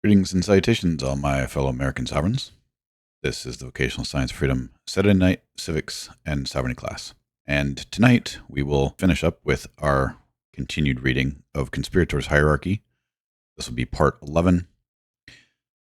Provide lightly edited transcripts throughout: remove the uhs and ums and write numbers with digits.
Greetings and salutations, all my fellow American sovereigns. This is the Vocational Science Freedom Saturday Night Civics and Sovereignty class. And tonight we will finish up with our continued reading of Conspirators Hierarchy. This will be part 11.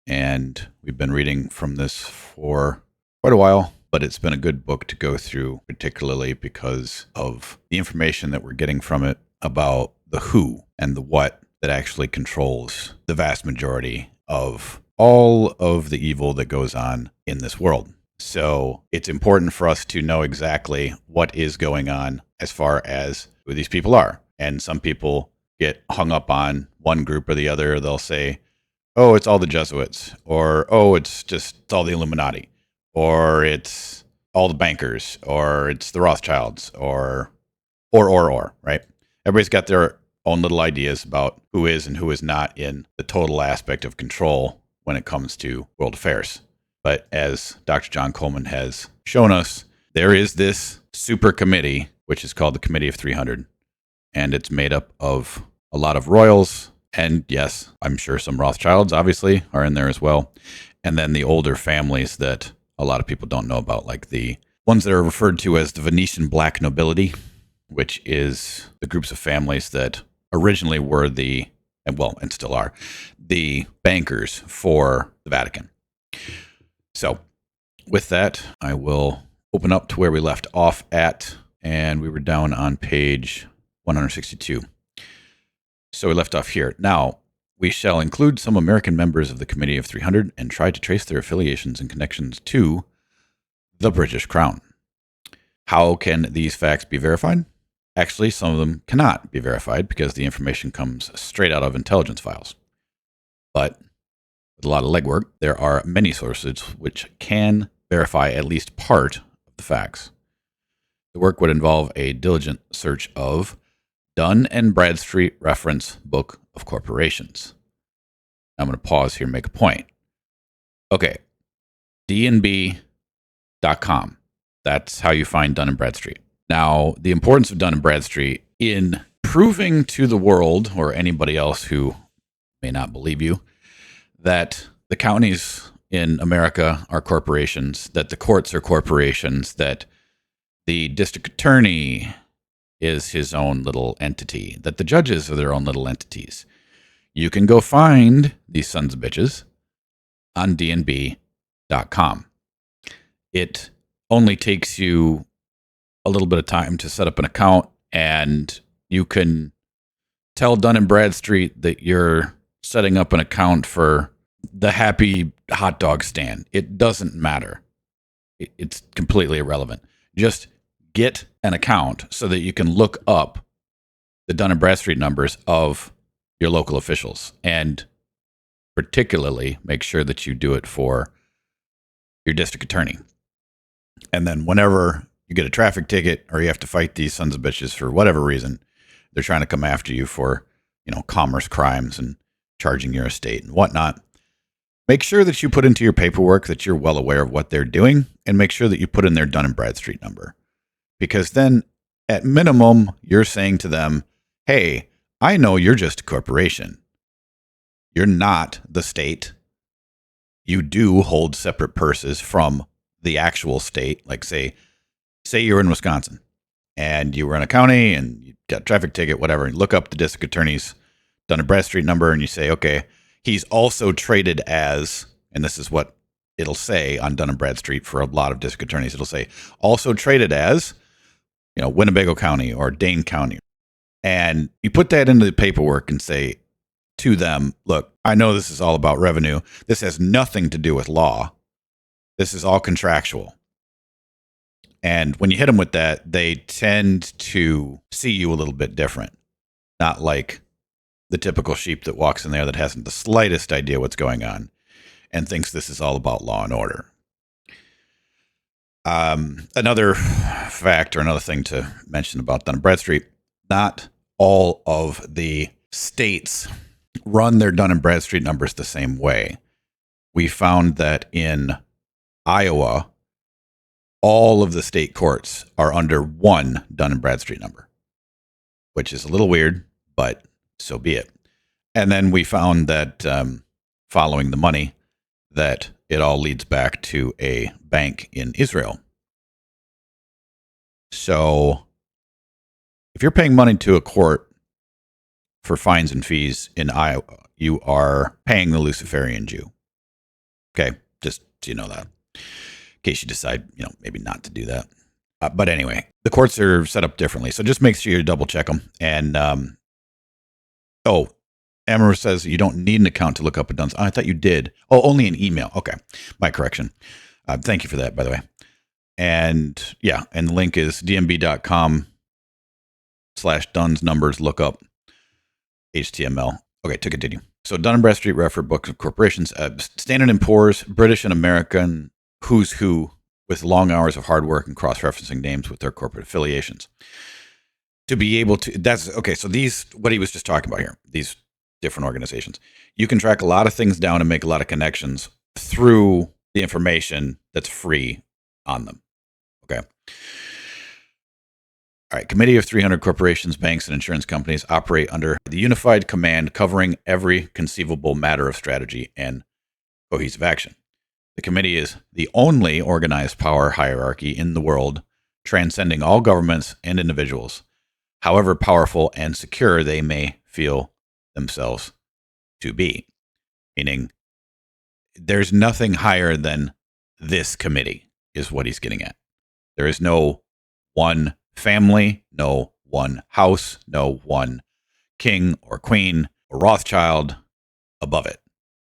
And we've been reading from this for quite a while, but it's been a good book to go through, particularly because of the information that we're getting from it about the who and the what that actually controls the vast majority of all of the evil that goes on in this world. So it's important for us to know exactly what is going on as far as who these people are. And some people get hung up on one group or the other. They'll say, oh, it's all the Jesuits, or, oh, it's all the Illuminati, or it's all the bankers, or it's the Rothschilds, or, right? Everybody's got their own little ideas about who is and who is not in the total aspect of control when it comes to world affairs. But as Dr. JohnColman has shown us, there is this super committee, which is called the Committee of 300, and it's made up of a lot of royals, and yes, I'm sure some Rothschilds obviously are in there as well, and then the older families that a lot of people don't know about, like the ones that are referred to as the Venetian Black Nobility, which is the groups of families that originally were and still are, the bankers for the Vatican. So with that, I will open up to where we left off at, and we were down on page 162. So we left off here. Now, we shall include some American members of the Committee of 300 and try to trace their affiliations and connections to the British Crown. How can these facts be verified? Actually, some of them cannot be verified because the information comes straight out of intelligence files. But with a lot of legwork, there are many sources which can verify at least part of the facts. The work would involve a diligent search of Dun and Bradstreet Reference Book of Corporations. I'm going to pause here and make a point. Okay, dnb.com. That's how you find Dun and Bradstreet. Now, the importance of Dun and Bradstreet in proving to the world, or anybody else who may not believe you, that the counties in America are corporations, that the courts are corporations, that the district attorney is his own little entity, that the judges are their own little entities. You can go find these sons of bitches on dnb.com. It only takes you a little bit of time to set up an account, and you can tell Dun and Bradstreet that you're setting up an account for the Happy Hot Dog Stand. It doesn't matter. It's completely irrelevant. Just get an account so that you can look up the Dun and Bradstreet numbers of your local officials, and particularly make sure that you do it for your district attorney. And then whenever you get a traffic ticket or you have to fight these sons of bitches for whatever reason, they're trying to come after you for, commerce crimes and charging your estate and whatnot. Make sure that you put into your paperwork that you're well aware of what they're doing, and make sure that you put in their Dun and Bradstreet number. Because then, at minimum, you're saying to them, hey, I know you're just a corporation. You're not the state. You do hold separate purses from the actual state. Like say you're in Wisconsin and you were in a county and you got a traffic ticket, whatever, and look up the district attorney's Dun and Bradstreet number, and you say, okay, he's also traded as, and this is what it'll say on Dun and Bradstreet for a lot of district attorneys, it'll say also traded as, Winnebago County or Dane County. And you put that into the paperwork and say to them, look, I know this is all about revenue. This has nothing to do with law. This is all contractual. And when you hit them with that, they tend to see you a little bit different. Not like the typical sheep that walks in there that hasn't the slightest idea what's going on and thinks this is all about law and order. Another fact or another thing to mention about Dun & Bradstreet, not all of the states run their Dun & Bradstreet numbers the same way. We found that in Iowa, all of the state courts are under one Dun & Bradstreet number, which is a little weird, but so be it. And then we found that following the money, that it all leads back to a bank in Israel. So if you're paying money to a court for fines and fees in Iowa, you are paying the Luciferian Jew. Okay, just so you know that. In case you decide, maybe not to do that. But anyway, the courts are set up differently. So just make sure you double check them. And, Amber says you don't need an account to look up a dunce. I thought you did. Oh, only an email. Okay. My correction. Thank you for that, by the way. And yeah, and the link is dmb.com/Dunn's numbers lookup HTML. Okay, to continue. So Dun & Bradstreet refer books of corporations, Standard & Poor's, British and American, who's who, with long hours of hard work and cross-referencing names with their corporate affiliations. To be able to, that's, okay, so these, what he was just talking about here, these different organizations, you can track a lot of things down and make a lot of connections through the information that's free on them. Okay. All right. Committee of 300 corporations, banks, and insurance companies operate under the unified command covering every conceivable matter of strategy and cohesive action. The committee is the only organized power hierarchy in the world, transcending all governments and individuals, however powerful and secure they may feel themselves to be. Meaning, there's nothing higher than this committee, is what he's getting at. There is no one family, no one house, no one king or queen or Rothschild above it.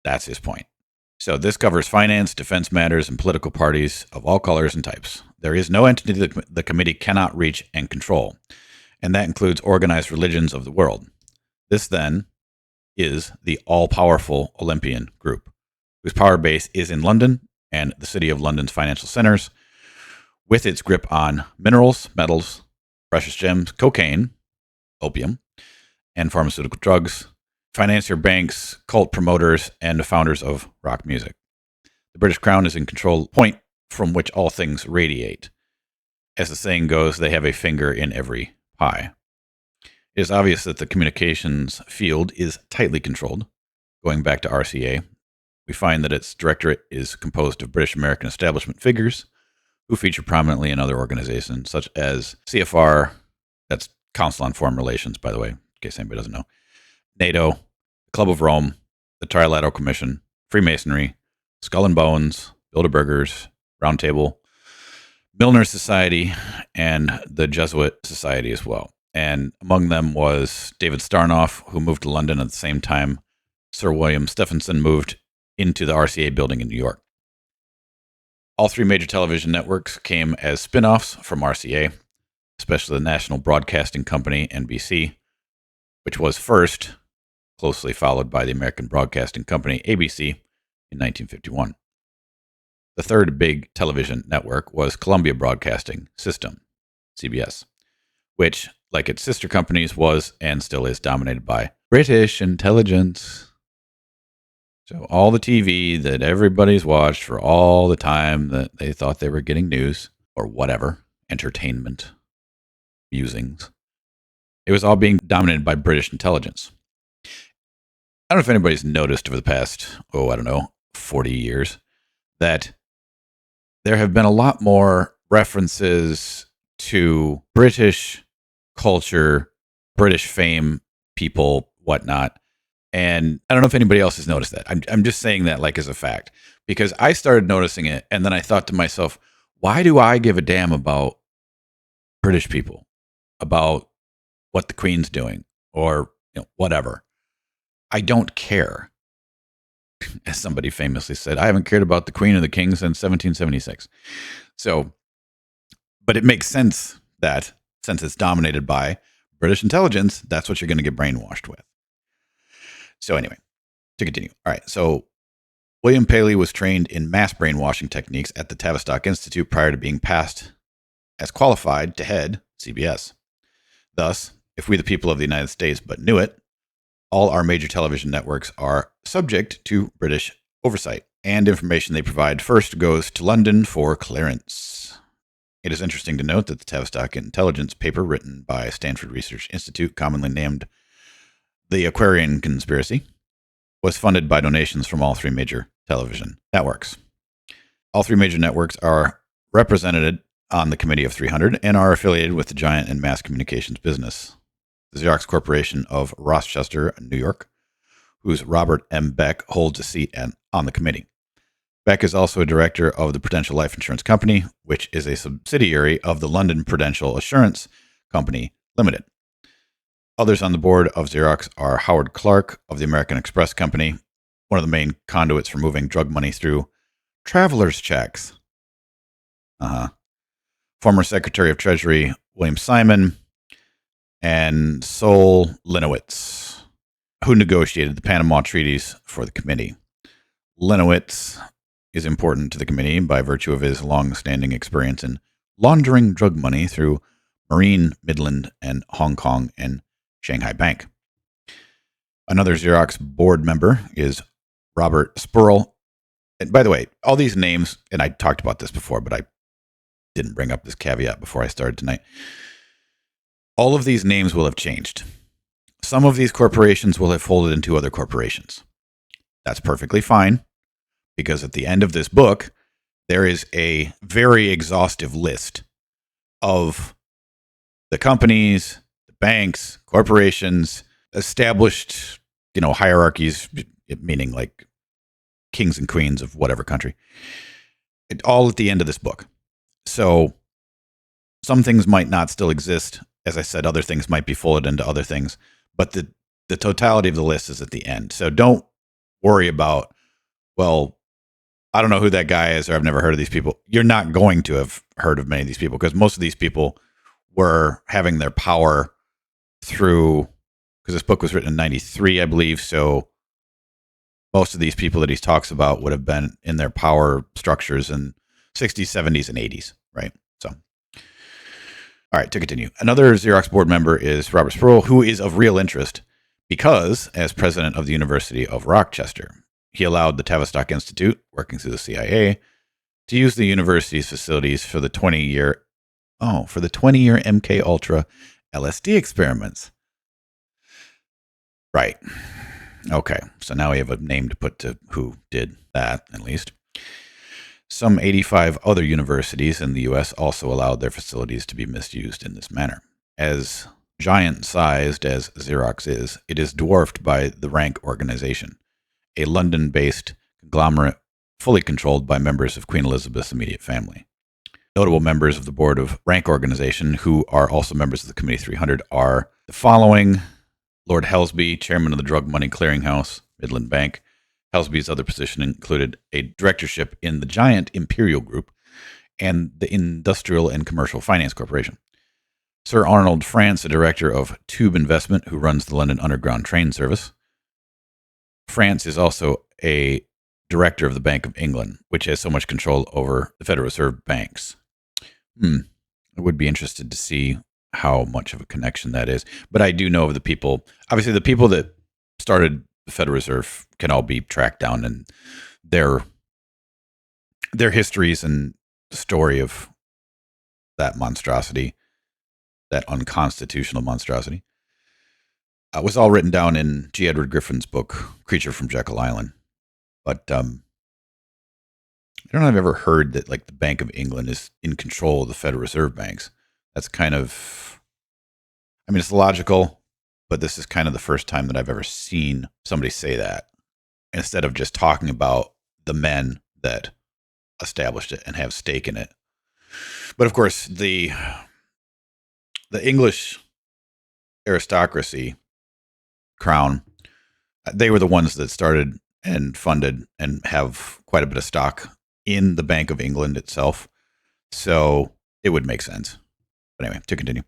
That's his point. So this covers finance, defense matters, and political parties of all colors and types. There is no entity that the committee cannot reach and control, and that includes organized religions of the world. This, then, is the all-powerful Olympian group, whose power base is in London and the City of London's financial centers, with its grip on minerals, metals, precious gems, cocaine, opium, and pharmaceutical drugs, financier banks, cult promoters, and the founders of rock music. The British Crown is in control point from which all things radiate. As the saying goes, they have a finger in every pie. It is obvious that the communications field is tightly controlled. Going back to RCA, we find that its directorate is composed of British American establishment figures who feature prominently in other organizations such as CFR, that's Council on Foreign Relations, by the way, in case anybody doesn't know, NATO, the Club of Rome, the Trilateral Commission, Freemasonry, Skull and Bones, Bilderbergers, Round Table, Milner Society, and the Jesuit Society as well. And among them was David Starnoff, who moved to London at the same time Sir William Stephenson moved into the RCA building in New York. All three major television networks came as spin-offs from RCA, especially the National Broadcasting Company, NBC, which was first, closely followed by the American Broadcasting Company, ABC, in 1951. The third big television network was Columbia Broadcasting System, CBS, which, like its sister companies, was and still is dominated by British intelligence. So all the TV that everybody's watched for all the time that they thought they were getting news or whatever, entertainment, musings, it was all being dominated by British intelligence. I don't know if anybody's noticed over the past, 40 years, that there have been a lot more references to British culture, British fame, people, whatnot. And I don't know if anybody else has noticed that. I'm just saying that like as a fact, because I started noticing it. And then I thought to myself, why do I give a damn about British people, about what the Queen's doing or whatever? I don't care. As somebody famously said, I haven't cared about the Queen or the King since 1776. So, but it makes sense that since it's dominated by British intelligence, that's what you're going to get brainwashed with. So anyway, to continue. All right. So William Paley was trained in mass brainwashing techniques at the Tavistock Institute prior to being passed as qualified to head CBS. Thus, if we the people of the United States but knew it, all our major television networks are subject to British oversight, and information they provide first goes to London for clearance. It is interesting to note that the Tavistock Intelligence paper written by Stanford Research Institute, commonly named The Aquarian Conspiracy, was funded by donations from all three major television networks. All three major networks are represented on the Committee of 300 and are affiliated with the giant and mass communications business, the Xerox Corporation of Rochester, New York, whose Robert M. Beck holds a seat on the committee. Beck is also a director of the Prudential Life Insurance Company, which is a subsidiary of the London Prudential Assurance Company Limited. Others on the board of Xerox are Howard Clark of the American Express Company, one of the main conduits for moving drug money through traveler's checks. Former Secretary of Treasury William Simon, and Sol Linowitz, who negotiated the Panama Treaties for the committee. Linowitz is important to the committee by virtue of his long-standing experience in laundering drug money through Marine, Midland, and Hong Kong and Shanghai Bank. Another Xerox board member is Robert Spurl. And by the way, all these names, and I talked about this before, but I didn't bring up this caveat before I started tonight. All of these names will have changed. Some of these corporations will have folded into other corporations. That's perfectly fine, because at the end of this book, there is a very exhaustive list of the companies, the banks, corporations, established, hierarchies, meaning like kings and queens of whatever country, all at the end of this book. So some things might not still exist. As I said, other things might be folded into other things, but the totality of the list is at the end. So don't worry about, well, I don't know who that guy is, or I've never heard of these people. You're not going to have heard of many of these people, because most of these people were having their power through, because this book was written in 93, I believe. So most of these people that he talks about would have been in their power structures in 60s, 70s, and 80s, right? So, all right, to continue. Another Xerox board member is Robert Spurl, who is of real interest because, as president of the University of Rochester, he allowed the Tavistock Institute, working through the CIA, to use the university's facilities for the 20-year MK Ultra LSD experiments. Right. Okay, so now we have a name to put to who did that, at least. Some 85 other universities in the U.S. also allowed their facilities to be misused in this manner. As giant-sized as Xerox is, it is dwarfed by the Rank Organization, a London-based conglomerate fully controlled by members of Queen Elizabeth's immediate family. Notable members of the board of Rank Organization, who are also members of the Committee 300, are the following: Lord Helsby, chairman of the Drug Money Clearinghouse, Midland Bank. Helsby's other position included a directorship in the giant Imperial Group and the Industrial and Commercial Finance Corporation. Sir Arnold France, a director of Tube Investment, who runs the London Underground Train Service. France is also a director of the Bank of England, which has so much control over the Federal Reserve banks. I would be interested to see how much of a connection that is. But I do know of the people, obviously the people that started the Federal Reserve can all be tracked down, and their histories and story of that monstrosity, that unconstitutional monstrosity, was all written down in G. Edward Griffin's book, Creature from Jekyll Island. But I don't know if I've ever heard that like the Bank of England is in control of the Federal Reserve banks. That's kind of, I mean, it's logical, but this is kind of the first time that I've ever seen somebody say that, instead of just talking about the men that established it and have stake in it. But of course, the English aristocracy, crown, they were the ones that started and funded and have quite a bit of stock in the Bank of England itself. So it would make sense. But anyway, to continue.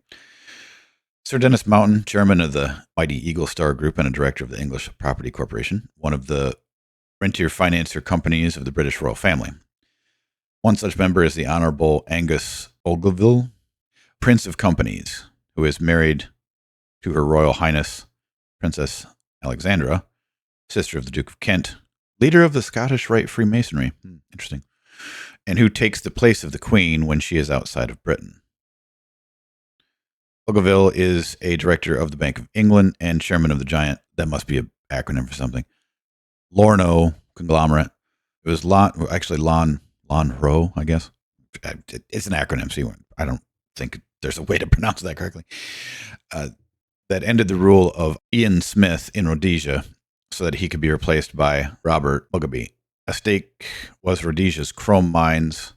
Sir Dennis Mountain, chairman of the mighty Eagle Star Group and a director of the English Property Corporation, one of the rentier financier companies of the British royal family. One such member is the Honorable Angus Ogilvie, Prince of Companies, who is married to Her Royal Highness Princess Alexandra, sister of the Duke of Kent, leader of the Scottish Rite Freemasonry. Interesting. And who takes the place of the Queen when she is outside of Britain. Ogilvie is a director of the Bank of England and chairman of the giant, that must be an acronym for something, Lorno conglomerate. It was Lonhro, I guess. It's an acronym, so I don't think there's a way to pronounce that correctly. That ended the rule of Ian Smith in Rhodesia so that he could be replaced by Robert Mugabe. A stake was Rhodesia's chrome mines,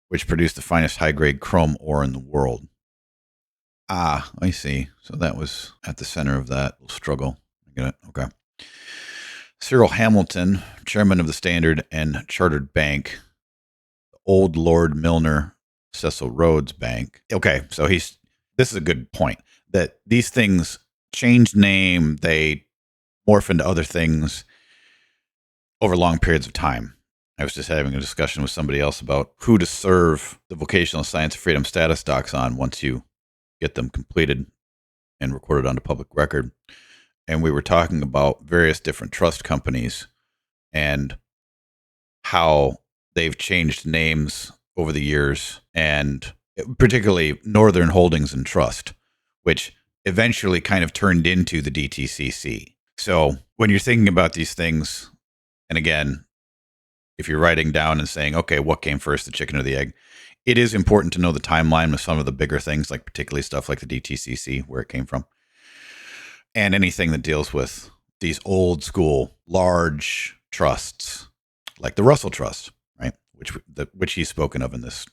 which produced the finest high-grade chrome ore in the world. Ah, I see. So that was at the center of that struggle. I get it. Okay. Cyril Hamilton, chairman of the Standard and Chartered Bank, Old Lord Milner Cecil Rhodes Bank. Okay, so this is a good point, that these things change name, they morph into other things over long periods of time. I was just having a discussion with somebody else about who to serve the vocational science of freedom status docs on once you get them completed and recorded onto public record. And we were talking about various different trust companies and how they've changed names over the years, and particularly Northern Holdings and Trust, which eventually kind of turned into the DTCC. So when you're thinking about these things, and again, if you're writing down and saying, okay, what came first, the chicken or the egg, it is important to know the timeline with some of the bigger things, like particularly stuff like the DTCC, where it came from. And anything that deals with these old school large trusts, like the Russell Trust, right? Which he's spoken of in this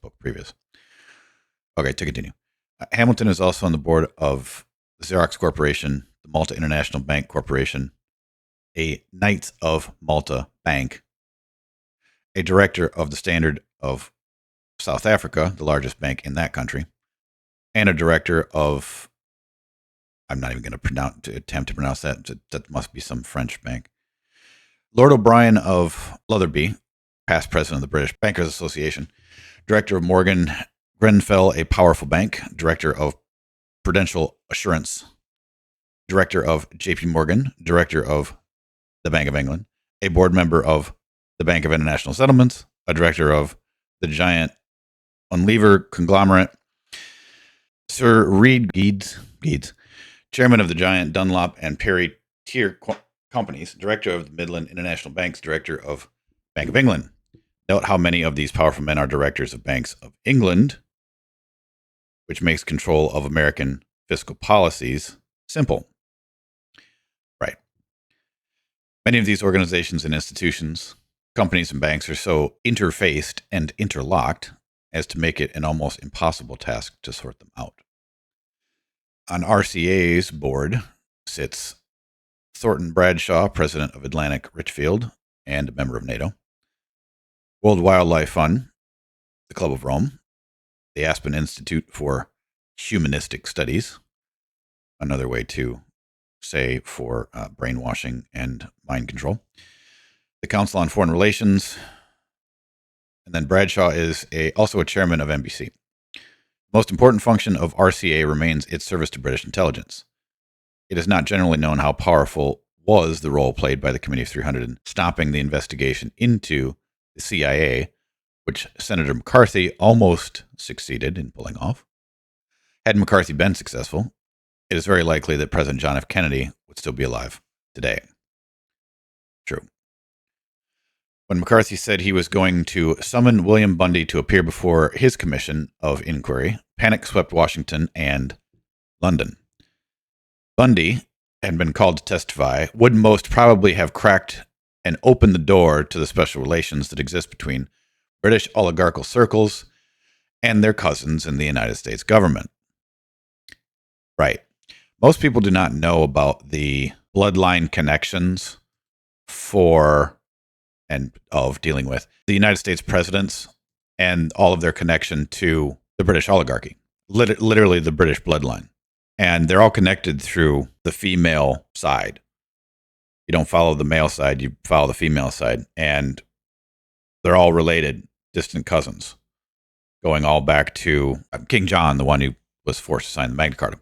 book previous. Okay, to continue. Hamilton is also on the board of the Xerox Corporation, the Malta International Bank Corporation, a Knights of Malta Bank, a director of the Standard of South Africa, the largest bank in that country, and a director of, I'm not even going to attempt to pronounce that. That must be some French bank. Lord O'Brien of Lotherby, past president of the British Bankers Association, director of Morgan Grenfell, a powerful bank, director of Prudential Assurance, director of JP Morgan, director of the Bank of England, a board member of the Bank of International Settlements, a director of the giant Unilever conglomerate, Sir Reed Geeds, chairman of the giant Dunlop and Perry Tier companies, director of the Midland International Banks, director of Bank of England. Note how many of these powerful men are directors of Banks of England, which makes control of American fiscal policies simple. Right. Many of these organizations and institutions, companies and banks, are so interfaced and interlocked as to make it an almost impossible task to sort them out. On RCA's board sits Thornton Bradshaw, president of Atlantic Richfield and a member of NATO, World Wildlife Fund, the Club of Rome, the Aspen Institute for Humanistic Studies, another way to say for brainwashing and mind control, the Council on Foreign Relations, and then Bradshaw is also a chairman of NBC. The most important function of RCA remains its service to British intelligence. It is not generally known how powerful was the role played by the Committee of 300 in stopping the investigation into the CIA, which Senator McCarthy almost succeeded in pulling off. Had McCarthy been successful, it is very likely that President John F. Kennedy would still be alive today. True. When McCarthy said he was going to summon William Bundy to appear before his commission of inquiry, panic swept Washington and London. Bundy had been called to testify, would most probably have cracked and opened the door to the special relations that exist between British oligarchical circles and their cousins in the United States government. Right. Most people do not know about the bloodline connections of dealing with the United States presidents and all of their connection to the British oligarchy, literally the British bloodline. And they're all connected through the female side. You don't follow the male side, you follow the female side. And they're all related, distant cousins, going all back to King John, the one who was forced to sign the Magna Carta,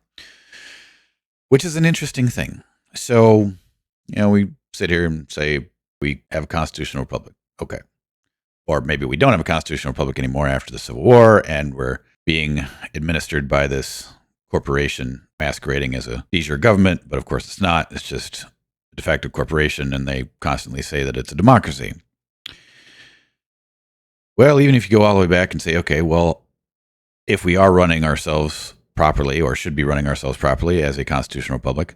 which is an interesting thing. So, we sit here and say we have a constitutional republic. Okay. Or maybe we don't have a constitutional republic anymore after the Civil War, and we're being administered by this corporation masquerading as a de jure government, but of course it's not. It's just de facto corporation, and they constantly say that it's a democracy. Well, even if you go all the way back and say, okay, well, if we are running ourselves properly, or should be running ourselves properly as a constitutional republic,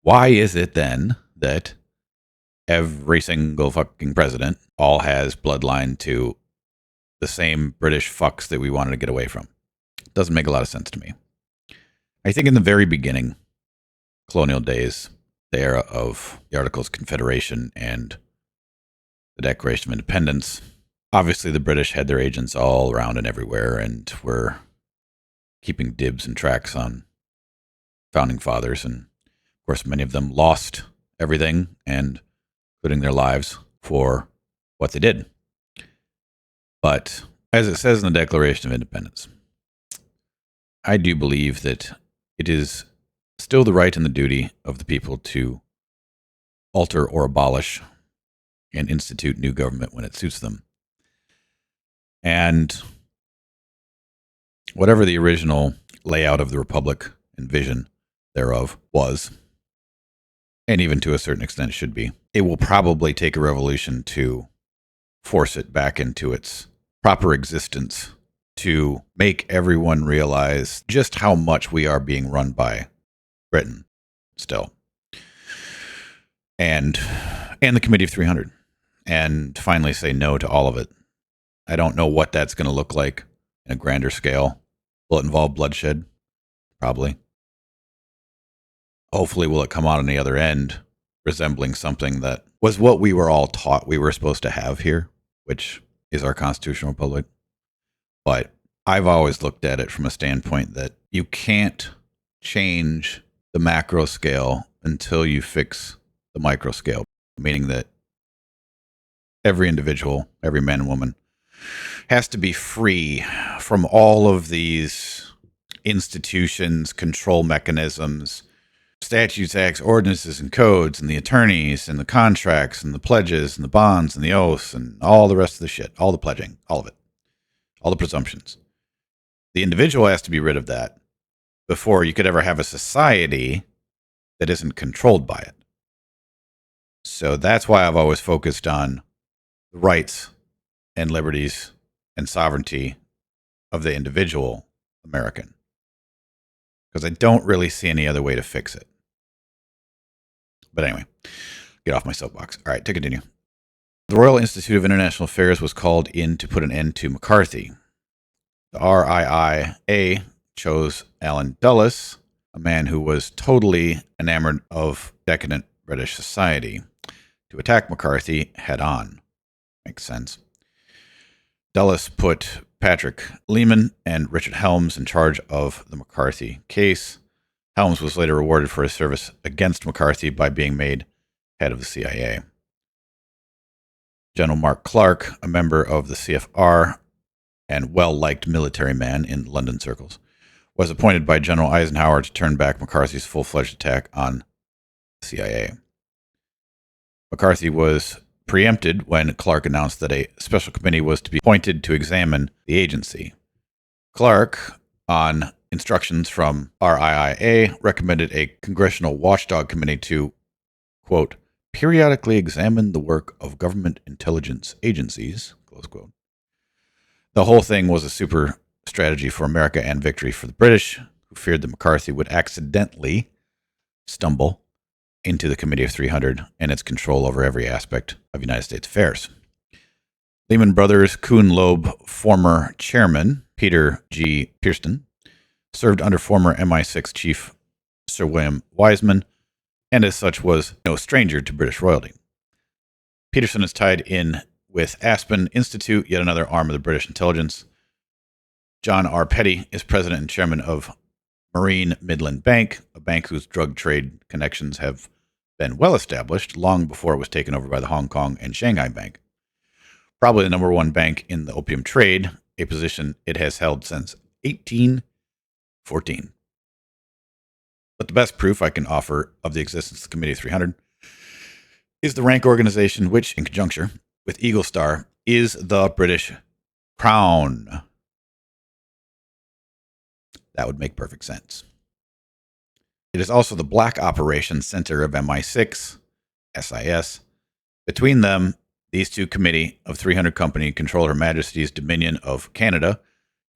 why is it then that every single fucking president all has bloodline to the same British fucks that we wanted to get away from? It doesn't make a lot of sense to me. I think in the very beginning, colonial days, the era of the Articles of Confederation and the Declaration of Independence, obviously the British had their agents all around and everywhere and were keeping dibs and tracks on founding fathers. And of course, many of them lost everything, and including their lives, for what they did. But as it says in the Declaration of Independence, I do believe that it is still the right and the duty of the people to alter or abolish and institute new government when it suits them. And whatever the original layout of the republic and vision thereof was, and even to a certain extent should be, it will probably take a revolution to force it back into its proper existence, to make everyone realize just how much we are being run by Britain still. And the Committee of 300. And finally say no to all of it. I don't know what that's going to look like in a grander scale. Will it involve bloodshed? Probably. Hopefully, will it come out on the other end resembling something that was what we were all taught we were supposed to have here, which is our constitutional republic. But I've always looked at it from a standpoint that you can't change the macro scale until you fix the micro scale, meaning that every individual, every man and woman, has to be free from all of these institutions, control mechanisms, statutes, acts, ordinances, and codes, and the attorneys, and the contracts, and the pledges, and the bonds, and the oaths, and all the rest of the shit, all the pledging, all of it, all the presumptions. The individual has to be rid of that before you could ever have a society that isn't controlled by it. So that's why I've always focused on the rights and liberties and sovereignty of the individual American, because I don't really see any other way to fix it. But anyway, get off my soapbox. All right, to continue. The Royal Institute of International Affairs was called in to put an end to McCarthy. The RIIA chose Alan Dulles, a man who was totally enamored of decadent British society, to attack McCarthy head on. Makes sense. Dulles put Patrick Lehman and Richard Helms in charge of the McCarthy case. Helms was later rewarded for his service against McCarthy by being made head of the CIA. General Mark Clark, a member of the CFR and well-liked military man in London circles, was appointed by General Eisenhower to turn back McCarthy's full-fledged attack on the CIA. McCarthy was preempted when Clark announced that a special committee was to be appointed to examine the agency. Clark, on instructions from RIIA, recommended a congressional watchdog committee to, quote, periodically examine the work of government intelligence agencies, close quote. The whole thing was a super strategy for America and victory for the British, who feared that McCarthy would accidentally stumble into the Committee of 300 and its control over every aspect of United States affairs. Lehman Brothers Kuhn Loeb former chairman Peter G. Pearson served under former MI6 chief Sir William Wiseman, and as such was no stranger to British royalty. Peterson is tied in with Aspen Institute, yet another arm of the British intelligence. John R. Petty is president and chairman of Marine Midland Bank, a bank whose drug trade connections have been well established long before it was taken over by the Hong Kong and Shanghai Bank. Probably the number one bank in the opium trade, a position it has held since 1814. But the best proof I can offer of the existence of the Committee of 300 is the rank organization which, in conjuncture with Eagle Star, is the British Crown. That would make perfect sense. It is also the Black Operations Center of MI6, SIS. Between them, these two committee of 300 company control Her Majesty's Dominion of Canada,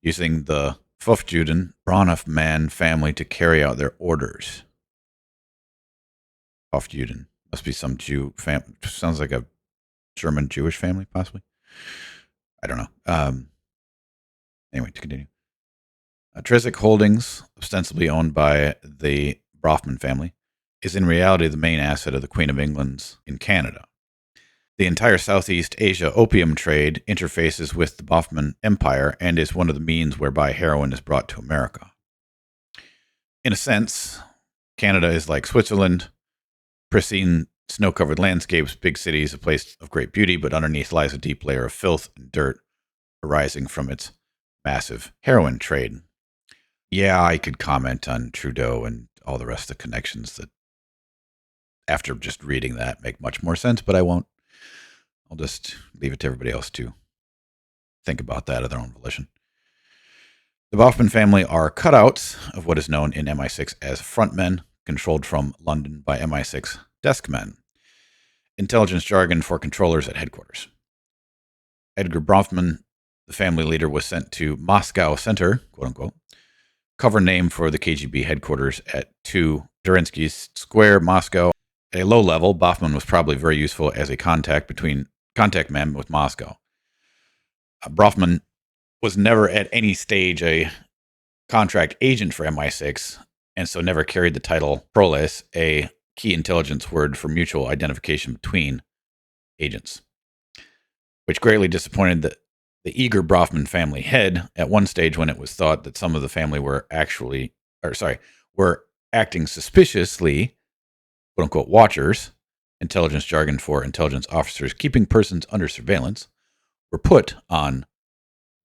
using the Fufjuden Bronfman family to carry out their orders. Fufjuden must be some Jew family. Sounds like a German Jewish family, possibly. I don't know. Anyway, to continue. Trizek Holdings, ostensibly owned by the Bronfman family, is in reality the main asset of the Queen of England's in Canada. The entire Southeast Asia opium trade interfaces with the Bronfman Empire and is one of the means whereby heroin is brought to America. In a sense, Canada is like Switzerland, pristine snow-covered landscapes, big cities, a place of great beauty, but underneath lies a deep layer of filth and dirt arising from its massive heroin trade. Yeah, I could comment on Trudeau and all the rest of the connections that, after just reading that, make much more sense, but I won't. I'll just leave it to everybody else to think about that of their own volition. The Bronfman family are cutouts of what is known in MI6 as frontmen, controlled from London by MI6 deskmen, intelligence jargon for controllers at headquarters. Edgar Bronfman, the family leader, was sent to Moscow Center, quote unquote, cover name for the KGB headquarters at 2 Derensky Square, Moscow. At a low level, Bronfman was probably very useful as a contact man with Moscow. Bronfman was never at any stage a contract agent for MI6, and so never carried the title Proles, a key intelligence word for mutual identification between agents, which greatly disappointed the eager Bronfman family head at one stage when it was thought that some of the family were acting suspiciously, quote unquote, watchers, intelligence jargon for intelligence officers keeping persons under surveillance, were put on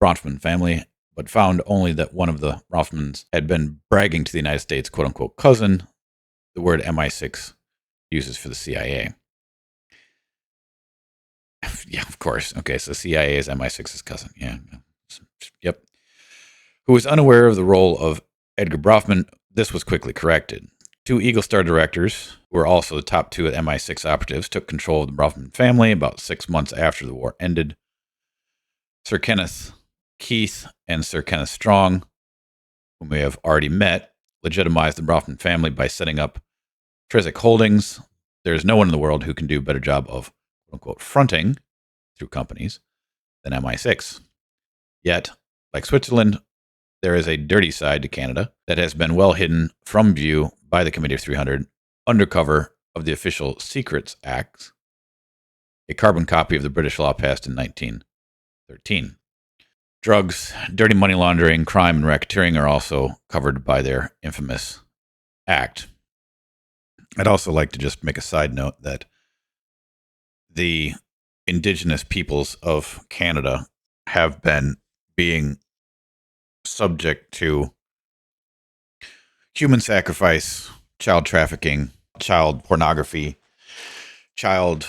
Bronfman family, but found only that one of the Bronfmans had been bragging to the United States, quote unquote, cousin, the word MI6 uses for the CIA. Yeah, of course. Okay, so CIA is MI6's cousin. Yeah. Yep. Who was unaware of the role of Edgar Bronfman. This was quickly corrected. 2 Eagle Star directors, who were also the top 2 MI6 operatives, took control of the Bronfman family about 6 months after the war ended. Sir Kenneth Keith and Sir Kenneth Strong, whom we have already met, legitimized the Bronfman family by setting up Trizek Holdings. There is no one in the world who can do a better job of, quote unquote, fronting through companies than MI6. Yet, like Switzerland, there is a dirty side to Canada that has been well hidden from view by the Committee of 300 under cover of the Official Secrets Act, a carbon copy of the British law passed in 1913. Drugs, dirty money laundering, crime, and racketeering are also covered by their infamous act. I'd also like to just make a side note that the Indigenous peoples of Canada have been being subject to human sacrifice, child trafficking, child pornography, child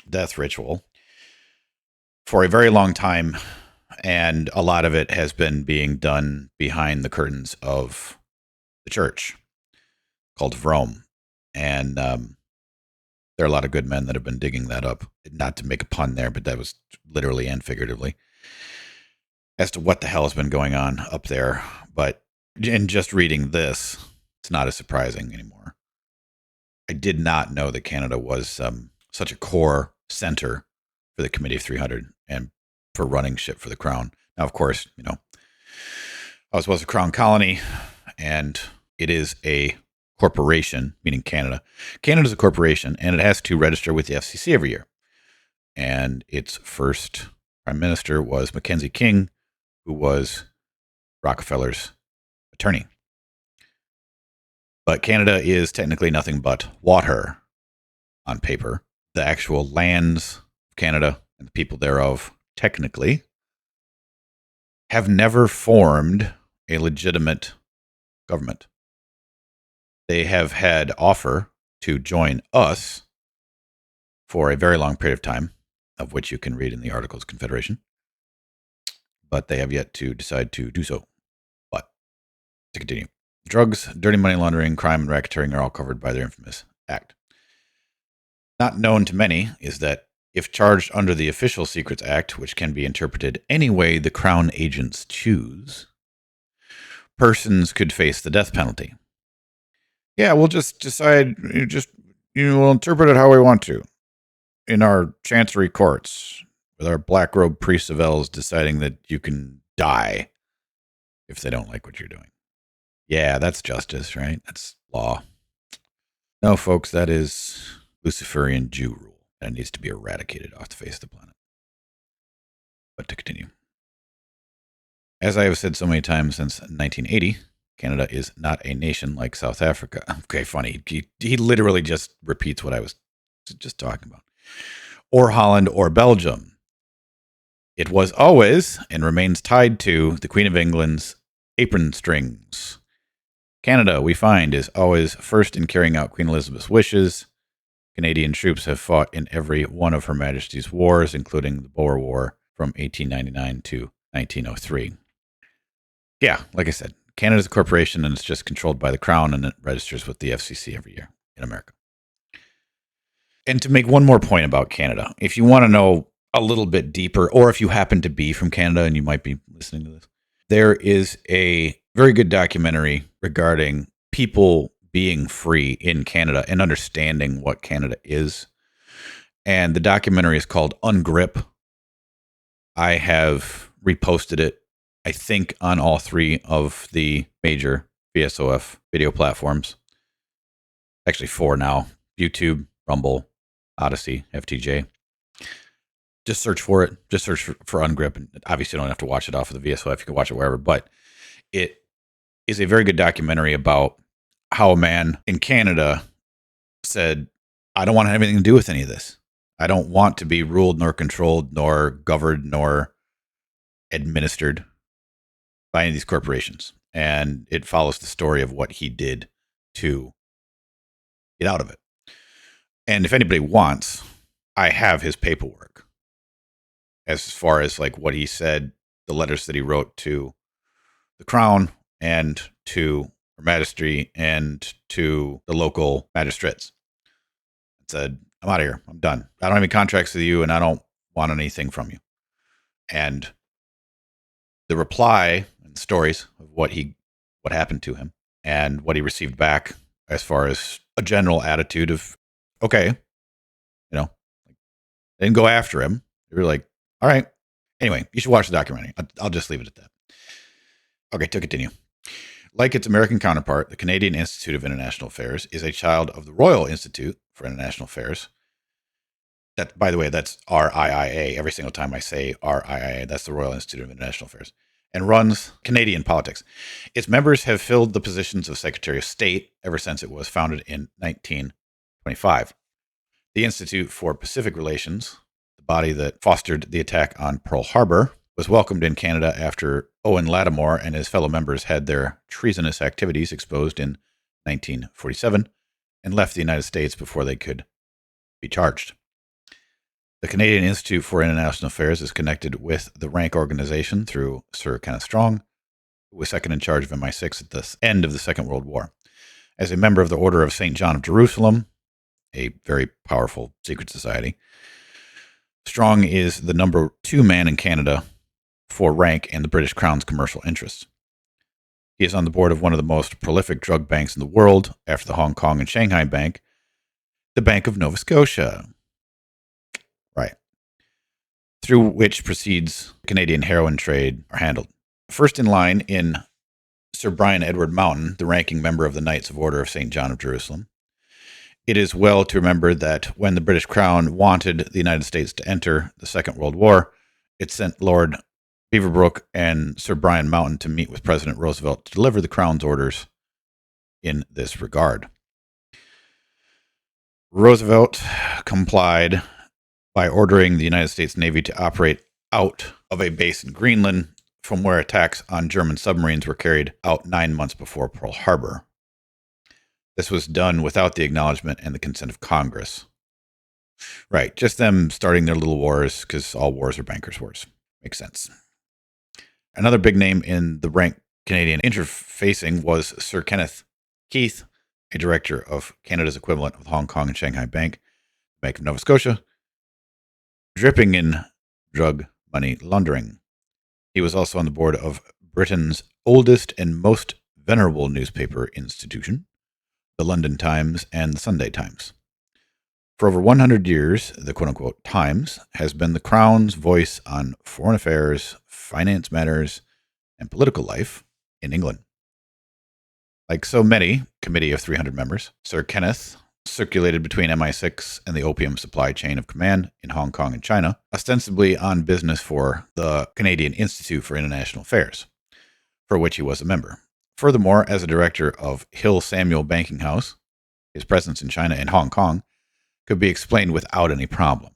death ritual for a very long time. And a lot of it has been being done behind the curtains of the church called of Rome. And there are a lot of good men that have been digging that up. Not to make a pun there, but that was literally and figuratively as to what the hell has been going on up there. But in just reading this, it's not as surprising anymore. I did not know that Canada was such a core center for the Committee of 300 and for running shit for the Crown. Now, of course, Oz was a Crown colony, and it is a corporation, meaning Canada. Canada is a corporation, and it has to register with the FCC every year. And its first prime minister was Mackenzie King, who was Rockefeller's attorney. But Canada is technically nothing but water on paper. The actual lands of Canada and the people thereof, technically, have never formed a legitimate government. They have had offer to join us for a very long period of time, of which you can read in the Articles of Confederation, but they have yet to decide to do so. But to continue, drugs, dirty money laundering, crime, and racketeering are all covered by their infamous act. Not known to many is that if charged under the Official Secrets Act, which can be interpreted any way the Crown agents choose, persons could face the death penalty. Yeah, we'll just decide, we'll interpret it how we want to in our chancery courts, with our black robe priests of elves deciding that you can die if they don't like what you're doing. Yeah, that's justice, right? That's law. No, folks, that is Luciferian Jew rule. That needs to be eradicated off the face of the planet. But to continue. As I have said so many times since 1980, Canada is not a nation like South Africa. Okay, funny. He literally just repeats what I was just talking about. Or Holland or Belgium. It was always and remains tied to the Queen of England's apron strings. Canada, we find, is always first in carrying out Queen Elizabeth's wishes. Canadian troops have fought in every one of Her Majesty's wars, including the Boer War from 1899 to 1903. Yeah, like I said, Canada's a corporation and it's just controlled by the Crown, and it registers with the FCC every year in America. And to make one more point about Canada, if you want to know a little bit deeper, or if you happen to be from Canada and you might be listening to this, there is a very good documentary regarding people being free in Canada and understanding what Canada is. And the documentary is called Ungrip. I have reposted it, I think, on all three of the major VSOF video platforms. Actually, four now: YouTube, Rumble, Odyssey, FTJ. Just search for it. Just search for Ungrip. And obviously, you don't have to watch it off of the VSOF. You can watch it wherever. But it is a very good documentary about how a man in Canada said, I don't want to have anything to do with any of this. I don't want to be ruled nor controlled nor governed nor administered by any of these corporations. And it follows the story of what he did to get out of it. And if anybody wants, I have his paperwork as far as like what he said, the letters that he wrote to the Crown and to Her Majesty and to the local magistrates. It said, I'm out of here. I'm done. I don't have any contracts with you and I don't want anything from you. And the reply and stories of what happened to him and what he received back as far as a general attitude of, okay, they didn't go after him. They were like, all right. Anyway, you should watch the documentary. I'll just leave it at that. Okay, to continue. Like its American counterpart, the Canadian Institute of International Affairs is a child of the Royal Institute for International Affairs. That, by the way, that's RIIA. Every single time I say RIIA, that's the Royal Institute of International Affairs, and runs Canadian politics. Its members have filled the positions of Secretary of State ever since it was founded in 1925. The Institute for Pacific Relations, the body that fostered the attack on Pearl Harbor, was welcomed in Canada after Owen Lattimore and his fellow members had their treasonous activities exposed in 1947 and left the United States before they could be charged. The Canadian Institute for International Affairs is connected with the rank organization through Sir Kenneth Strong, who was second in charge of MI6 at the end of the Second World War. As a member of the Order of St. John of Jerusalem, a very powerful secret society, Strong is the number 2 man in Canada for rank and the British Crown's commercial interests. He is on the board of one of the most prolific drug banks in the world, after the Hong Kong and Shanghai Bank, the Bank of Nova Scotia. Right. Through which proceeds Canadian heroin trade are handled. First in line in Sir Brian Edward Mountain, the ranking member of the Knights of Order of St. John of Jerusalem. It is well to remember that when the British Crown wanted the United States to enter the Second World War, it sent Lord Beaverbrook and Sir Brian Mountain to meet with President Roosevelt to deliver the Crown's orders in this regard. Roosevelt complied by ordering the United States Navy to operate out of a base in Greenland, from where attacks on German submarines were carried out 9 months before Pearl Harbor. This was done without the acknowledgement and the consent of Congress. Right, just them starting their little wars, because all wars are bankers' wars. Makes sense. Another big name in the rank Canadian interfacing was Sir Kenneth Keith, a director of Canada's equivalent of the Hong Kong and Shanghai Bank Bank of Nova Scotia, dripping in drug money laundering. He was also on the board of Britain's oldest and most venerable newspaper institution, the London Times and the Sunday Times. For over 100 years, the quote-unquote Times has been the Crown's voice on foreign affairs, finance matters, and political life in England. Like so many Committee of 300 members, Sir Kenneth circulated between MI6 and the opium supply chain of command in Hong Kong and China, ostensibly on business for the Canadian Institute for International Affairs, for which he was a member. Furthermore, as a director of Hill Samuel Banking House, his presence in China and Hong Kong could be explained without any problem.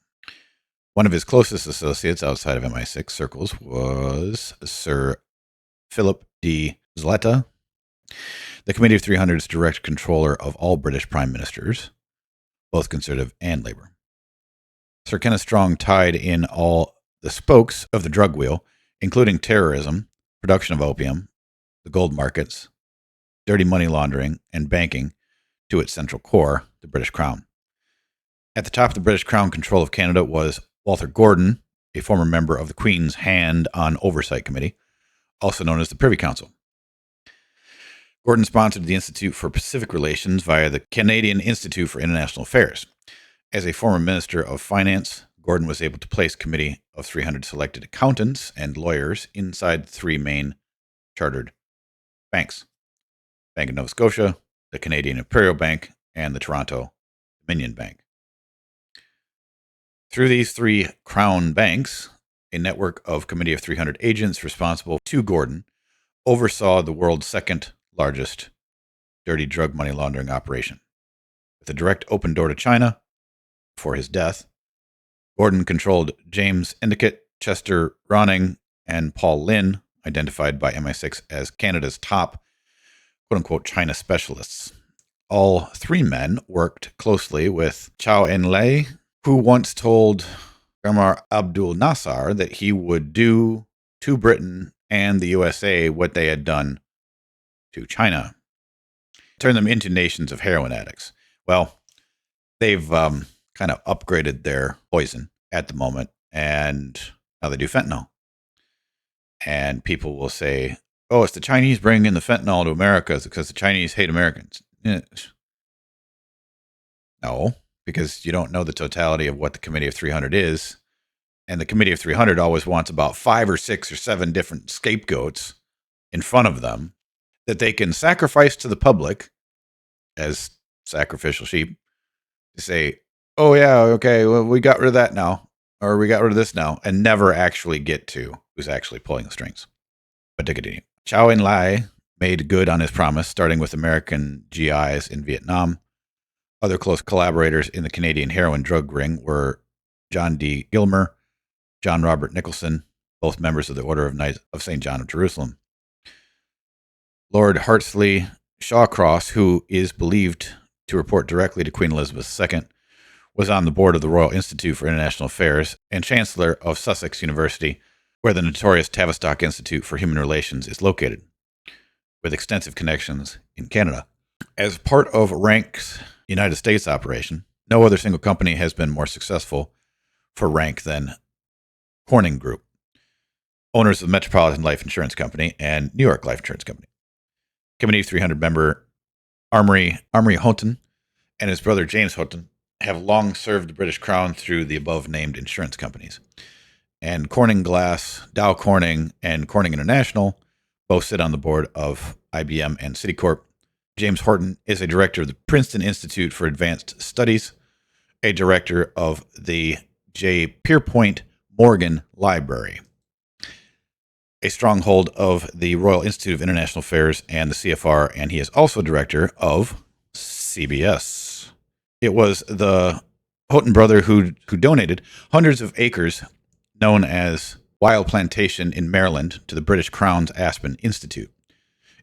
One of his closest associates outside of MI6 circles was Sir Philip D. Zleta, the Committee of 300's direct controller of all British prime ministers, both Conservative and Labour. Sir Kenneth Strong tied in all the spokes of the drug wheel, including terrorism, production of opium, the gold markets, dirty money laundering, and banking, to its central core, the British Crown. At the top of the British Crown control of Canada was Walter Gordon, a former member of the Queen's Hand on Oversight Committee, also known as the Privy Council. Gordon sponsored the Institute for Pacific Relations via the Canadian Institute for International Affairs. As a former Minister of Finance, Gordon was able to place Committee of 300 selected accountants and lawyers inside three main chartered banks: Bank of Nova Scotia, the Canadian Imperial Bank, and the Toronto Dominion Bank. Through these three Crown banks, a network of Committee of 300 agents responsible to Gordon oversaw the world's second largest dirty drug money laundering operation. With a direct open door to China before his death, Gordon controlled James Endicott, Chester Ronning, and Paul Lynn, identified by MI6 as Canada's top quote-unquote China specialists. All three men worked closely with Chow En-lai, who once told Gamal Abdul Nasser that he would do to Britain and the USA what they had done to China, turn them into nations of heroin addicts. Well, they've kind of upgraded their poison at the moment, and now they do fentanyl. And people will say, oh, it's the Chinese bringing in the fentanyl to America because the Chinese hate Americans. No, because you don't know the totality of what the Committee of 300 is. And the Committee of 300 always wants about 5 or 6 or 7 different scapegoats in front of them that they can sacrifice to the public as sacrificial sheep to say, oh, yeah, okay, well, we got rid of that now, or we got rid of this now, and never actually get to who's actually pulling the strings. But to continue, Chow En-lai made good on his promise, starting with American GIs in Vietnam. Other close collaborators in the Canadian heroin drug ring were John D. Gilmer, John Robert Nicholson, both members of the Order of Knights of St. John of Jerusalem. Lord Hartsley Shawcross, who is believed to report directly to Queen Elizabeth II, was on the board of the Royal Institute for International Affairs and Chancellor of Sussex University, where the notorious Tavistock Institute for Human Relations is located, with extensive connections in Canada. As part of Rank's United States operation, no other single company has been more successful for Rank than Corning Group, owners of Metropolitan Life Insurance Company and New York Life Insurance Company. Committee of 300 member Armory Houghton and his brother James Houghton have long served the British Crown through the above-named insurance companies. And Corning Glass, Dow Corning, and Corning International both sit on the board of IBM and Citicorp. James Horton is a director of the Princeton Institute for Advanced Studies, a director of the J. Pierpont Morgan Library, a stronghold of the Royal Institute of International Affairs and the CFR, and he is also director of CBS. It was the Houghton brother who donated hundreds of acres known as Wild Plantation in Maryland to the British Crown's Aspen Institute.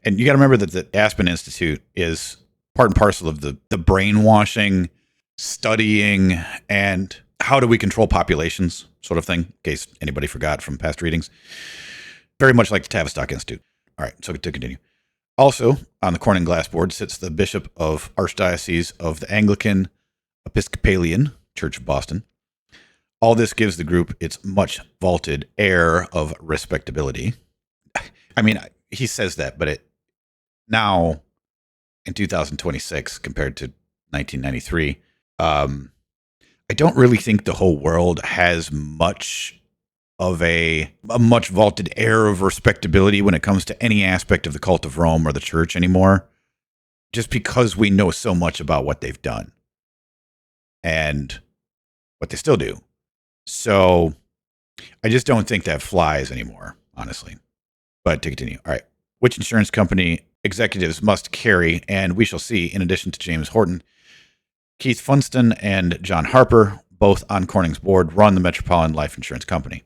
And you got to remember that the Aspen Institute is part and parcel of the brainwashing, studying, and how do we control populations sort of thing, in case anybody forgot from past readings. Very much like the Tavistock Institute. All right, so to continue. Also, on the Corning Glass board sits the Bishop of Archdiocese of the Anglican Episcopalian Church of Boston. All this gives the group its much vaulted air of respectability. I mean, he says that, but now in 2026 compared to 1993, I don't really think the whole world has much of a much vaulted air of respectability when it comes to any aspect of the cult of Rome or the church anymore, just because we know so much about what they've done and what they still do. So I just don't think that flies anymore, honestly. But to continue, all right. Which insurance company executives must carry, and we shall see, in addition to James Horton, Keith Funston and John Harper, both on Corning's board, run the Metropolitan Life Insurance Company.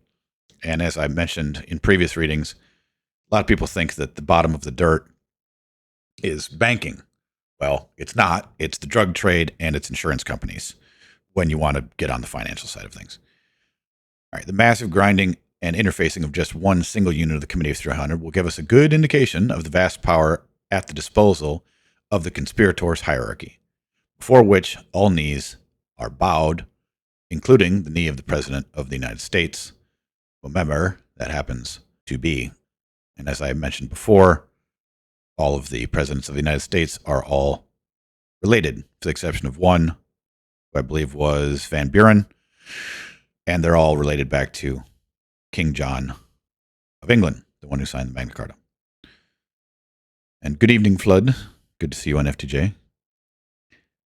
And as I mentioned in previous readings, a lot of people think that the bottom of the dirt is banking. Well, it's not. It's the drug trade and it's insurance companies when you want to get on the financial side of things. All right, the massive grinding and interfacing of just one single unit of the Committee of 300 will give us a good indication of the vast power at the disposal of the conspirators' hierarchy, before which all knees are bowed, including the knee of the President of the United States, whomever that happens to be. And as I mentioned before, all of the presidents of the United States are all related, to the exception of one, who I believe was Van Buren, and they're all related back to King John of England, the one who signed the Magna Carta. And good evening, Flood. Good to see you on FTJ.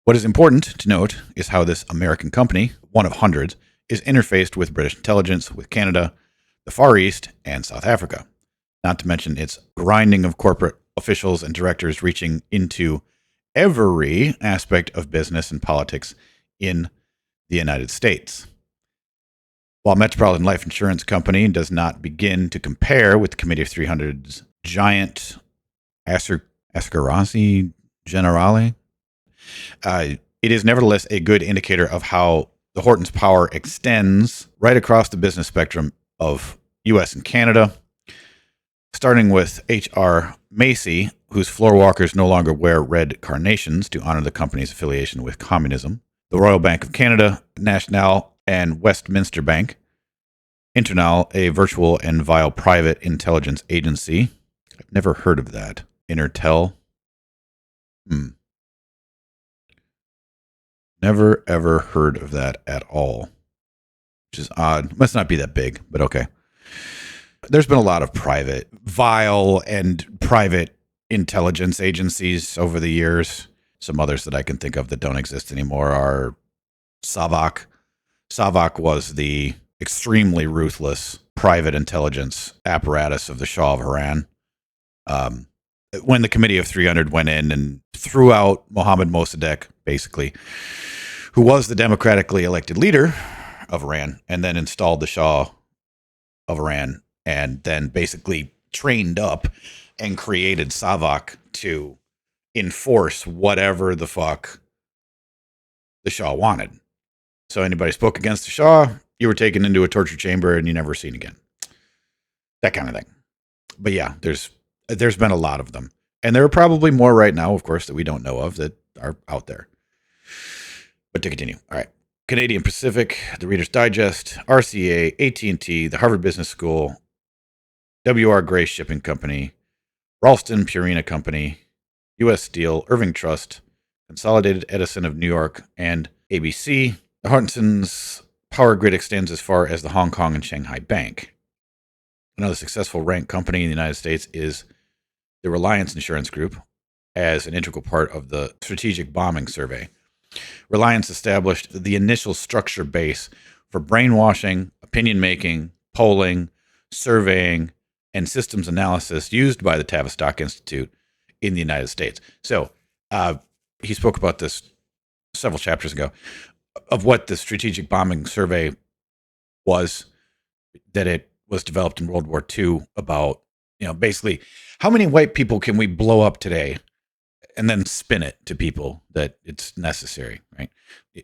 What is important to note is how this American company, one of hundreds, is interfaced with British intelligence, with Canada, the Far East, and South Africa. Not to mention its grinding of corporate officials and directors reaching into every aspect of business and politics in the United States. While Metropolitan Life Insurance Company does not begin to compare with the Committee of 300's giant Assicurazioni Generale, it is nevertheless a good indicator of how the Hortons' power extends right across the business spectrum of U.S. and Canada, starting with H.R. Macy, whose floor walkers no longer wear red carnations to honor the company's affiliation with communism, the Royal Bank of Canada, National and Westminster Bank, Internal, a virtual and vile private intelligence agency. I've never heard of that. Intertel. Never, ever heard of that at all, which is odd. Must not be that big, but okay. There's been a lot of vile and private intelligence agencies over the years. Some others that I can think of that don't exist anymore are SAVAK. SAVAK was the extremely ruthless private intelligence apparatus of the Shah of Iran. When the Committee of 300 went in and threw out Mohammad Mossadegh, basically, who was the democratically elected leader of Iran, and then installed the Shah of Iran, and then basically trained up and created SAVAK to enforce whatever the fuck the Shah wanted. So anybody spoke against the Shah, you were taken into a torture chamber and you never seen again. That kind of thing. But yeah, there's been a lot of them. And there are probably more right now, of course, that we don't know of that are out there. But to continue. All right. Canadian Pacific, the Reader's Digest, RCA, AT&T, the Harvard Business School, W.R. Gray Shipping Company, Ralston Purina Company, U.S. Steel, Irving Trust, Consolidated Edison of New York, and ABC. The Hortons' power grid extends as far as the Hong Kong and Shanghai Bank. Another successful ranked company in the United States is the Reliance Insurance Group, as an integral part of the Strategic Bombing Survey. Reliance established the initial structure base for brainwashing, opinion making, polling, surveying, and systems analysis used by the Tavistock Institute in the United States. So he spoke about this several chapters ago, of what the Strategic Bombing Survey was, that it was developed in World War II about, basically how many white people can we blow up today, and then spin it to people that it's necessary, right?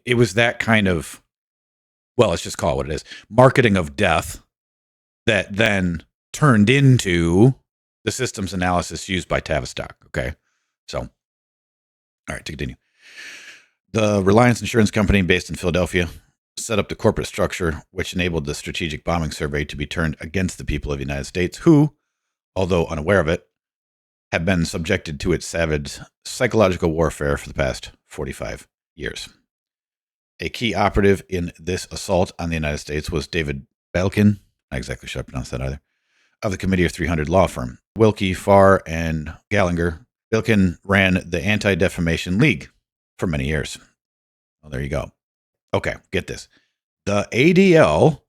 It was that kind of, well, let's just call it what it is, marketing of death that then turned into the systems analysis used by Tavistock, okay? So, all right, to continue. The Reliance Insurance Company, based in Philadelphia, set up the corporate structure which enabled the strategic bombing survey to be turned against the people of the United States, who, although unaware of it, have been subjected to its savage psychological warfare for the past 45 years. A key operative in this assault on the United States was David Belkin, not exactly sure I pronounced that either, of the Committee of 300 law firm. Wilkie, Farr, and Gallagher. Belkin ran the Anti-Defamation League for many years. Well, there you go. Okay, get this. The ADL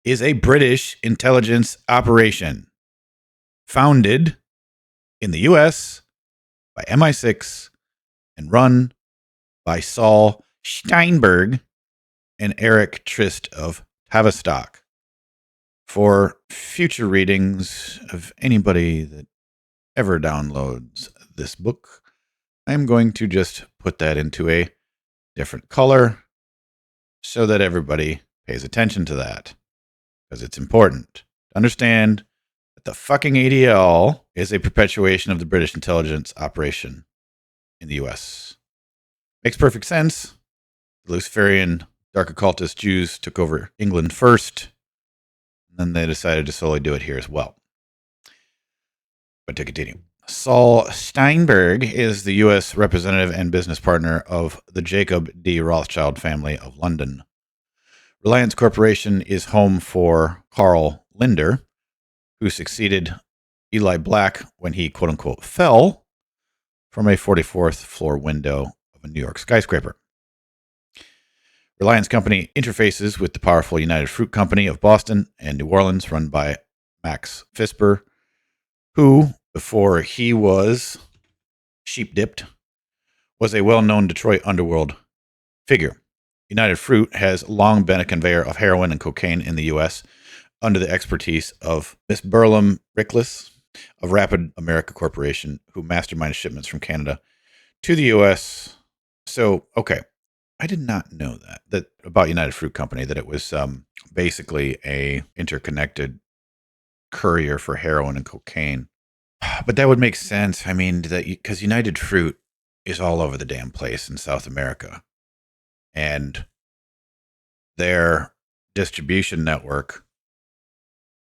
is a British intelligence operation founded in the U.S. by MI6 and run by Saul Steinberg and Eric Trist of Tavistock. For future readings of anybody that ever downloads this book, I'm going to just put that into a different color so that everybody pays attention to that, because it's important to understand that the fucking ADL is a perpetuation of the British intelligence operation in the U.S. Makes perfect sense. The Luciferian dark occultist Jews took over England first, and then they decided to slowly do it here as well. But to continue, Saul Steinberg is the U.S. representative and business partner of the Jacob D. Rothschild family of London. Reliance Corporation is home for Carl Linder, who succeeded Eli Black when he, quote-unquote, fell from a 44th floor window of a New York skyscraper. Reliance Company interfaces with the powerful United Fruit Company of Boston and New Orleans, run by Max Fisper, who, before he was sheep-dipped, was a well-known Detroit underworld figure. United Fruit has long been a conveyor of heroin and cocaine in the U.S. under the expertise of Miss Burlam Rickless of Rapid America Corporation, who masterminded shipments from Canada to the U.S. So, okay, I did not know that about United Fruit Company, that it was basically a interconnected courier for heroin and cocaine. But that would make sense. I mean, because United Fruit is all over the damn place in South America. And their distribution network,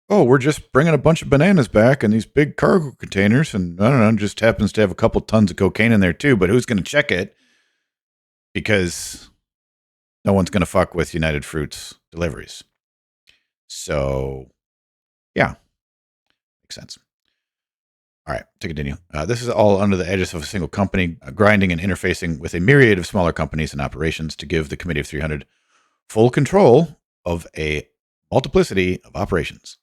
oh, we're just bringing a bunch of bananas back in these big cargo containers, and I don't know, just happens to have a couple tons of cocaine in there too, but who's going to check it? Because no one's going to fuck with United Fruit's deliveries. So, yeah, makes sense. All right, to continue. This is all under the aegis of a single company, grinding and interfacing with a myriad of smaller companies and operations to give the Committee of 300 full control of a multiplicity of operations,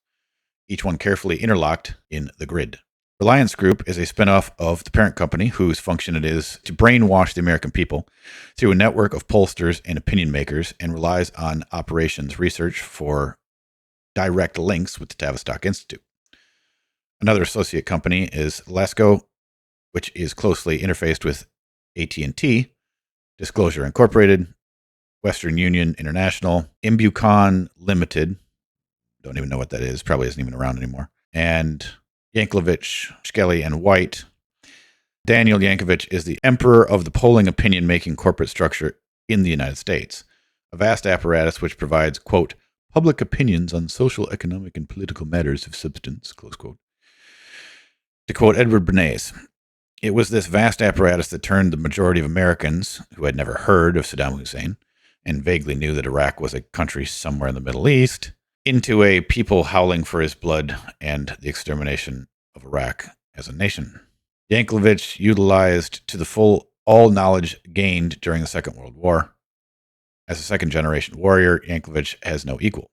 each one carefully interlocked in the grid. Reliance Group is a spinoff of the parent company, whose function it is to brainwash the American people through a network of pollsters and opinion makers, and relies on operations research for direct links with the Tavistock Institute. Another associate company is Lasco, which is closely interfaced with AT&T, Disclosure Incorporated, Western Union International, Imbucon Limited, don't even know what that is, probably isn't even around anymore, and Yanklevich, Skelly, and White. Daniel Yankovich is the emperor of the polling opinion-making corporate structure in the United States, a vast apparatus which provides, quote, public opinions on social, economic, and political matters of substance, close quote. To quote Edward Bernays, it was this vast apparatus that turned the majority of Americans, who had never heard of Saddam Hussein and vaguely knew that Iraq was a country somewhere in the Middle East, into a people howling for his blood and the extermination of Iraq as a nation. Yanklevich utilized to the full all knowledge gained during the Second World War. As a second-generation warrior, Yanklevich has no equal,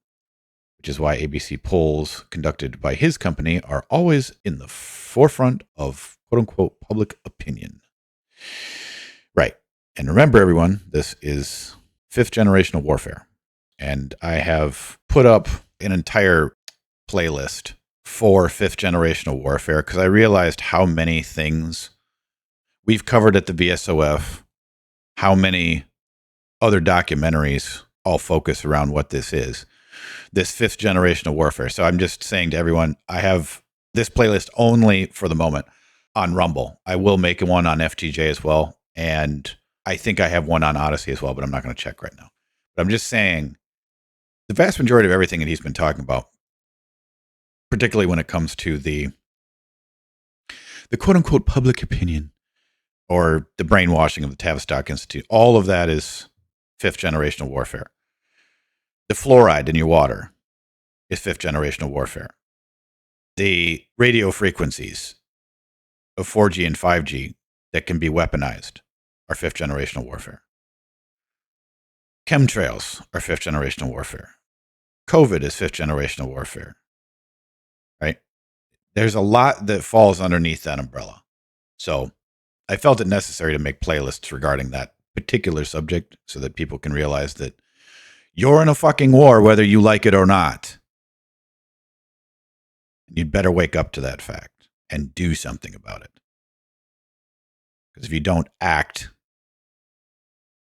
which is why ABC polls conducted by his company are always in the forefront of quote-unquote public opinion. Right. And remember, everyone, this is fifth-generational warfare. And I have put up an entire playlist for fifth-generational warfare because I realized how many things we've covered at the VSOF, how many other documentaries all focus around what this is. This fifth generational warfare. So I'm just saying to everyone, I have this playlist only for the moment on Rumble. I will make one on FTJ as well. And I think I have one on Odyssey as well, but I'm not going to check right now. But I'm just saying the vast majority of everything that he's been talking about, particularly when it comes to the quote unquote public opinion or the brainwashing of the Tavistock Institute, all of that is fifth generational warfare. The fluoride in your water is fifth generational warfare. The radio frequencies of 4G and 5G that can be weaponized are fifth generational warfare. Chemtrails are fifth generational warfare. COVID is fifth generational warfare. Right? There's a lot that falls underneath that umbrella. So I felt it necessary to make playlists regarding that particular subject so that people can realize that you're in a fucking war, whether you like it or not. And you'd better wake up to that fact and do something about it. Because if you don't act,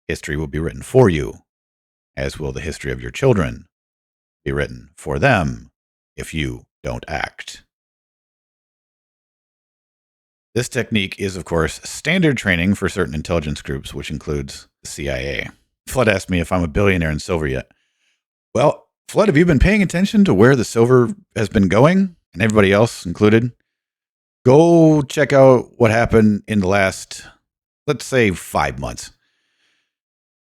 history will be written for you, as will the history of your children be written for them if you don't act. This technique is, of course, standard training for certain intelligence groups, which includes the CIA. Flood asked me if I'm a billionaire in silver yet. Well, Flood, have you been paying attention to where the silver has been going, and everybody else included? Go check out what happened in the last, let's say, 5 months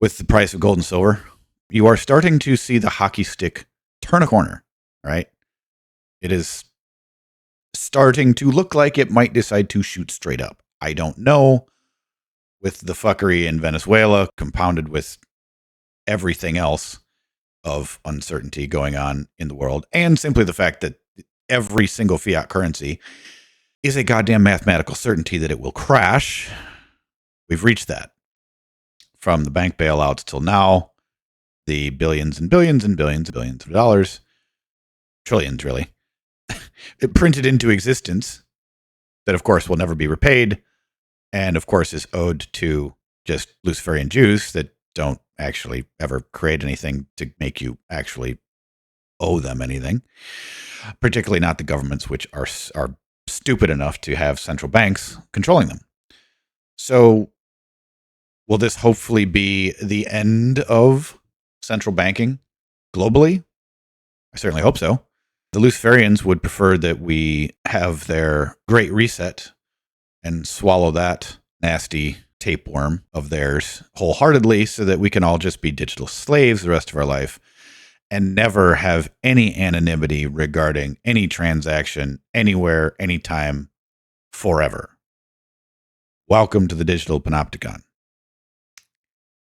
with the price of gold and silver. You are starting to see the hockey stick turn a corner, right? It is starting to look like it might decide to shoot straight up. I don't know. With the fuckery in Venezuela compounded with everything else of uncertainty going on in the world, and simply the fact that every single fiat currency is a goddamn mathematical certainty that it will crash. We've reached that. From the bank bailouts till now, the billions and billions and billions and billions of dollars, trillions really, it printed into existence that, of course, will never be repaid, and, of course, is owed to just Luciferian Jews that don't actually ever create anything to make you actually owe them anything, particularly not the governments, which are stupid enough to have central banks controlling them. So will this hopefully be the end of central banking globally? I certainly hope so. The Luciferians would prefer that we have their great reset and swallow that nasty tapeworm of theirs wholeheartedly so that we can all just be digital slaves the rest of our life and never have any anonymity regarding any transaction anywhere, anytime, forever. Welcome to the digital panopticon.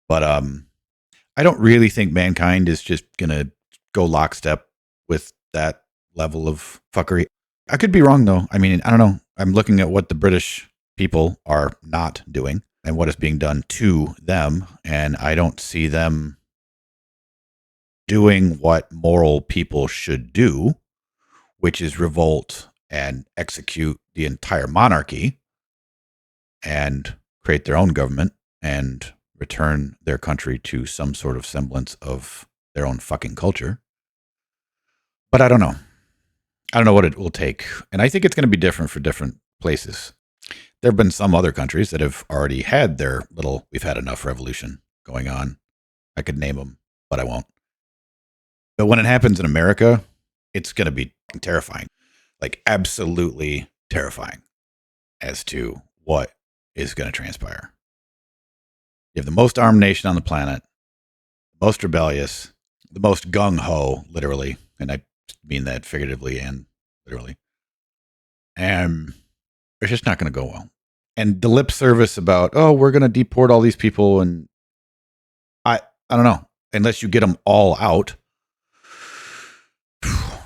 But I don't really think mankind is just going to go lockstep with that level of fuckery. I could be wrong, though. I mean, I don't know. I'm looking at what the British people are not doing and what is being done to them, and I don't see them doing what moral people should do, which is revolt and execute the entire monarchy and create their own government and return their country to some sort of semblance of their own fucking culture. But I don't know. I don't know what it will take. And I think it's going to be different for different places. There have been some other countries that have already had their little we've had enough revolution going on. I could name them, but I won't. But when it happens in America, it's going to be terrifying. Like absolutely terrifying as to what is going to transpire. You have the most armed nation on the planet, the most rebellious, the most gung-ho, literally, and I mean that figuratively and literally. And it's just not going to go well. And the lip service about, oh, we're going to deport all these people, and I don't know, unless you get them all out,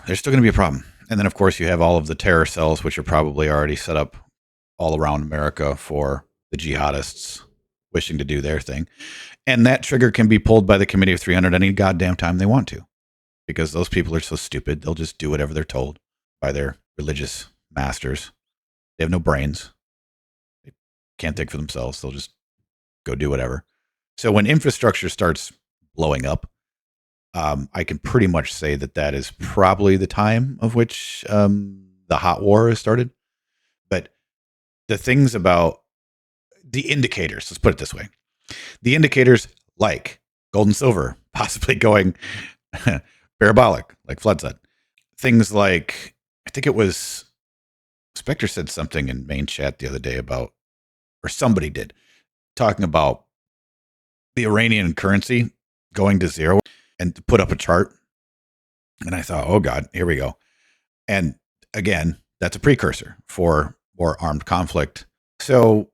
there's still going to be a problem. And then, of course, you have all of the terror cells, which are probably already set up all around America for the jihadists wishing to do their thing. And that trigger can be pulled by the Committee of 300 any goddamn time they want to, because those people are so stupid. They'll just do whatever they're told by their religious masters. They have no brains. They can't think for themselves. They'll just go do whatever. So when infrastructure starts blowing up, I can pretty much say that that is probably the time of which the hot war has started. But the things about the indicators, let's put it this way. The indicators like gold and silver, possibly going parabolic, like Flood said. Things like, I think it was, Spectre said something in main chat the other day about, or somebody did, talking about the Iranian currency going to zero and put up a chart. And I thought, oh God, here we go. And again, that's a precursor for more armed conflict. So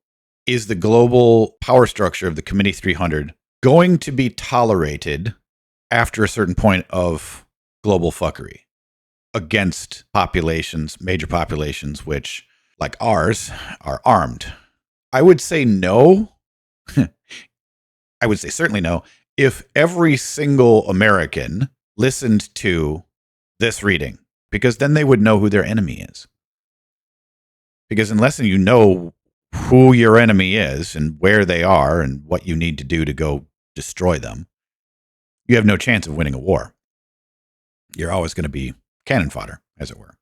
is the global power structure of the Committee 300 going to be tolerated after a certain point of global fuckery against populations, major populations, which, like ours, are armed? I would say no. I would say certainly no. If every single American listened to this reading, because then they would know who their enemy is. Because unless you know who your enemy is and where they are and what you need to do to go destroy them, you have no chance of winning a war. You're always going to be cannon fodder, as it were.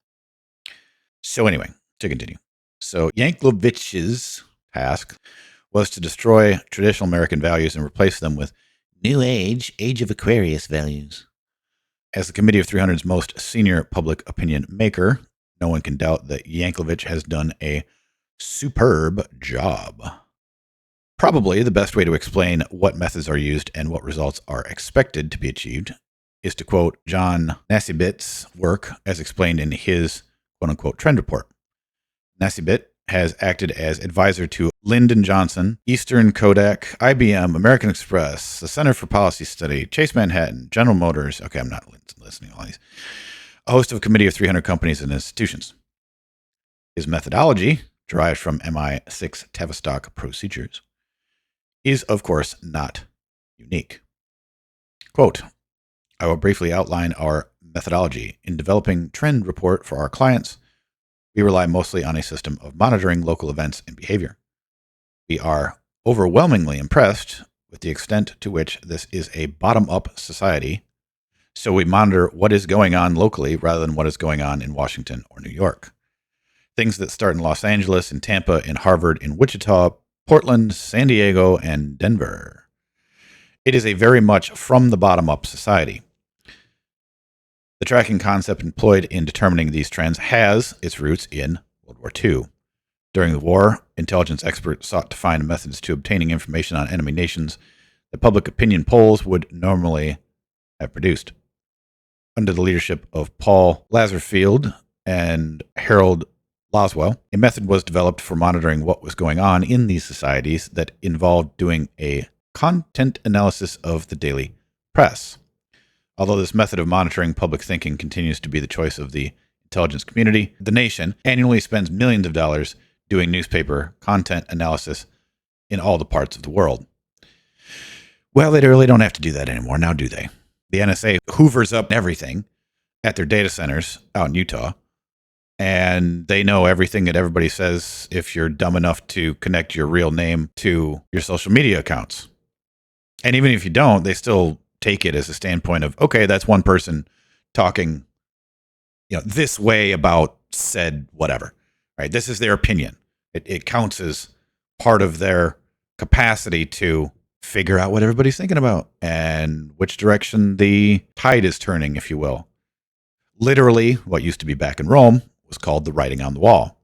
So anyway, to continue. So Yanklowitsch's task was to destroy traditional American values and replace them with New Age, Age of Aquarius values. As the Committee of 300's most senior public opinion maker, no one can doubt that Yanklowitsch has done a superb job. Probably the best way to explain what methods are used and what results are expected to be achieved is to quote John Nassibit's work as explained in his quote-unquote trend report. Nassibit has acted as advisor to Lyndon Johnson, Eastern Kodak, IBM, American Express, the Center for Policy Study, Chase Manhattan, General Motors. Okay, I'm not listening to all these. A host of a committee of 300 companies and institutions. His methodology, derived from MI6 Tavistock procedures, is, of course, not unique. Quote, I will briefly outline our methodology. In developing trend report for our clients, we rely mostly on a system of monitoring local events and behavior. We are overwhelmingly impressed with the extent to which this is a bottom-up society, so we monitor what is going on locally rather than what is going on in Washington or New York. Things that start in Los Angeles, in Tampa, in Harvard, in Wichita, Portland, San Diego, and Denver. It is a very much from the bottom-up society. The tracking concept employed in determining these trends has its roots in World War II. During the war, intelligence experts sought to find methods to obtaining information on enemy nations that public opinion polls would normally have produced. Under the leadership of Paul Lazarsfeld and Harold Laswell, a method was developed for monitoring what was going on in these societies that involved doing a content analysis of the daily press. Although this method of monitoring public thinking continues to be the choice of the intelligence community, the nation annually spends millions of dollars doing newspaper content analysis in all the parts of the world. Well, they really don't have to do that anymore, now do they? The NSA hoovers up everything at their data centers out in Utah, and they know everything that everybody says if you're dumb enough to connect your real name to your social media accounts. And even if you don't, they still take it as a standpoint of, okay, that's one person talking, this way about said whatever, right? This is their opinion. It counts as part of their capacity to figure out what everybody's thinking about and which direction the tide is turning, if you will. Literally, what used to be back in Rome was called the writing on the wall,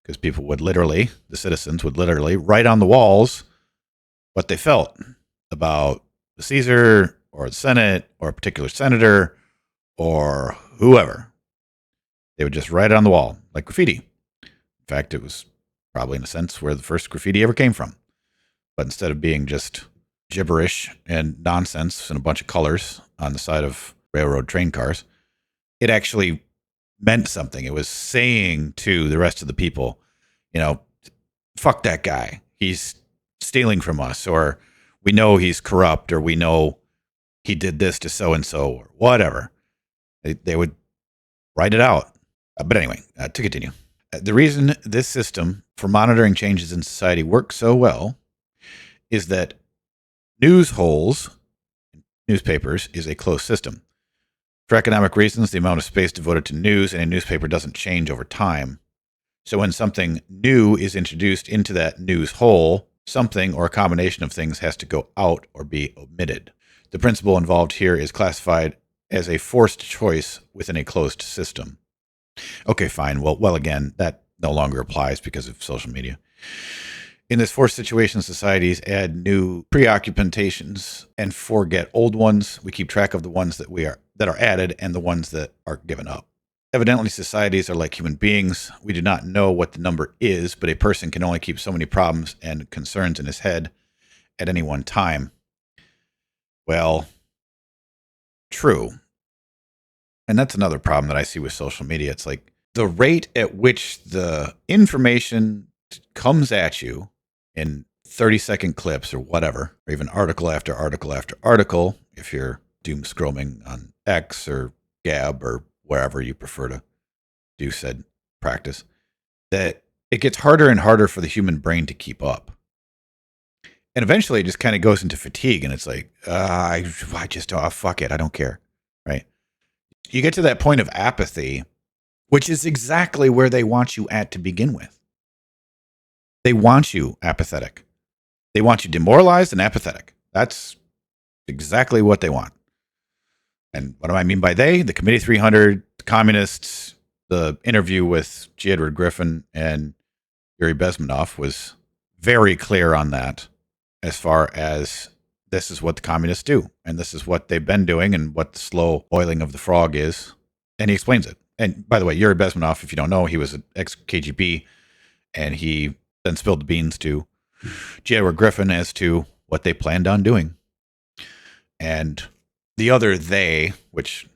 because people would literally, the citizens would literally write on the walls what they felt about the Caesar or the Senate or a particular senator or whoever. They would just write it on the wall like graffiti. In fact, it was probably in a sense where the first graffiti ever came from. But instead of being just gibberish and nonsense and a bunch of colors on the side of railroad train cars, it actually meant something. It was saying to the rest of the people, fuck that guy. He's stealing from us, or we know he's corrupt, or we know he did this to so-and-so, or whatever. They would write it out. But anyway, to continue. The reason this system for monitoring changes in society works so well is that news holes, newspapers, is a closed system. For economic reasons, the amount of space devoted to news in a newspaper doesn't change over time. So when something new is introduced into that news hole, something or a combination of things has to go out or be omitted. The principle involved here is classified as a forced choice within a closed system. Okay, fine. Well, again, that no longer applies because of social media. In this forced situation, societies add new preoccupations and forget old ones. We keep track of the ones that are added and the ones that are given up. Evidently, societies are like human beings. We do not know what the number is, but a person can only keep so many problems and concerns in his head at any one time. Well, true. And that's another problem that I see with social media. It's like the rate at which the information comes at you in 30-second clips or whatever, or even article after article after article, if you're doom scrolling on X or Gab or wherever you prefer to do said practice, that it gets harder and harder for the human brain to keep up. And eventually it just kind of goes into fatigue, and it's like, I just don't, fuck it, I don't care, right? You get to that point of apathy, which is exactly where they want you at to begin with. They want you apathetic. They want you demoralized and apathetic. That's exactly what they want. And what do I mean by they? The Committee 300, the communists. The interview with G. Edward Griffin and Yuri Bezmenov was very clear on that, as far as this is what the communists do, and this is what they've been doing, and what the slow boiling of the frog is. And he explains it. And by the way, Yuri Bezmenov, if you don't know, he was an ex-KGB, and he then spilled the beans to G. Edward Griffin as to what they planned on doing. And the other they, which,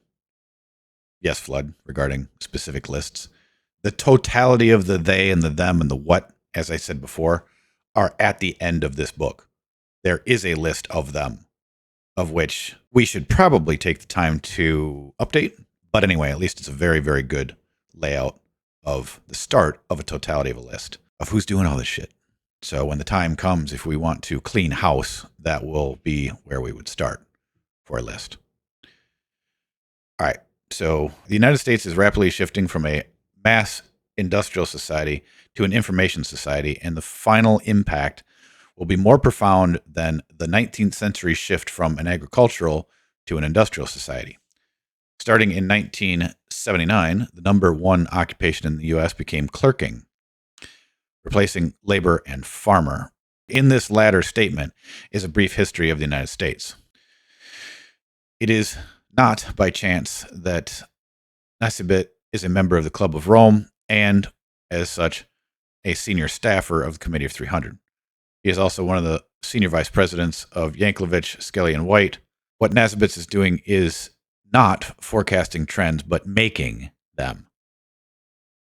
yes, Flood, regarding specific lists, the totality of the they and the them and the what, as I said before, are at the end of this book. There is a list of them, of which we should probably take the time to update. But anyway, at least it's a very, very good layout of the start of a totality of a list of who's doing all this shit. So when the time comes, if we want to clean house, that will be where we would start for a list. All right. So the United States is rapidly shifting from a mass industrial society to an information society, and the final impact will be more profound than the 19th century shift from an agricultural to an industrial society. Starting in 1979, the number one occupation in the U.S. became clerking, replacing labor and farmer. In this latter statement is a brief history of the United States. It is not by chance that Nasibit is a member of the Club of Rome and, as such, a senior staffer of the Committee of 300. He is also one of the senior vice presidents of Yanklevich, Skelly, and White. What Nasibit is doing is not forecasting trends, but making them.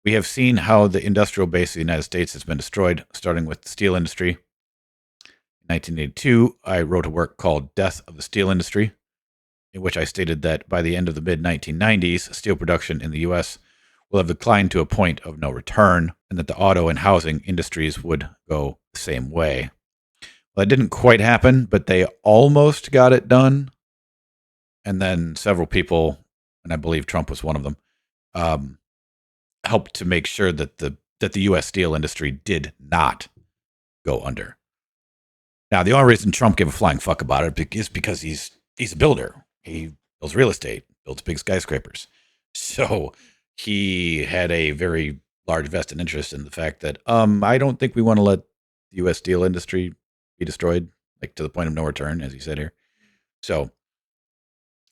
We have seen how the industrial base of the United States has been destroyed, starting with the steel industry. In 1982, I wrote a work called Death of the Steel Industry, in which I stated that by the end of the mid-1990s, steel production in the U.S. will have declined to a point of no return, and that the auto and housing industries would go the same way. Well, that didn't quite happen, but they almost got it done. And then several people, and I believe Trump was one of them, helped to make sure that the U.S. steel industry did not go under. Now, the only reason Trump gave a flying fuck about it is because he's a builder. He builds real estate, builds big skyscrapers. So he had a very large vested interest in the fact that I don't think we want to let the U.S. steel industry be destroyed, like to the point of no return, as he said here. So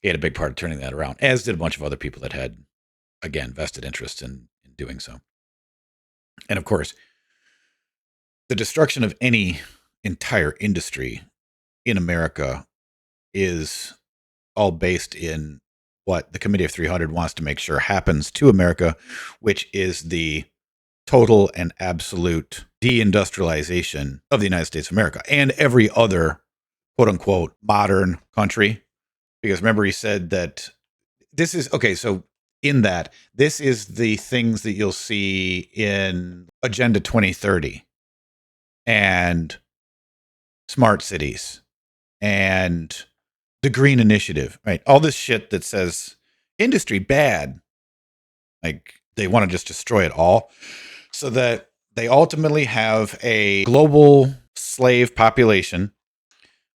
he had a big part of turning that around, as did a bunch of other people that had, again, vested interest in doing so. And of course, the destruction of any entire industry in America is all based in what the Committee of 300 wants to make sure happens to America, which is the total and absolute deindustrialization of the United States of America and every other quote unquote modern country. Because remember, he said that this is okay. So in that, this is the things that you'll see in Agenda 2030 and smart cities and the Green Initiative, right? All this shit that says industry bad, like they want to just destroy it all so that they ultimately have a global slave population,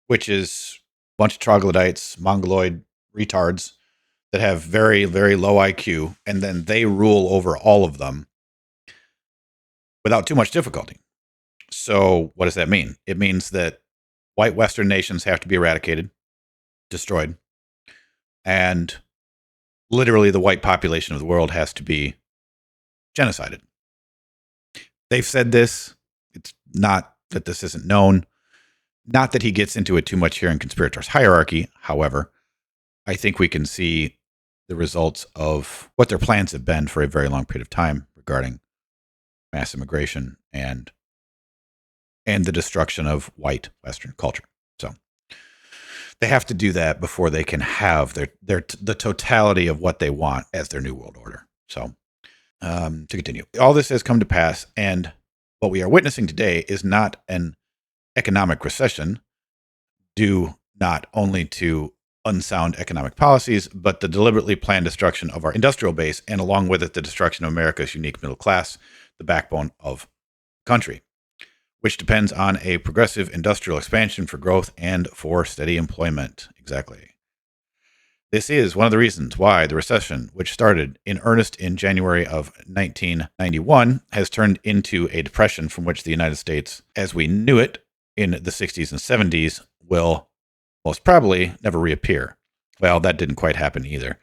which is bunch of troglodytes, mongoloid retards that have very, very low IQ, and then they rule over all of them without too much difficulty. So what does that mean? It means that white Western nations have to be eradicated, destroyed, and literally the white population of the world has to be genocided. They've said this. It's not that this isn't known. Not that he gets into it too much here in Conspirators hierarchy. However, I think we can see the results of what their plans have been for a very long period of time regarding mass immigration and the destruction of white Western culture. So they have to do that before they can have the totality of what they want as their new world order. So to continue, all this has come to pass, and what we are witnessing today is not an economic recession due not only to unsound economic policies, but the deliberately planned destruction of our industrial base, and along with it, the destruction of America's unique middle class, the backbone of the country, which depends on a progressive industrial expansion for growth and for steady employment. Exactly. This is one of the reasons why the recession, which started in earnest in January of 1991, has turned into a depression from which the United States, as we knew it in the 60s and 70s, will most probably never reappear. Well, that didn't quite happen either.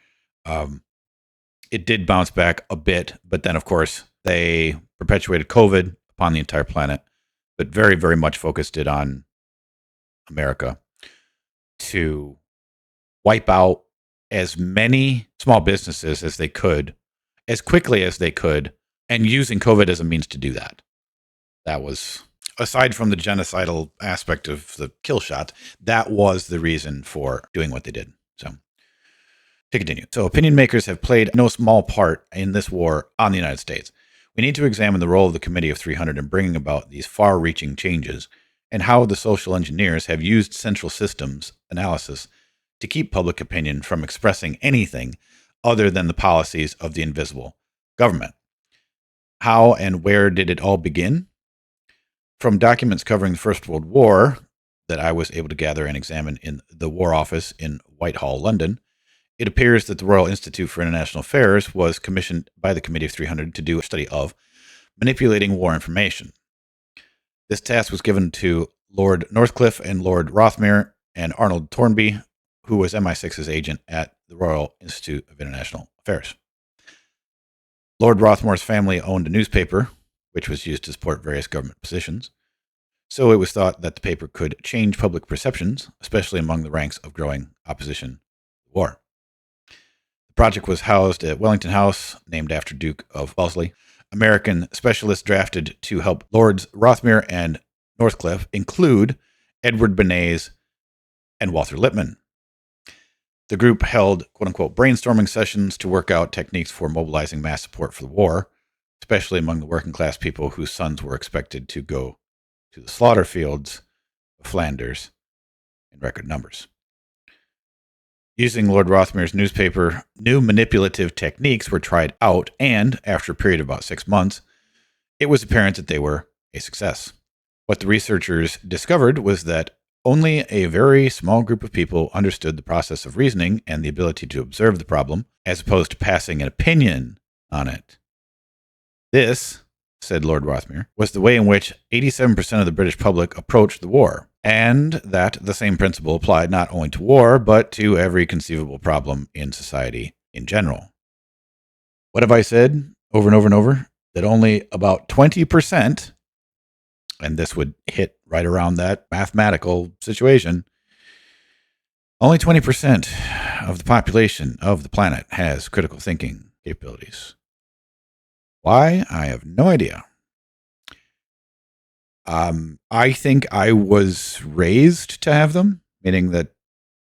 It did bounce back a bit, but then, of course, they perpetuated COVID upon the entire planet, but very, very much focused it on America to wipe out as many small businesses as they could, as quickly as they could, and using COVID as a means to do that. That was, aside from the genocidal aspect of the kill shot, that was the reason for doing what they did. So, to continue. So, opinion makers have played no small part in this war on the United States. We need to examine the role of the Committee of 300 in bringing about these far-reaching changes and how the social engineers have used central systems analysis to keep public opinion from expressing anything other than the policies of the invisible government. How and where did it all begin? From documents covering the First World War that I was able to gather and examine in the War Office in Whitehall, London, it appears that the Royal Institute for International Affairs was commissioned by the Committee of 300 to do a study of manipulating war information. This task was given to Lord Northcliffe and Lord Rothmere and Arnold Toynbee, who was MI6's agent at the Royal Institute of International Affairs. Lord Rothmore's family owned a newspaper, which was used to support various government positions, so it was thought that the paper could change public perceptions, especially among the ranks of growing opposition to the war. The project was housed at Wellington House, named after Duke of Wellesley. American specialists drafted to help Lords Rothmere and Northcliffe include Edward Bernays and Walter Lippmann. The group held quote-unquote brainstorming sessions to work out techniques for mobilizing mass support for the war, especially among the working class people whose sons were expected to go to the slaughter fields of Flanders in record numbers. Using Lord Rothmere's newspaper, new manipulative techniques were tried out, and after a period of about 6 months, it was apparent that they were a success. What the researchers discovered was that only a very small group of people understood the process of reasoning and the ability to observe the problem, as opposed to passing an opinion on it. This, said Lord Rothmere, was the way in which 87% of the British public approached the war, and that the same principle applied not only to war, but to every conceivable problem in society in general. What have I said over and over and over? That only about 20%, and this would hit right around that mathematical situation, only 20% of the population of the planet has critical thinking capabilities. Why? I have no idea. I think I was raised to have them, meaning that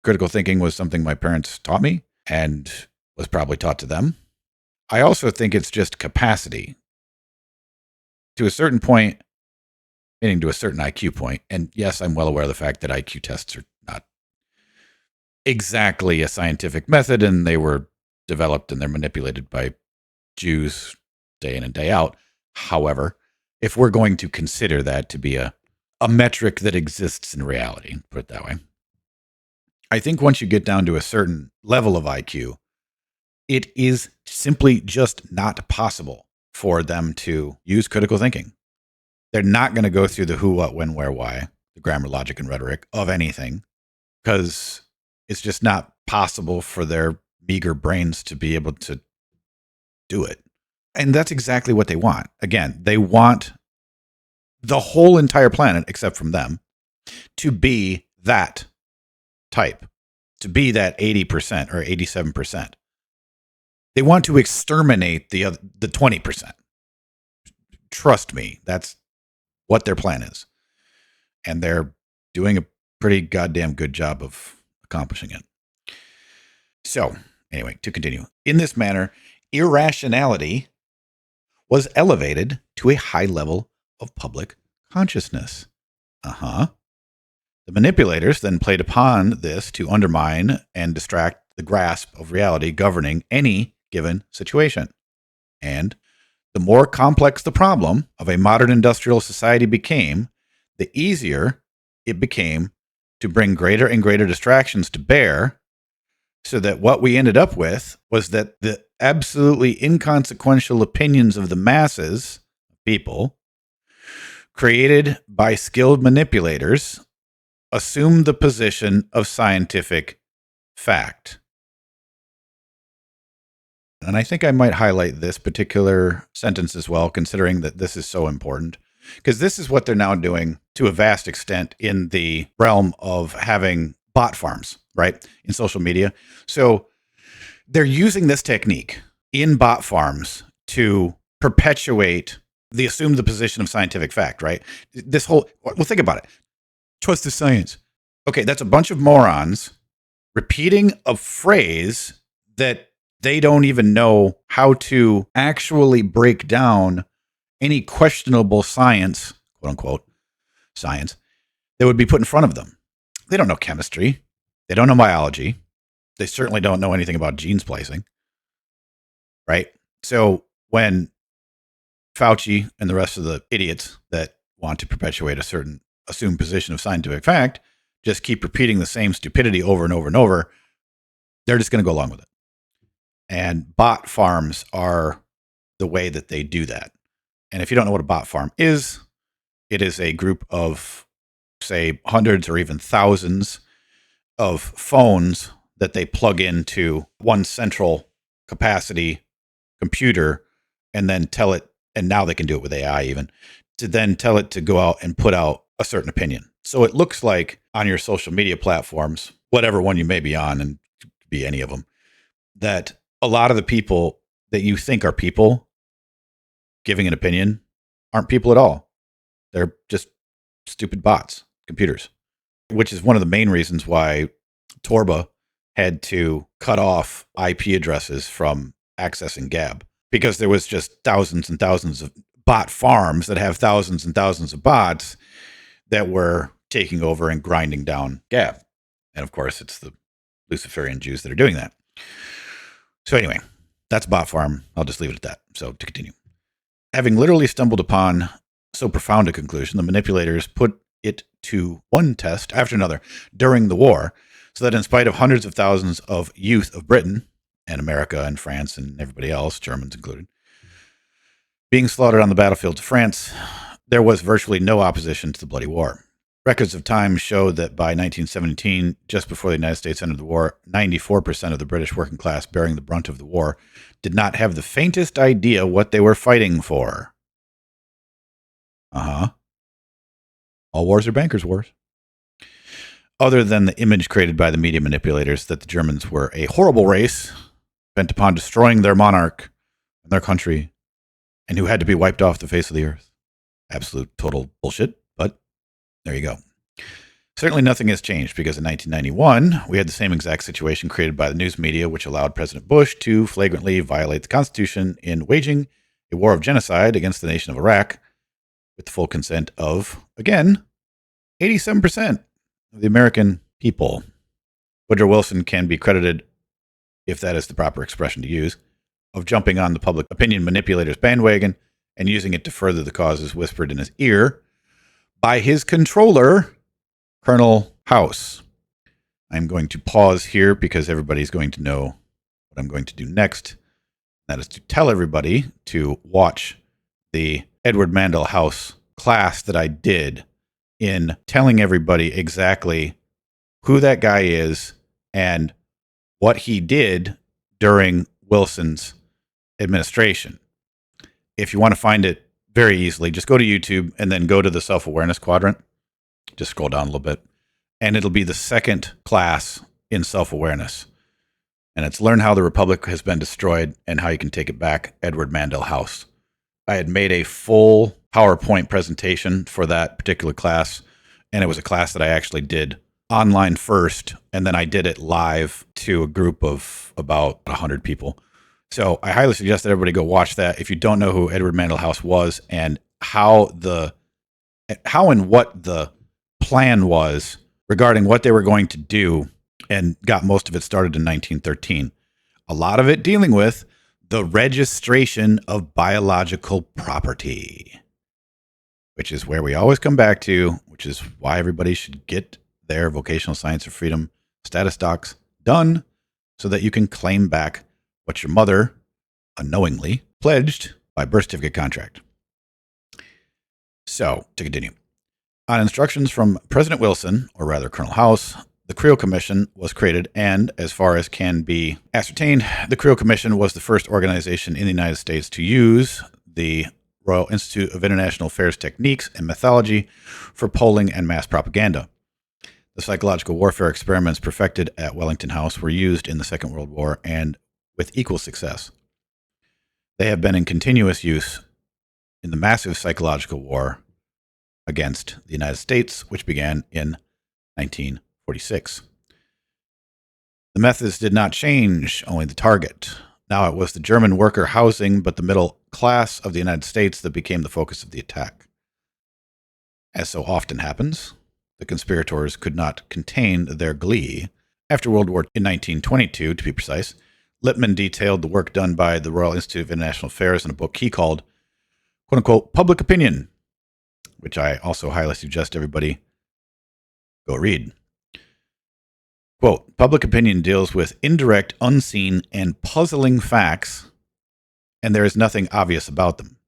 critical thinking was something my parents taught me and was probably taught to them. I also think it's just capacity. To a certain point, meaning to a certain IQ point, and yes, I'm well aware of the fact that IQ tests are not exactly a scientific method, and they were developed and they're manipulated by Jews day in and day out. However, if we're going to consider that to be a metric that exists in reality, put it that way, I think once you get down to a certain level of IQ, it is simply just not possible for them to use critical thinking. They're not going to go through the who, what, when, where, why, the grammar, logic, and rhetoric of anything, because it's just not possible for their meager brains to be able to do it. And that's exactly what they want. Again, they want the whole entire planet, except from them, to be that type, to be that 80% or 87%. They want to exterminate the 20%. Trust me, that's what their plan is. And they're doing a pretty goddamn good job of accomplishing it. So, anyway, to continue. In this manner, irrationality was elevated to a high level of public consciousness. The manipulators then played upon this to undermine and distract the grasp of reality governing any given situation. And the more complex the problem of a modern industrial society became, the easier it became to bring greater and greater distractions to bear, so that what we ended up with was that the absolutely inconsequential opinions of the masses, people, created by skilled manipulators, assumed the position of scientific fact. And I think I might highlight this particular sentence as well, considering that this is so important, because this is what they're now doing to a vast extent in the realm of having bot farms, right, in social media. So they're using this technique in bot farms to perpetuate the position of scientific fact, right? This whole, well, think about it. Trust the science. Okay, that's a bunch of morons repeating a phrase that they don't even know how to actually break down any questionable science, quote unquote, science, that would be put in front of them. They don't know chemistry. They don't know biology. They certainly don't know anything about gene splicing, right? So when Fauci and the rest of the idiots that want to perpetuate a certain assumed position of scientific fact just keep repeating the same stupidity over and over and over, they're just going to go along with it. And bot farms are the way that they do that. And if you don't know what a bot farm is, it is a group of, say, hundreds or even thousands of phones that they plug into one central capacity computer and then tell it, and now they can do it with AI even, to then tell it to go out and put out a certain opinion. So it looks like on your social media platforms, whatever one you may be on, and be any of them, that a lot of the people that you think are people giving an opinion aren't people at all. They're just stupid bots, computers, which is one of the main reasons why Torba had to cut off IP addresses from accessing Gab, because there was just thousands and thousands of bot farms that have thousands and thousands of bots that were taking over and grinding down Gab. And of course, it's the Luciferian Jews that are doing that. So anyway, that's bot farm. I'll just leave it at that. So to continue. Having literally stumbled upon so profound a conclusion, the manipulators put it to one test after another during the war, so that in spite of hundreds of thousands of youth of Britain and America and France and everybody else, Germans included, being slaughtered on the battlefields of France, there was virtually no opposition to the bloody war. Records of time show that by 1917, just before the United States entered the war, 94% of the British working class bearing the brunt of the war did not have the faintest idea what they were fighting for. All wars are bankers' wars. Other than the image created by the media manipulators that the Germans were a horrible race bent upon destroying their monarch and their country, and who had to be wiped off the face of the earth. Absolute total bullshit, but there you go. Certainly nothing has changed, because in 1991, we had the same exact situation created by the news media, which allowed President Bush to flagrantly violate the Constitution in waging a war of genocide against the nation of Iraq with the full consent of, again, 87% of the American people. Woodrow Wilson can be credited, if that is the proper expression to use, of jumping on the public opinion manipulators' bandwagon and using it to further the causes whispered in his ear by his controller, Colonel House. I'm going to pause here because everybody's going to know what I'm going to do next. That is to tell everybody to watch the Edward Mandell House class that I did in telling everybody exactly who that guy is and what he did during Wilson's administration. If you want to find it very easily, just go to YouTube and then go to the self-awareness quadrant. Just scroll down a little bit, and it'll be the second class in self-awareness. And it's Learn How the Republic Has Been Destroyed and How You Can Take It Back, Edward Mandell House. I had made a full PowerPoint presentation for that particular class, and it was a class that I actually did online first, and then I did it live to a group of about 100 people. So I highly suggest that everybody go watch that if you don't know who Edward Mandell House was and how and what the plan was regarding what they were going to do, and got most of it started in 1913. A lot of it dealing with the registration of biological property, which is where we always come back to, which is why everybody should get their vocational science of freedom status docs done so that you can claim back what your mother unknowingly pledged by birth certificate contract. So, to continue. On instructions from President Wilson, or rather Colonel House, the Creel Commission was created, and as far as can be ascertained, the Creel Commission was the first organization in the United States to use the Royal Institute of International Affairs techniques and methodology for polling and mass propaganda. The psychological warfare experiments perfected at Wellington House were used in the Second World War and with equal success. They have been in continuous use in the massive psychological war against the United States, which began in 1946. The methods did not change, only the target. Now it was the German worker housing, but the middle class of the United States that became the focus of the attack. As so often happens, the conspirators could not contain their glee. After World War in 1922, to be precise, Lippmann detailed the work done by the Royal Institute of International Affairs in a book he called, quote-unquote, Public Opinion, which I also highly suggest everybody go read. Quote, Public Opinion deals with indirect, unseen, and puzzling facts, and there is nothing obvious about them.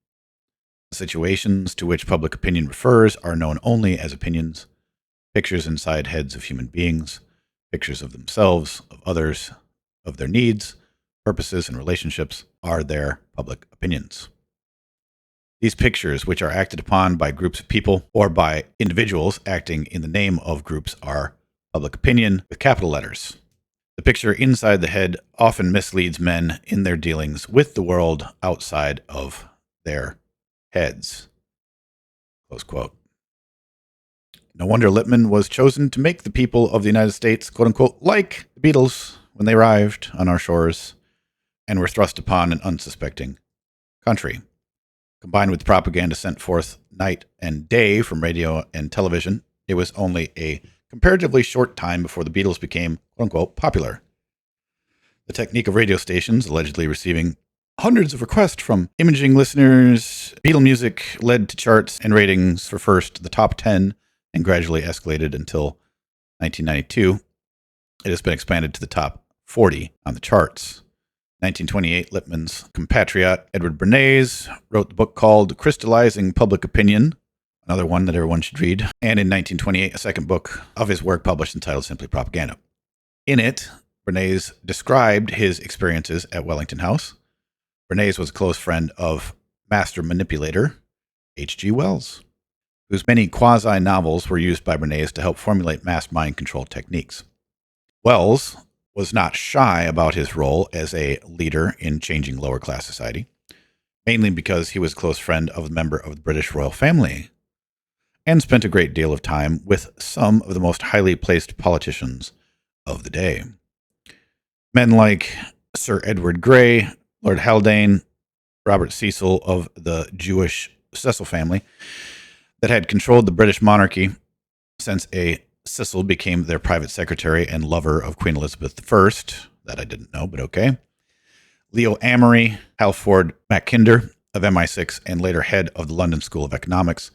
The situations to which public opinion refers are known only as opinions, pictures inside heads of human beings, pictures of themselves, of others, of their needs, purposes, and relationships are their public opinions. These pictures, which are acted upon by groups of people or by individuals acting in the name of groups, are public opinion with capital letters. The picture inside the head often misleads men in their dealings with the world outside of their heads. Close quote. No wonder Lippmann was chosen to make the people of the United States, quote unquote, like the Beatles when they arrived on our shores and were thrust upon an unsuspecting country. Combined with the propaganda sent forth night and day from radio and television, it was only a comparatively short time before the Beatles became, quote-unquote, popular. The technique of radio stations allegedly receiving hundreds of requests from imaging listeners, Beatle music led to charts and ratings for first the top 10 and gradually escalated until 1992. It has been expanded to the top 40 on the charts. 1928, Lippmann's compatriot Edward Bernays wrote the book called Crystallizing Public Opinion, another one that everyone should read, and in 1928, a second book of his work published entitled simply Propaganda. In it, Bernays described his experiences at Wellington House. Bernays was a close friend of master manipulator H.G. Wells, whose many quasi-novels were used by Bernays to help formulate mass mind control techniques. Wells was not shy about his role as a leader in changing lower-class society, mainly because he was a close friend of a member of the British royal family and spent a great deal of time with some of the most highly placed politicians of the day. Men like Sir Edward Grey, Lord Haldane, Robert Cecil of the Jewish Cecil family that had controlled the British monarchy since a Cecil became their private secretary and lover of Queen Elizabeth I. That I didn't know, but okay. Leo Amory, Halford Mackinder of MI6 and later head of the London School of Economics,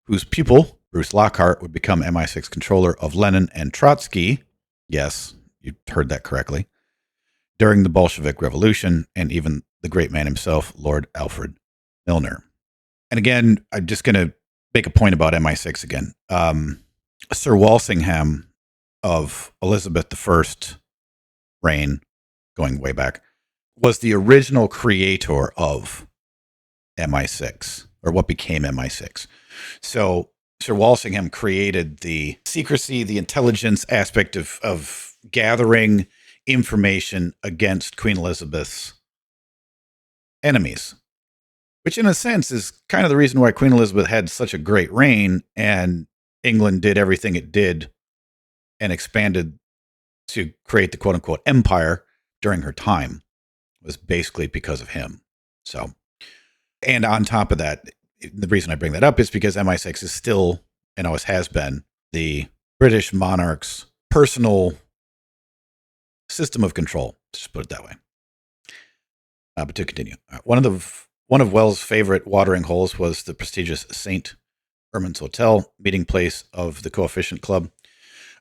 whose pupil, Bruce Lockhart, would become MI6 controller of Lenin and Trotsky, Yes, you heard that correctly. During the Bolshevik Revolution, and even the great man himself, Lord Alfred Milner. And again, I'm just going to make a point about MI6 again. Sir Walsingham of Elizabeth I's reign, going way back, was the original creator of MI6, or what became MI6. So Sir Walsingham created the secrecy, the intelligence aspect of gathering information against Queen Elizabeth's enemies, which in a sense is kind of the reason why Queen Elizabeth had such a great reign and England did everything it did and expanded to create the quote unquote empire during her time, was basically because of him. So, and on top of that, the reason I bring that up is because MI6 is still, and always has been, the British monarch's personal system of control. Let's just put it that way. But to continue, one of Wells' favorite watering holes was the prestigious St. Ermines Hotel, meeting place of the Coefficient Club,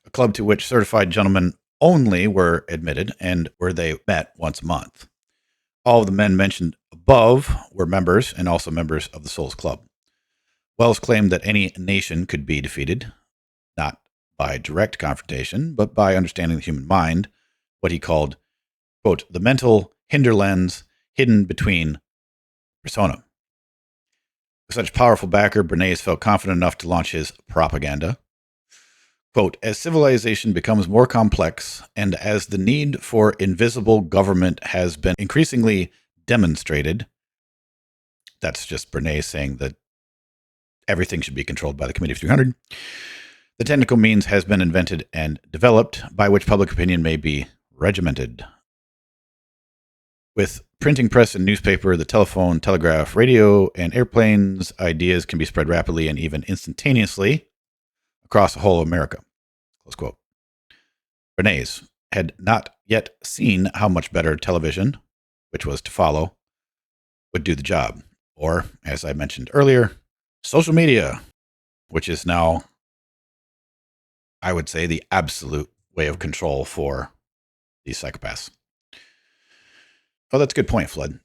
a club to which certified gentlemen only were admitted and where they met once a month. All of the men mentioned above were members and also members of the Souls Club. Wells claimed that any nation could be defeated, not by direct confrontation, but by understanding the human mind, what he called, quote, the mental hinterlands hidden between persona. With such powerful backer, Bernays felt confident enough to launch his propaganda. Quote, as civilization becomes more complex and as the need for invisible government has been increasingly demonstrated, that's just Bernays saying that everything should be controlled by the Committee of 300, the technical means has been invented and developed by which public opinion may be regimented. With printing press and newspaper, the telephone, telegraph, radio, and airplanes, ideas can be spread rapidly and even instantaneously across the whole of America. Close quote. Bernays had not yet seen how much better television, which was to follow, would do the job. Or, as I mentioned earlier, social media, which is now, I would say, the absolute way of control for these psychopaths. Oh, that's a good point, Flood.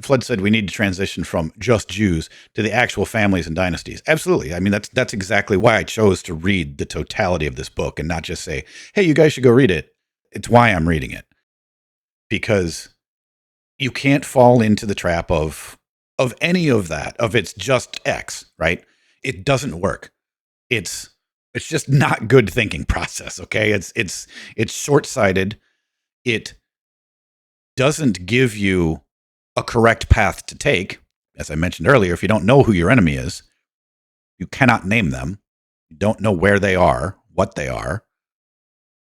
Flood said we need to transition from just Jews to the actual families and dynasties. Absolutely. I mean, that's exactly why I chose to read the totality of this book and not just say, hey, you guys should go read it. It's why I'm reading it. Because you can't fall into the trap of any of that, of it's just X, right? It doesn't work. It's just not good thinking process, okay? It's short-sighted. It doesn't give you a correct path to take. As I mentioned earlier, if you don't know who your enemy is, you cannot name them. You don't know where they are, what they are,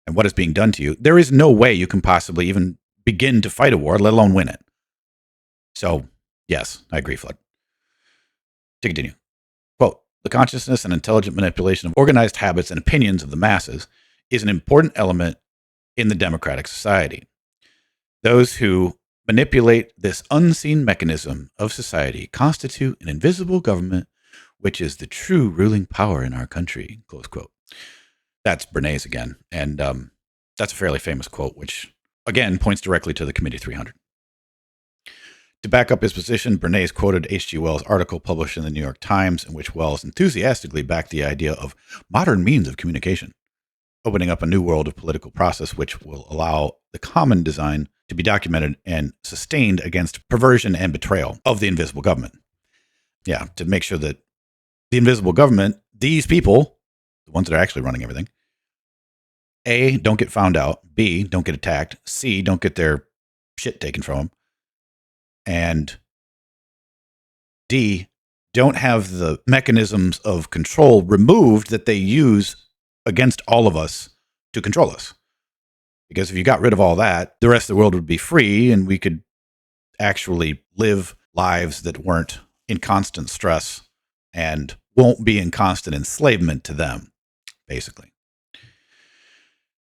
and what is being done to you. There is no way you can possibly even begin to fight a war, let alone win it. So, yes, I agree, Flood. To continue. Quote, the consciousness and intelligent manipulation of organized habits and opinions of the masses is an important element in the democratic society. Those who manipulate this unseen mechanism of society constitute an invisible government, which is the true ruling power in our country, close quote. That's Bernays again. And that's a fairly famous quote, which, again, points directly to the Committee 300. To back up his position, Bernays quoted H.G. Wells' article published in the New York Times, in which Wells enthusiastically backed the idea of modern means of communication, opening up a new world of political process which will allow the common design to be documented and sustained against perversion and betrayal of the invisible government. Yeah, to make sure that the invisible government, these people, the ones that are actually running everything, A, don't get found out, B, don't get attacked, C, don't get their shit taken from them, and D, don't have the mechanisms of control removed that they use against all of us to control us. Because if you got rid of all that, the rest of the world would be free and we could actually live lives that weren't in constant stress and won't be in constant enslavement to them, basically.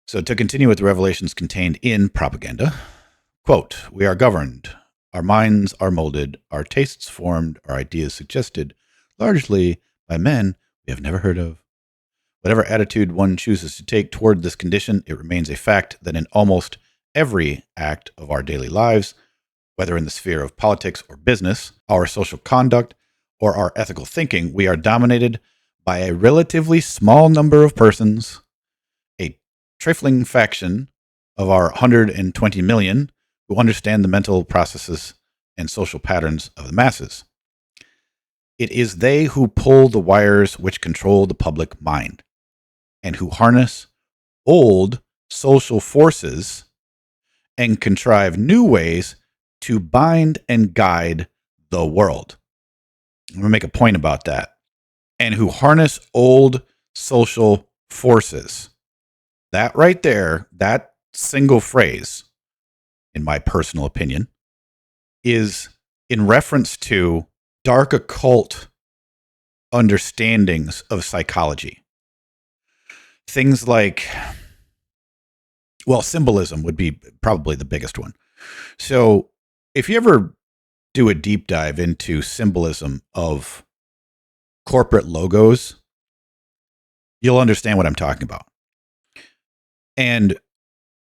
So to continue with the revelations contained in propaganda, quote, we are governed, our minds are molded, our tastes formed, our ideas suggested, largely by men we have never heard of. Whatever attitude one chooses to take toward this condition, it remains a fact that in almost every act of our daily lives, whether in the sphere of politics or business, our social conduct, or our ethical thinking, we are dominated by a relatively small number of persons, a trifling faction of our 120 million who understand the mental processes and social patterns of the masses. It is they who pull the wires which control the public mind and who harness old social forces and contrive new ways to bind and guide the world. I'm going to make a point about that. And who harness old social forces. That right there, that single phrase, in my personal opinion, is in reference to dark occult understandings of psychology. Things like, well, symbolism would be probably the biggest one. So if you ever do a deep dive into symbolism of corporate logos, you'll understand what I'm talking about. And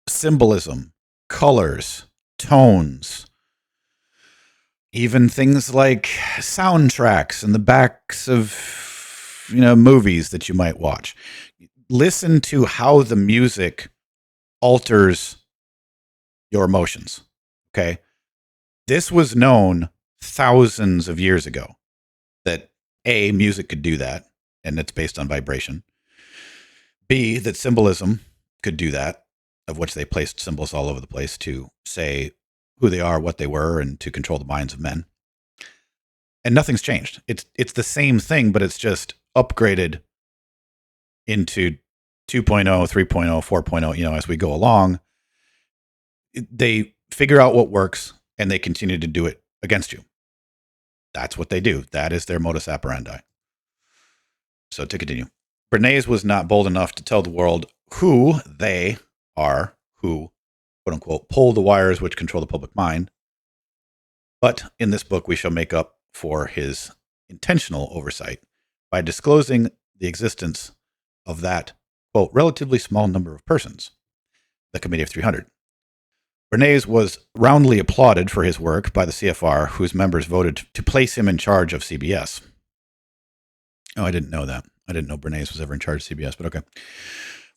symbolism, colors, tones, even things like soundtracks and the backs of, movies that you might watch. Listen to how the music alters your emotions. Okay. This was known thousands of years ago that A, music could do that, and it's based on vibration. B, that symbolism could do that, of which they placed symbols all over the place to say who they are, what they were, and to control the minds of men. And nothing's changed. It's the same thing, but it's just upgraded into 2.0, 3.0, 4.0, as we go along. They figure out what works and they continue to do it against you. That's what they do. That is their modus operandi. So to continue, Bernays was not bold enough to tell the world who they are, who, quote unquote, pull the wires which control the public mind. But in this book, we shall make up for his intentional oversight by disclosing the existence of that, quote, relatively small number of persons, the Committee of 300. Bernays was roundly applauded for his work by the CFR, whose members voted to place him in charge of CBS. Oh, I didn't know that. I didn't know Bernays was ever in charge of CBS, but okay.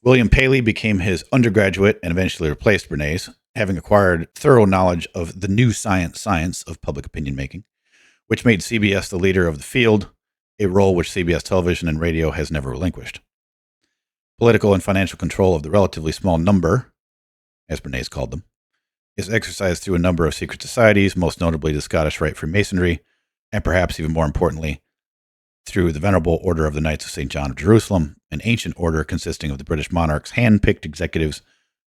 William Paley became his undergraduate and eventually replaced Bernays, having acquired thorough knowledge of the new science of public opinion making, which made CBS the leader of the field, a role which CBS television and radio has never relinquished. Political and financial control of the relatively small number, as Bernays called them, is exercised through a number of secret societies, most notably the Scottish Rite Freemasonry, and perhaps even more importantly, through the Venerable Order of the Knights of St. John of Jerusalem, an ancient order consisting of the British monarch's hand-picked executives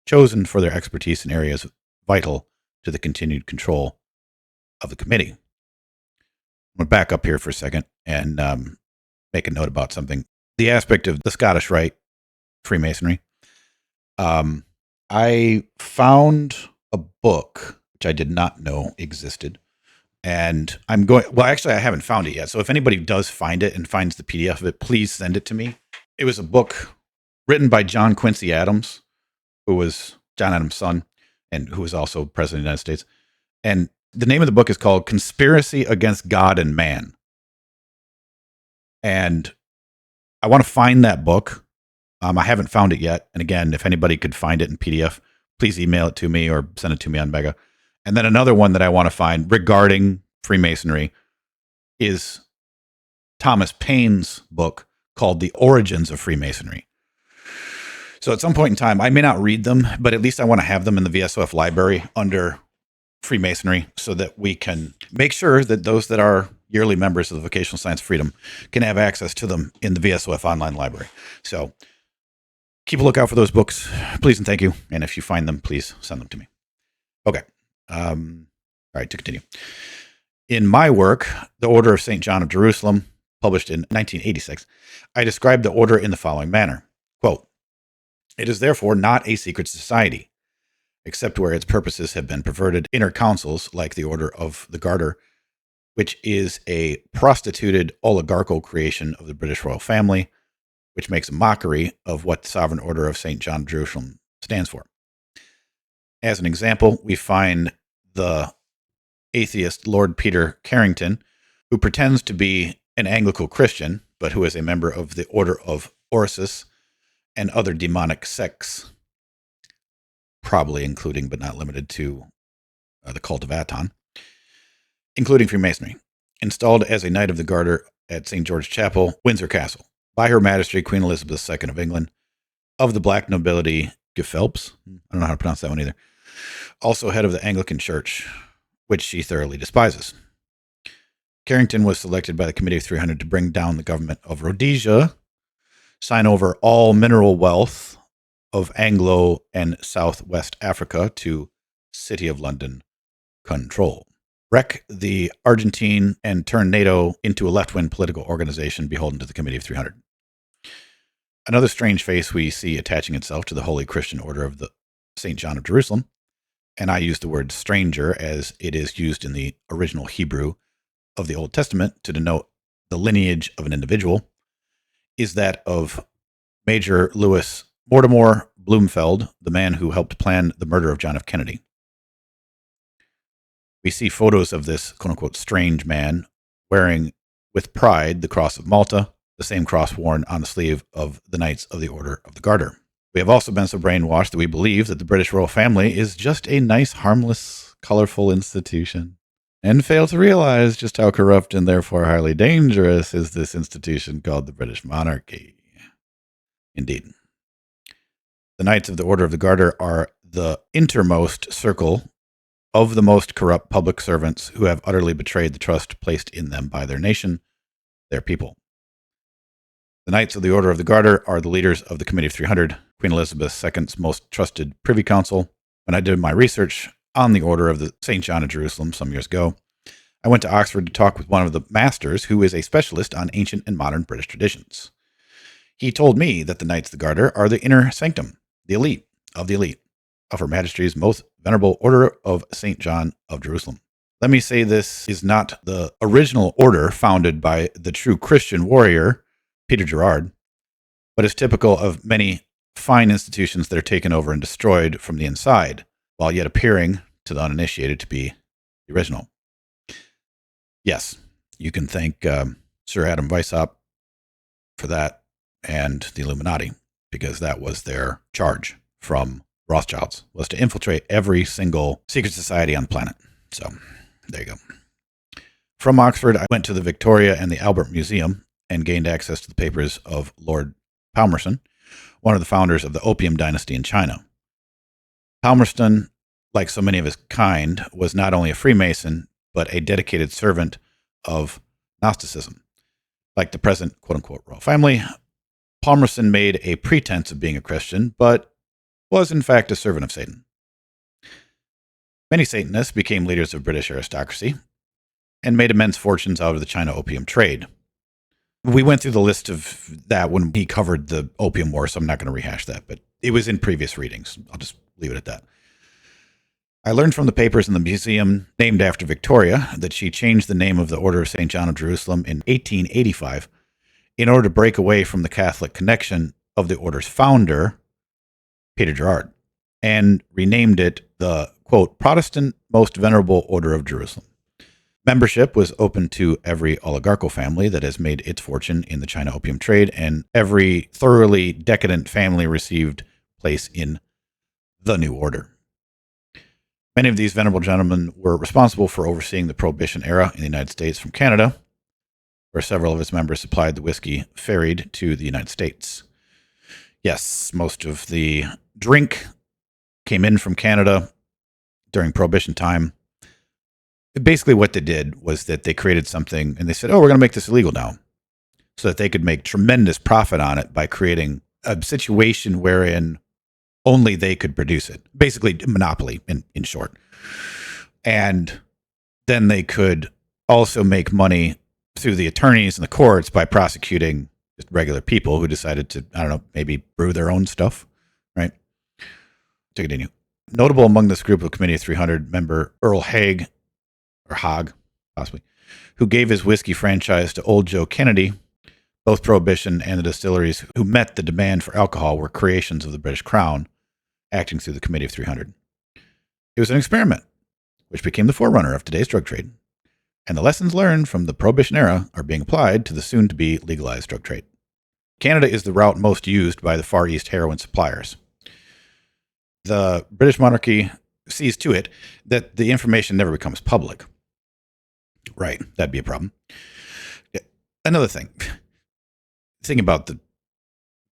chosen for their expertise in areas vital to the continued control of the committee. I'm going to back up here for a second and make a note about something. The aspect of the Scottish Rite Freemasonry. I found a book, which I did not know existed. And actually, I haven't found it yet. So if anybody does find it and finds the PDF of it, please send it to me. It was a book written by John Quincy Adams, who was John Adams' son, and who was also president of the United States. And the name of the book is called Conspiracy Against God and Man. And I want to find that book. I haven't found it yet. And again, if anybody could find it in PDF, please email it to me or send it to me on Mega. And then another one that I want to find regarding Freemasonry is Thomas Paine's book called The Origins of Freemasonry. So at some point in time, I may not read them, but at least I want to have them in the VSOF library under Freemasonry so that we can make sure that those that are yearly members of the Vocational Science Freedom can have access to them in the VSOF online library. So keep a lookout for those books, please and thank you. And if you find them, please send them to me. Okay. All right, to continue. In my work, The Order of St. John of Jerusalem, published in 1986, I described the order in the following manner. Quote, "It is therefore not a secret society, except where its purposes have been perverted. Inner councils, like the Order of the Garter, which is a prostituted oligarchical creation of the British royal family, which makes a mockery of what the Sovereign Order of St. John of Jerusalem stands for. As an example, we find the atheist Lord Peter Carrington, who pretends to be an Anglican Christian, but who is a member of the Order of Orisis and other demonic sects, probably including but not limited to the cult of Aton, including Freemasonry, installed as a Knight of the Garter at St. George Chapel, Windsor Castle, by Her Majesty Queen Elizabeth II of England, of the black nobility Gefhelps. I don't know how to pronounce that one either. Also head of the Anglican Church, which she thoroughly despises. Carrington was selected by the Committee of 300 to bring down the government of Rhodesia, sign over all mineral wealth of Anglo and Southwest Africa to City of London control, wreck the Argentine, and turn NATO into a left-wing political organization beholden to the Committee of 300. Another strange face we see attaching itself to the Holy Christian Order of the St. John of Jerusalem, and I use the word stranger as it is used in the original Hebrew of the Old Testament to denote the lineage of an individual, is that of Major Louis Mortimer Bloomfeld, the man who helped plan the murder of John F. Kennedy. We see photos of this quote-unquote strange man wearing with pride the Cross of Malta, the same cross worn on the sleeve of the Knights of the Order of the Garter. We have also been so brainwashed that we believe that the British royal family is just a nice, harmless, colorful institution, and fail to realize just how corrupt and therefore highly dangerous is this institution called the British monarchy. Indeed. The Knights of the Order of the Garter are the innermost circle of the most corrupt public servants who have utterly betrayed the trust placed in them by their nation, their people. The Knights of the Order of the Garter are the leaders of the Committee of 300, Queen Elizabeth II's most trusted Privy Council. When I did my research on the Order of the St. John of Jerusalem some years ago, I went to Oxford to talk with one of the masters who is a specialist on ancient and modern British traditions. He told me that the Knights of the Garter are the inner sanctum, the elite of Her Majesty's most venerable Order of St. John of Jerusalem. Let me say this is not the original order founded by the true Christian warrior, Peter Gerard, but is typical of many fine institutions that are taken over and destroyed from the inside, while yet appearing to the uninitiated to be the original. Yes, you can thank Sir Adam Weishaupt for that and the Illuminati, because that was their charge from Rothschilds, was to infiltrate every single secret society on the planet. So, there you go. From Oxford, I went to the Victoria and the Albert Museum and gained access to the papers of Lord Palmerston, one of the founders of the Opium Dynasty in China. Palmerston, like so many of his kind, was not only a Freemason, but a dedicated servant of Gnosticism. Like the present quote-unquote royal family, Palmerston made a pretense of being a Christian, but was in fact a servant of Satan. Many Satanists became leaders of British aristocracy and made immense fortunes out of the China opium trade. We went through the list of that when he covered the Opium War, so I'm not going to rehash that, but it was in previous readings. I'll just leave it at that. I learned from the papers in the museum named after Victoria that she changed the name of the Order of St. John of Jerusalem in 1885 in order to break away from the Catholic connection of the order's founder, Peter Gerard, and renamed it the, quote, Protestant Most Venerable Order of Jerusalem. Membership was open to every oligarchical family that has made its fortune in the China opium trade, and every thoroughly decadent family received place in the new order. Many of these venerable gentlemen were responsible for overseeing the Prohibition era in the United States from Canada, where several of its members supplied the whiskey ferried to the United States. Yes, most of the drink came in from Canada during Prohibition time. Basically what they did was that they created something and they said, we're going to make this illegal now, so that they could make tremendous profit on it by creating a situation wherein only they could produce it. Basically, monopoly in short. And then they could also make money through the attorneys and the courts by prosecuting just regular people who decided to, maybe brew their own stuff, right? To continue. Notable among this group of Committee of 300 member Earl Haig, or Hogg, possibly, who gave his whiskey franchise to Old Joe Kennedy, Both Prohibition and the distilleries who met the demand for alcohol were creations of the British Crown, acting through the Committee of 300. It was an experiment, which became the forerunner of today's drug trade. And the lessons learned from the Prohibition era are being applied to the soon-to-be legalized drug trade. Canada is the route most used by the Far East heroin suppliers. The British monarchy sees to it that the information never becomes public. Right, that'd be a problem. Another thing, thinking about the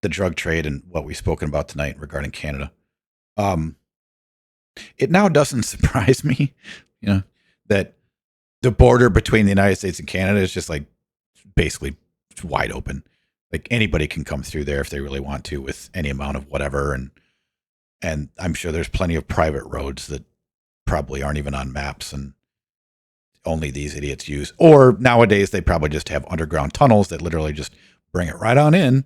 drug trade and what we've spoken about tonight regarding Canada, it now doesn't surprise me, that the border between the United States and Canada is just like basically wide open. Like anybody can come through there if they really want to with any amount of whatever. And I'm sure there's plenty of private roads that probably aren't even on maps and only these idiots use. Or nowadays they probably just have underground tunnels that literally just bring it right on in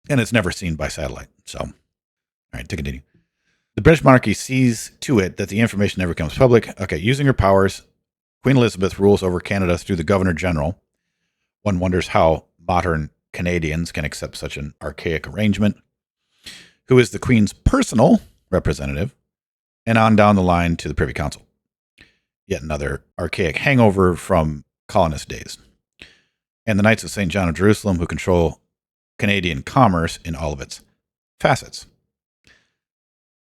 and it's never seen by satellite. So, all right, to continue. The British monarchy sees to it that the information never becomes public. Okay, using her powers, Queen Elizabeth rules over Canada through the Governor General. One wonders how modern Canadians can accept such an archaic arrangement. Who is the Queen's personal representative, and on down the line to the Privy Council. Yet another archaic hangover from colonist days. And the Knights of St. John of Jerusalem, who control Canadian commerce in all of its facets.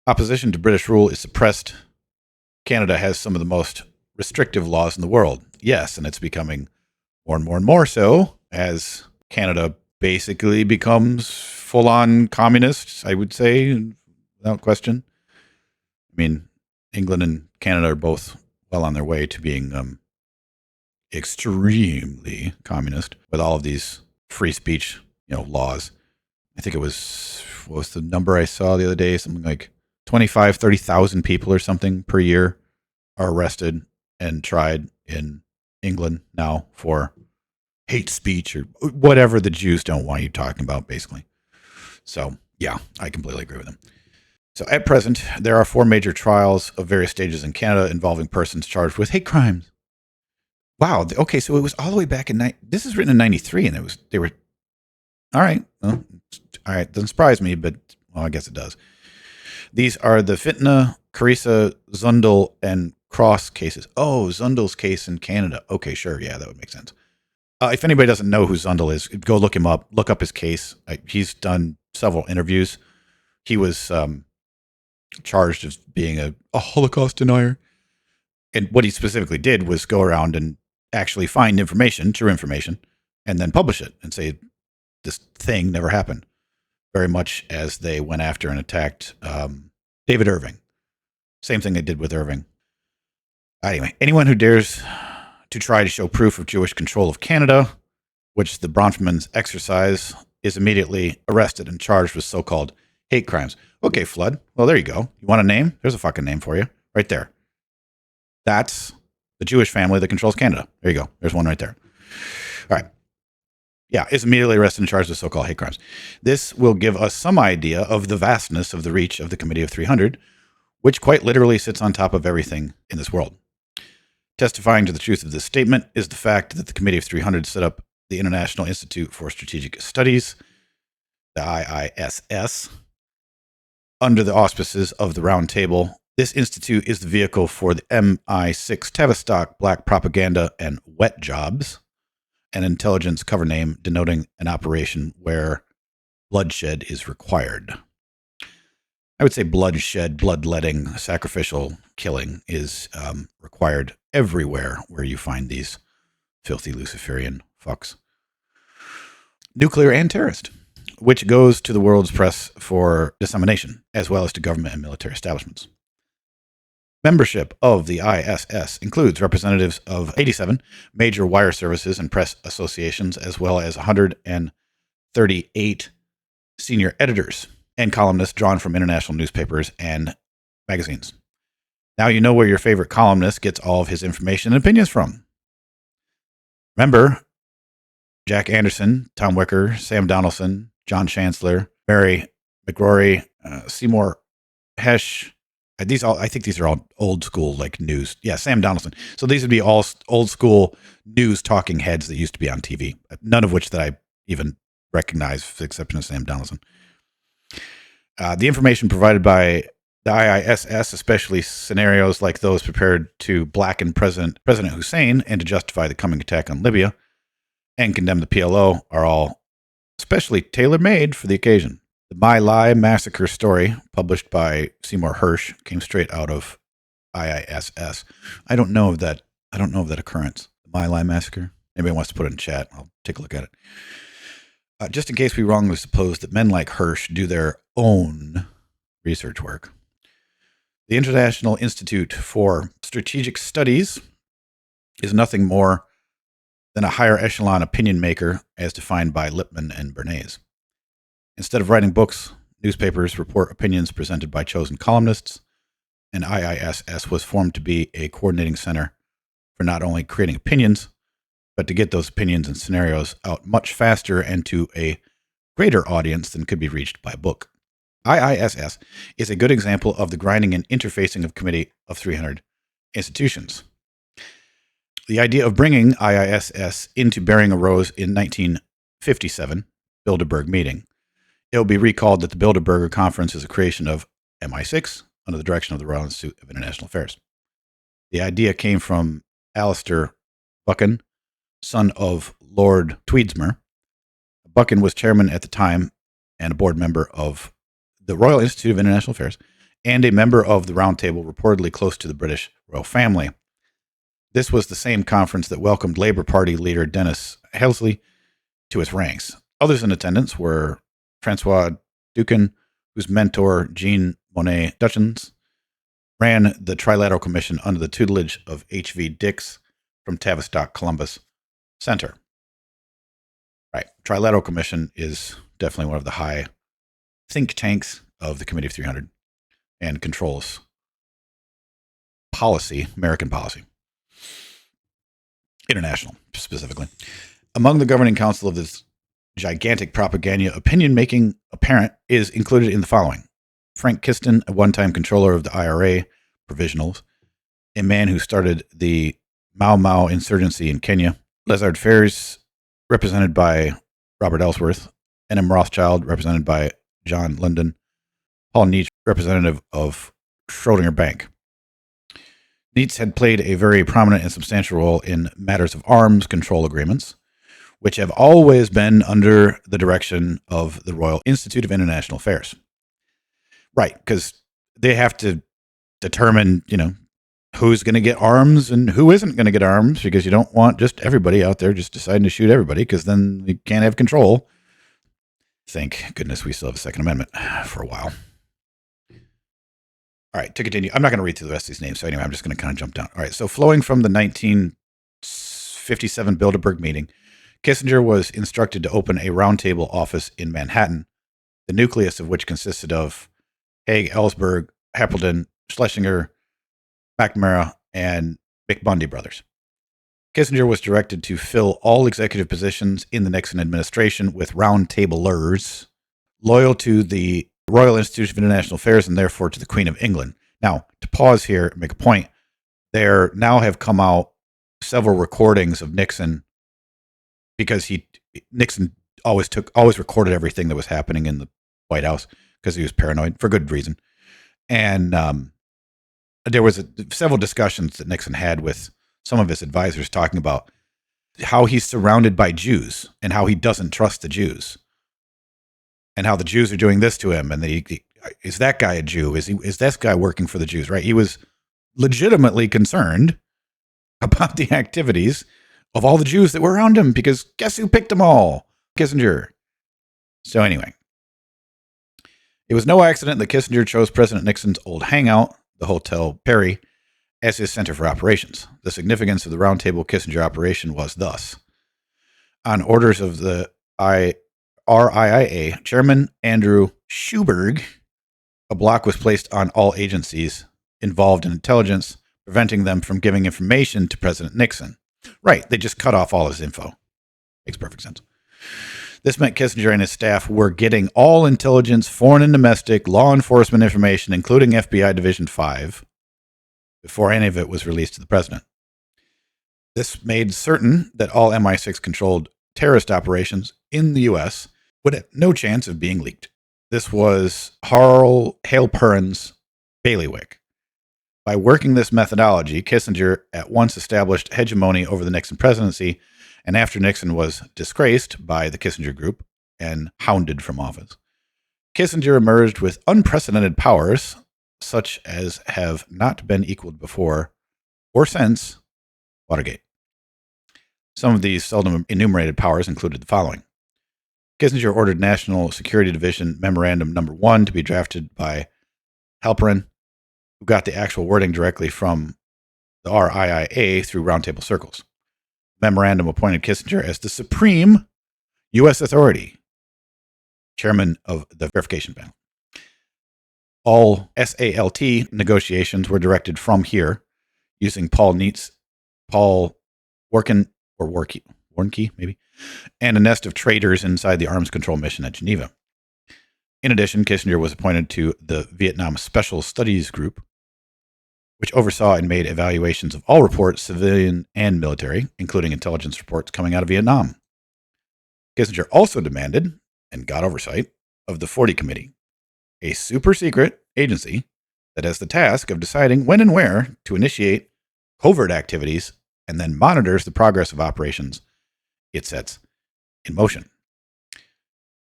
Opposition to British rule is suppressed. Canada has some of the most restrictive laws in the world. Yes, and it's becoming more and more and more so as Canada basically becomes full-on communist, I would say, without question. I mean, England and Canada are both well on their way to being extremely communist with all of these free speech, laws. I think it was, what was the number I saw the other day? Something like 25, 30,000 people or something per year are arrested and tried in England now for hate speech or whatever the Jews don't want you talking about, basically. So, yeah, I completely agree with him. So, at present, there are 4 major trials of various stages in Canada involving persons charged with hate crimes. Wow. Okay, so it was all the way back in this is written in 93, and they were all right. Well, all right, doesn't surprise me, but well, I guess it does. These are the Fitna, Carissa, Zundel, and Cross cases. Oh, Zundel's case in Canada. Okay, sure. Yeah, that would make sense. If anybody doesn't know who Zundel is, go look him up. Look up his case. He's done several interviews. He was charged of being a Holocaust denier. And what he specifically did was go around and actually find information, true information, and then publish it and say this thing never happened. Very much as they went after and attacked David Irving. Same thing they did with Irving. Anyway, anyone who dares to try to show proof of Jewish control of Canada, which the Bronfmans exercise, is immediately arrested and charged with so-called hate crimes. Okay, Flood. Well, there you go. You want a name? There's a fucking name for you. Right there. That's the Jewish family that controls Canada. There you go. There's one right there. All right. Yeah, is immediately arrested and charged with so-called hate crimes. This will give us some idea of the vastness of the reach of the Committee of 300, which quite literally sits on top of everything in this world. Testifying to the truth of this statement is the fact that the Committee of 300 set up the International Institute for Strategic Studies, the IISS, under the auspices of the Round Table. This institute is the vehicle for the MI6 Tavistock black propaganda and wet jobs, an intelligence cover name denoting an operation where bloodshed is required. I would say bloodshed, bloodletting, sacrificial killing is required everywhere where you find these filthy Luciferian fucks. Nuclear and terrorist, which goes to the world's press for dissemination, as well as to government and military establishments. Membership of the ISS includes representatives of 87 major wire services and press associations, as well as 138 senior editors and columnists drawn from international newspapers and magazines. Now you know where your favorite columnist gets all of his information and opinions from. Remember, Jack Anderson, Tom Wicker, Sam Donaldson, John Chancellor, Mary McRory, Seymour Hesh. I think these are all old school like news. Yeah, Sam Donaldson. So these would be all old school news talking heads that used to be on TV. None of which that I even recognize, with the exception of Sam Donaldson. The information provided by the IISS, especially scenarios like those prepared to blacken President Hussein and to justify the coming attack on Libya and condemn the PLO, are all especially tailor-made for the occasion. The My Lai massacre story, published by Seymour Hersh, came straight out of IISS. I don't know of that occurrence. The My Lai massacre. Anybody wants to put it in chat? I'll take a look at it. Just in case we wrongly suppose that men like Hersh do their own research work. The International Institute for Strategic Studies is nothing more than a higher echelon opinion maker as defined by Lippmann and Bernays. Instead of writing books, newspapers report opinions presented by chosen columnists, and IISS was formed to be a coordinating center for not only creating opinions, but to get those opinions and scenarios out much faster and to a greater audience than could be reached by a book. IISS is a good example of the grinding and interfacing of Committee of 300 institutions. The idea of bringing IISS into bearing arose in 1957 Bilderberg meeting. It will be recalled that the Bilderberger Conference is a creation of MI6 under the direction of the Royal Institute of International Affairs. The idea came from Alistair Buchan, son of Lord Tweedsmuir. Buchan was chairman at the time and a board member of the Royal Institute of International Affairs and a member of the Round Table reportedly close to the British royal family. This was the same conference that welcomed Labour Party leader Denis Healey to its ranks. Others in attendance were Francois Ducan, whose mentor, Jean Monnet Dutchens, ran the Trilateral Commission under the tutelage of H.V. Dix from Tavistock Columbus Center. Right. Trilateral Commission is definitely one of the high think tanks of the Committee of 300 and controls policy, American policy. International, specifically. Among the governing council of this gigantic propaganda, opinion-making apparent is included in the following. Frank Kiston, a one-time controller of the IRA provisionals, a man who started the Mau Mau insurgency in Kenya, Lazard Ferris, represented by Robert Ellsworth, N.M. Rothschild, represented by John London, Paul Nietzsche, representative of Schrodinger Bank. Nietzsche had played a very prominent and substantial role in matters of arms control agreements, which have always been under the direction of the Royal Institute of International Affairs. Right, because they have to determine, who's going to get arms and who isn't going to get arms, because you don't want just everybody out there just deciding to shoot everybody, because then you can't have control. Thank goodness we still have a Second Amendment for a while. All right, to continue, I'm not going to read through the rest of these names, so anyway, I'm just going to kind of jump down. All right, so flowing from the 1957 Bilderberg meeting, Kissinger was instructed to open a roundtable office in Manhattan, the nucleus of which consisted of Haig, Ellsberg, Hampelden, Schlesinger, McNamara, and McBundy brothers. Kissinger was directed to fill all executive positions in the Nixon administration with roundtablers loyal to the Royal Institute of International Affairs and therefore to the Queen of England. Now, to pause here and make a point, there now have come out several recordings of Nixon, because Nixon always recorded everything that was happening in the White House because he was paranoid for good reason. And there was several discussions that Nixon had with some of his advisors talking about how he's surrounded by Jews and how he doesn't trust the Jews and how the Jews are doing this to him. And is that guy a Jew? Is this guy working for the Jews? Right? He was legitimately concerned about the activities of all the Jews that were around him, because guess who picked them all? Kissinger. So anyway, it was no accident that Kissinger chose President Nixon's old hangout, the Hotel Perry, as his center for operations. The significance of the roundtable Kissinger operation was thus. On orders of the RIIA Chairman Andrew Schuberg, a block was placed on all agencies involved in intelligence, preventing them from giving information to President Nixon. Right, they just cut off all his info. Makes perfect sense. This meant Kissinger and his staff were getting all intelligence, foreign and domestic, law enforcement information, including FBI Division 5, before any of it was released to the president. This made certain that all MI6 controlled terrorist operations in the U.S. would have no chance of being leaked. This was Harl Halperin's bailiwick. By working this methodology, Kissinger at once established hegemony over the Nixon presidency, and after Nixon was disgraced by the Kissinger Group and hounded from office, Kissinger emerged with unprecedented powers, such as have not been equaled before or since Watergate. Some of these seldom enumerated powers included the following. Kissinger ordered National Security Division Memorandum Number 1 to be drafted by Halperin, who got the actual wording directly from the RIIA through roundtable circles. The memorandum appointed Kissinger as the supreme U.S. authority, chairman of the verification panel. All SALT negotiations were directed from here using Paul Warnke, maybe, and a nest of traitors inside the arms control mission at Geneva. In addition, Kissinger was appointed to the Vietnam Special Studies Group, which oversaw and made evaluations of all reports, civilian and military, including intelligence reports coming out of Vietnam. Kissinger also demanded, and got oversight, of the 40 Committee, a super-secret agency that has the task of deciding when and where to initiate covert activities and then monitors the progress of operations it sets in motion.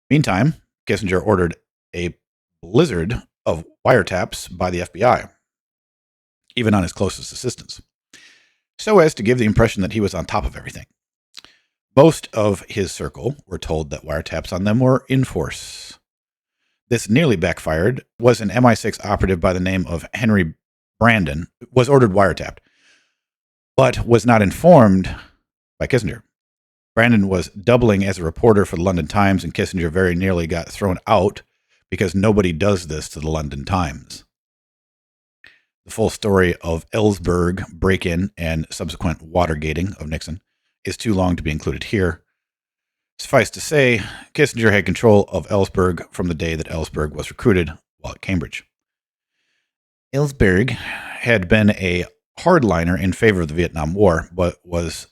Meantime, Kissinger ordered a blizzard of wiretaps by the FBI, even on his closest assistants, so as to give the impression that he was on top of everything. Most of his circle were told that wiretaps on them were in force. This nearly backfired. Was an MI6 operative by the name of Henry Brandon was ordered wiretapped, but was not informed by Kissinger. Brandon was doubling as a reporter for the London Times, and Kissinger very nearly got thrown out because nobody does this to the London Times. The full story of Ellsberg break-in and subsequent Watergating of Nixon is too long to be included here. Suffice to say, Kissinger had control of Ellsberg from the day that Ellsberg was recruited while at Cambridge. Ellsberg had been a hardliner in favor of the Vietnam War, but was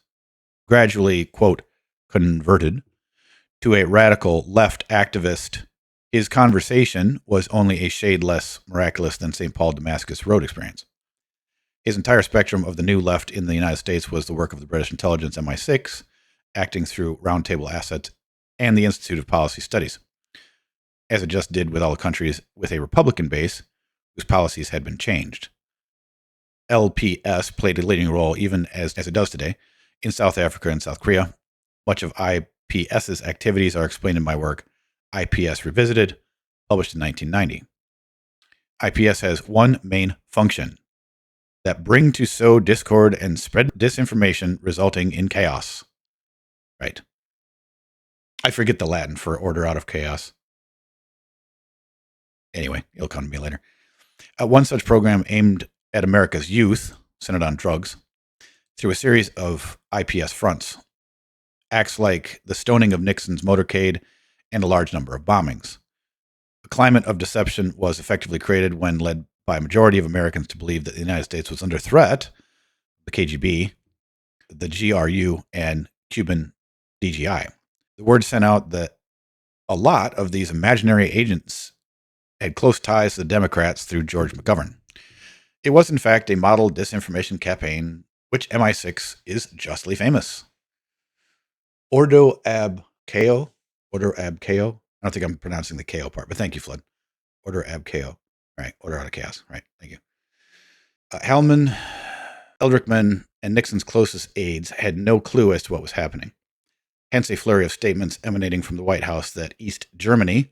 gradually, quote, converted to a radical left activist. His conversation was only a shade less miraculous than St. Paul Damascus Road experience. His entire spectrum of the new left in the United States was the work of the British intelligence MI6, acting through roundtable assets and the Institute of Policy Studies, as it just did with all the countries with a Republican base whose policies had been changed. LPS played a leading role, even as it does today, in South Africa and South Korea. Much of IPS's activities are explained in my work, IPS Revisited, published in 1990. IPS has one main function: that bring to sow discord and spread disinformation, resulting in chaos. Right. I forget the Latin for order out of chaos. Anyway, it'll come to me later. One such program aimed at America's youth, centered on drugs, through a series of IPS fronts. Acts like the stoning of Nixon's motorcade and a large number of bombings. A climate of deception was effectively created when led by a majority of Americans to believe that the United States was under threat, the KGB, the GRU, and Cuban DGI. The word sent out that a lot of these imaginary agents had close ties to the Democrats through George McGovern. It was, in fact, a model disinformation campaign, which MI6 is justly famous. Ordo ab Chaos. I don't think I'm pronouncing the KO part, but thank you, Flood. Order ab Chaos. Right. Order out of chaos. Right. Thank you. Hellman, Eldrickman, and Nixon's closest aides had no clue as to what was happening. Hence a flurry of statements emanating from the White House that East Germany,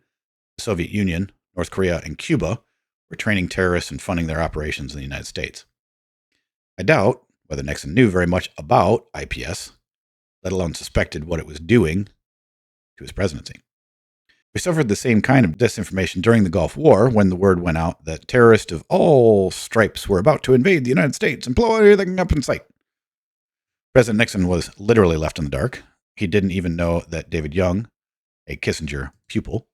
the Soviet Union, North Korea, and Cuba were training terrorists and funding their operations in the United States. I doubt whether Nixon knew very much about IPS, let alone suspected what it was doing to his presidency. We suffered the same kind of disinformation during the Gulf War when the word went out that terrorists of all stripes were about to invade the United States and blow everything up in sight. President Nixon was literally left in the dark. He didn't even know that David Young, a Kissinger pupil,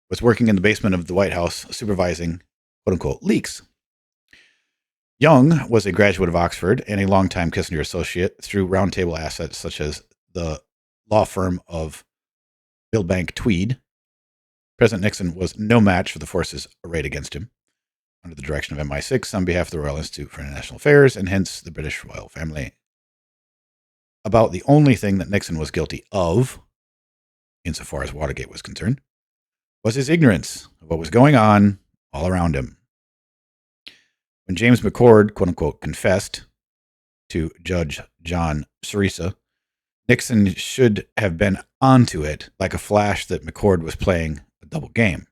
was working in the basement of the White House supervising quote-unquote leaks. Young was a graduate of Oxford and a longtime Kissinger associate through roundtable assets such as the law firm of Milbank Tweed, President Nixon was no match for the forces arrayed against him under the direction of MI6 on behalf of the Royal Institute for International Affairs and hence the British royal family. About the only thing that Nixon was guilty of, insofar as Watergate was concerned, was his ignorance of what was going on all around him. When James McCord, quote unquote, confessed to Judge John Cerisa, Nixon should have been onto it like a flash that McCord was playing a double game.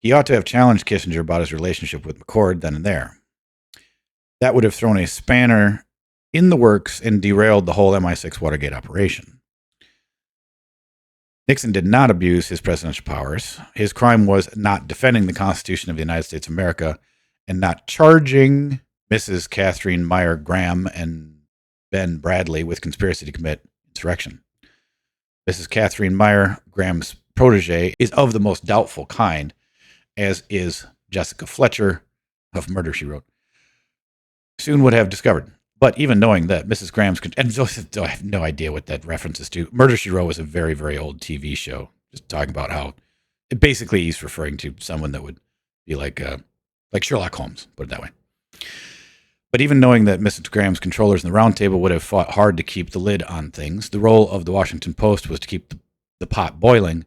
He ought to have challenged Kissinger about his relationship with McCord then and there. That would have thrown a spanner in the works and derailed the whole MI6 Watergate operation. Nixon did not abuse his presidential powers. His crime was not defending the Constitution of the United States of America and not charging Mrs. Catherine Meyer Graham and Ben Bradley with conspiracy to commit insurrection. Mrs. Catherine Meyer Graham's protege is of the most doubtful kind, as is Jessica Fletcher of Murder, She Wrote, soon would have discovered. But even knowing that Mrs. Graham's, and I have no idea what that references to. Murder, She Wrote was a very, very old TV show, just talking about how, basically he's referring to someone that would be like Sherlock Holmes, put it that way. But even knowing that Mrs. Graham's controllers in the Round Table would have fought hard to keep the lid on things, the role of the Washington Post was to keep the pot boiling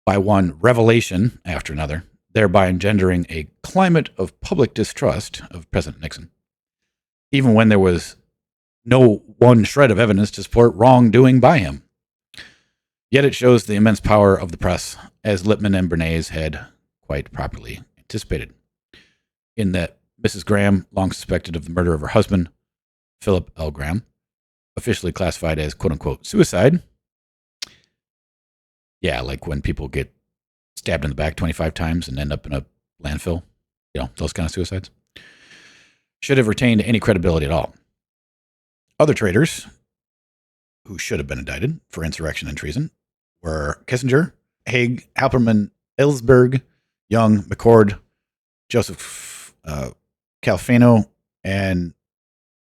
by one revelation after another, thereby engendering a climate of public distrust of President Nixon, even when there was no one shred of evidence to support wrongdoing by him. Yet it shows the immense power of the press, as Lippmann and Bernays had quite properly anticipated, in that Mrs. Graham, long suspected of the murder of her husband, Philip L. Graham, officially classified as quote-unquote suicide. Yeah, like when people get stabbed in the back 25 times and end up in a landfill. Those kind of suicides. Should have retained any credibility at all. Other traitors who should have been indicted for insurrection and treason were Kissinger, Haig, Halperman, Ellsberg, Young, McCord, Joseph Calfano, and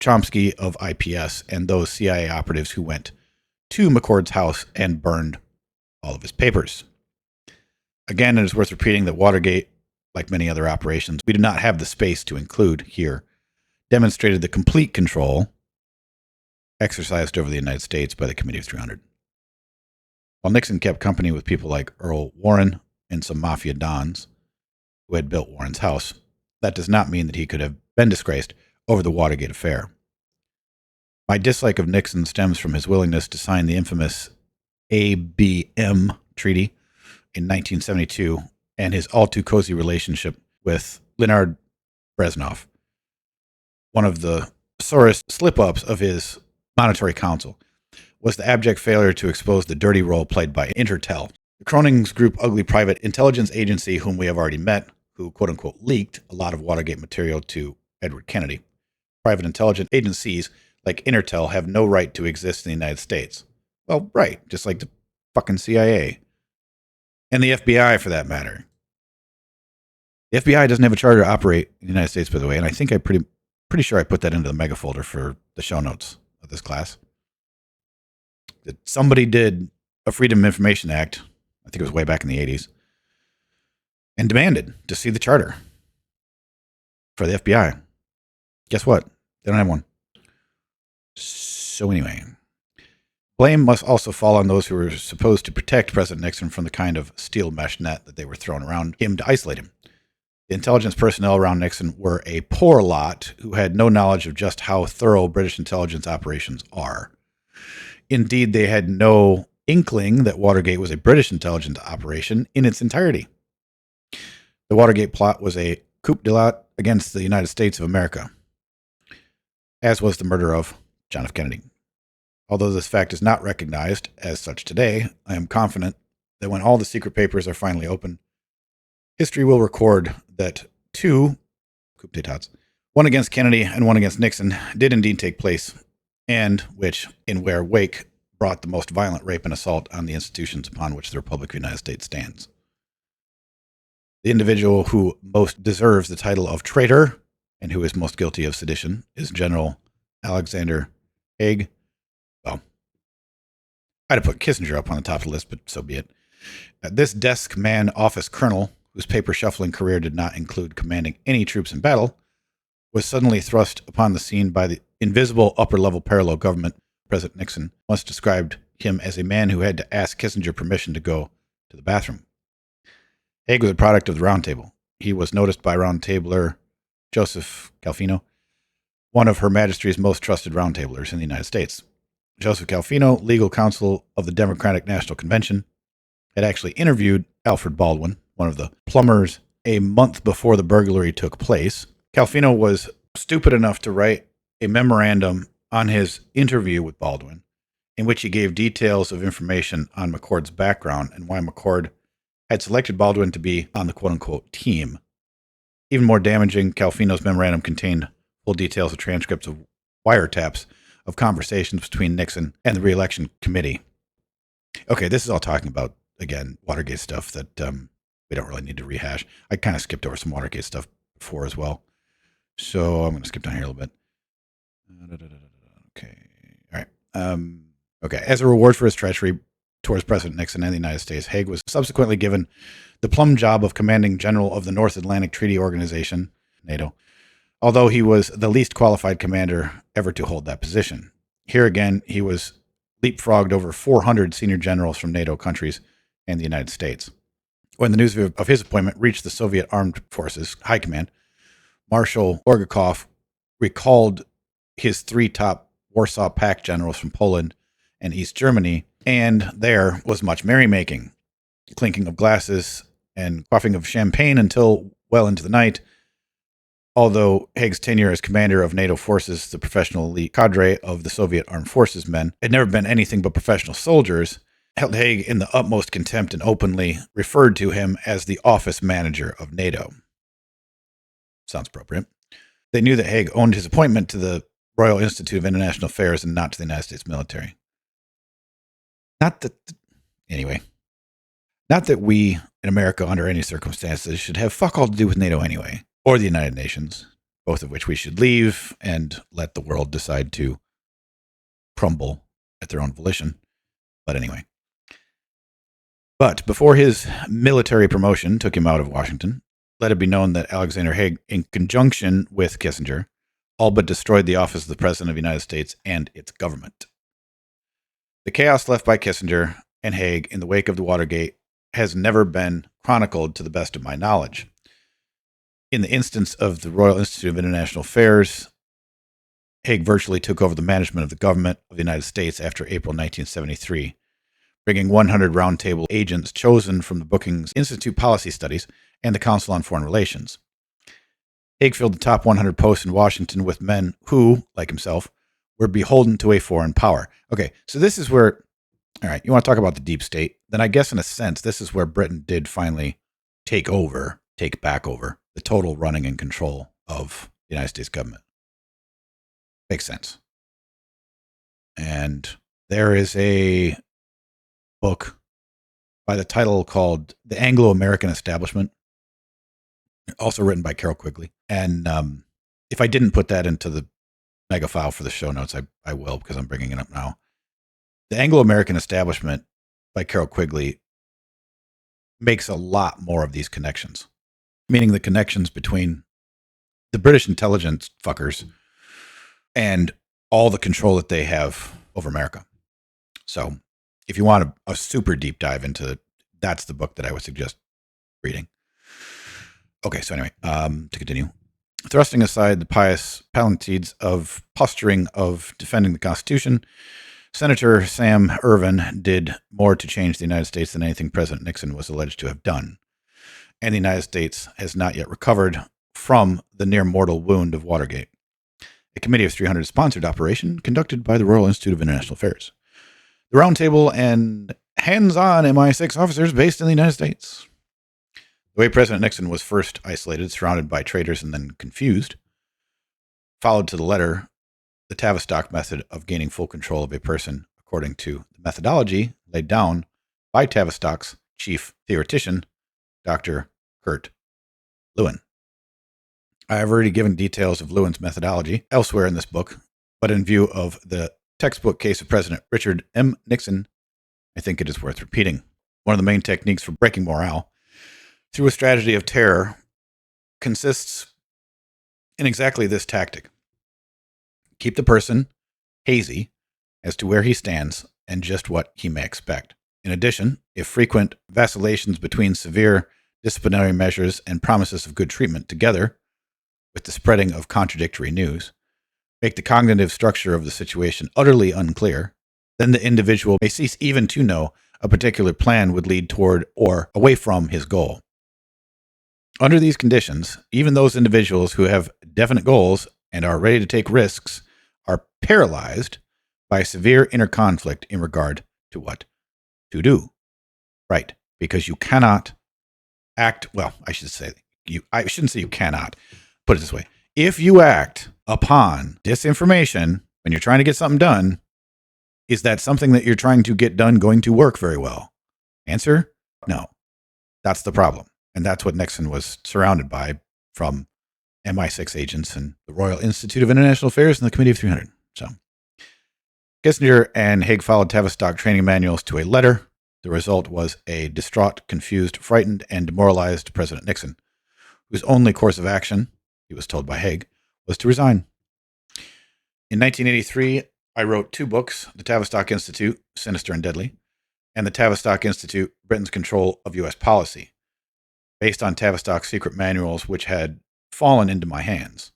Chomsky of IPS, and those CIA operatives who went to McCord's house and burned all of his papers. Again, it is worth repeating that Watergate, like many other operations we do not have the space to include here, demonstrated the complete control exercised over the United States by the Committee of 300. While Nixon kept company with people like Earl Warren and some mafia dons who had built Warren's house, that does not mean that he could have been disgraced over the Watergate affair. My dislike of Nixon stems from his willingness to sign the infamous ABM Treaty in 1972 and his all-too-cozy relationship with Leonard Brezhnev, one of the sorest slip-ups of his monetary council was the abject failure to expose the dirty role played by Intertel, the Cronin's Group ugly private intelligence agency whom we have already met, who quote-unquote leaked a lot of Watergate material to Edward Kennedy. Private intelligence agencies like Intertel have no right to exist in the United States. Well, right, just like the fucking CIA. And the FBI, for that matter. The FBI doesn't have a charter to operate in the United States, by the way, and I think I'm pretty sure I put that into the mega folder for the show notes of this class. That somebody did a Freedom of Information Act, I think it was way back in the 80s, and demanded to see the charter for the FBI. Guess what? They don't have one. So anyway, blame must also fall on those who were supposed to protect President Nixon from the kind of steel mesh net that they were throwing around him to isolate him. The intelligence personnel around Nixon were a poor lot who had no knowledge of just how thorough British intelligence operations are. Indeed, they had no inkling that Watergate was a British intelligence operation in its entirety. The Watergate plot was a coup d'état against the United States of America, as was the murder of John F. Kennedy. Although this fact is not recognized as such today, I am confident that when all the secret papers are finally open, history will record that two coup d'états, one against Kennedy and one against Nixon, did indeed take place, and which, in their wake, brought the most violent rape and assault on the institutions upon which the Republic of the United States stands. The individual who most deserves the title of traitor and who is most guilty of sedition is General Alexander Haig. Well, I'd have put Kissinger up on the top of the list, but so be it. This desk man office colonel, whose paper shuffling career did not include commanding any troops in battle, was suddenly thrust upon the scene by the invisible upper-level parallel government. President Nixon once described him as a man who had to ask Kissinger permission to go to the bathroom. Haig was a product of the Round Table. He was noticed by Round Tabler Joseph Calfino, one of Her Majesty's most trusted Round Tablers in the United States. Joseph Calfino, legal counsel of the Democratic National Convention, had actually interviewed Alfred Baldwin, one of the plumbers, a month before the burglary took place. Calfino was stupid enough to write a memorandum on his interview with Baldwin, in which he gave details of information on McCord's background and why McCord had selected Baldwin to be on the quote-unquote team. Even more damaging, Calfino's memorandum contained full details of transcripts of wiretaps of conversations between Nixon and the re-election committee. Okay, this is all talking about, again, Watergate stuff that we don't really need to rehash. I kind of skipped over some Watergate stuff before as well. So I'm going to skip down here a little bit. Okay. All right. Okay. As a reward for his treachery towards President Nixon and the United States, Haig was subsequently given the plum job of commanding general of the North Atlantic Treaty Organization, NATO, although he was the least qualified commander ever to hold that position. Here again, he was leapfrogged over 400 senior generals from NATO countries and the United States. When the news of his appointment reached the Soviet Armed Forces High Command, Marshal Orgakov recalled his 3 top Warsaw Pact generals from Poland and East Germany, and there was much merrymaking, clinking of glasses and quaffing of champagne until well into the night. Although Haig's tenure as commander of NATO forces, the professional elite cadre of the Soviet Armed Forces men, had never been anything but professional soldiers, held Haig in the utmost contempt and openly referred to him as the office manager of NATO. Sounds appropriate. They knew that Haig owned his appointment to the Royal Institute of International Affairs and not to the United States military. Not that we in America, under any circumstances, should have fuck all to do with NATO anyway, or the United Nations, both of which we should leave and let the world decide to crumble at their own volition. But anyway. But before his military promotion took him out of Washington, let it be known that Alexander Haig, in conjunction with Kissinger, all but destroyed the office of the President of the United States and its government. The chaos left by Kissinger and Haig in the wake of the Watergate has never been chronicled to the best of my knowledge. In the instance of the Royal Institute of International Affairs, Haig virtually took over the management of the government of the United States after April 1973, bringing 100 roundtable agents chosen from the Brookings Institute Policy Studies and the Council on Foreign Relations. Haig filled the top 100 posts in Washington with men who, like himself, were beholden to a foreign power. Okay, so this is where, all right, you want to talk about the deep state? Then I guess in a sense, this is where Britain did finally take back over the total running and control of the United States government. Makes sense. And there is a book by the title called The Anglo-American Establishment, also written by Carol Quigley. And if I didn't put that into the mega file for the show notes, I will, because I'm bringing it up now. The Anglo-American Establishment by Carol Quigley makes a lot more of these connections, meaning the connections between the British intelligence fuckers and all the control that they have over America. So if you want a super deep dive into it, that's the book that I would suggest reading. Okay, so anyway, to continue. Thrusting aside the pious palantides of posturing of defending the Constitution, Senator Sam Ervin did more to change the United States than anything President Nixon was alleged to have done. And the United States has not yet recovered from the near mortal wound of Watergate. A committee of 300 sponsored operation conducted by the Royal Institute of International Affairs, the Round Table, and hands-on MI6 officers based in the United States. The way President Nixon was first isolated, surrounded by traitors, and then confused, followed to the letter the Tavistock method of gaining full control of a person according to the methodology laid down by Tavistock's chief theoretician, Dr. Kurt Lewin. I have already given details of Lewin's methodology elsewhere in this book, but in view of the textbook case of President Richard M. Nixon I think it is worth repeating. One of the main techniques for breaking morale through a strategy of terror consists in exactly this tactic. Keep the person hazy as to where he stands and just what he may expect. In addition, if frequent vacillations between severe disciplinary measures and promises of good treatment together with the spreading of contradictory news make the cognitive structure of the situation utterly unclear, then the individual may cease even to know a particular plan would lead toward or away from his goal. Under these conditions, even those individuals who have definite goals and are ready to take risks are paralyzed by severe inner conflict in regard to what to do. Right, because you cannot act, well, I shouldn't say you cannot, put it this way. If you act upon disinformation when you're trying to get something done, is that something that you're trying to get done going to work very well? Answer, no. That's the problem. And that's what Nixon was surrounded by from MI6 agents and the Royal Institute of International Affairs and the Committee of 300. So Kissinger and Haig followed Tavistock training manuals to a letter. The result was a distraught, confused, frightened, and demoralized President Nixon, whose only course of action, he was told by Haig, was to resign. In 1983, I wrote 2 books, The Tavistock Institute, Sinister and Deadly, and The Tavistock Institute, Britain's Control of U.S. Policy, based on Tavistock's secret manuals which had fallen into my hands.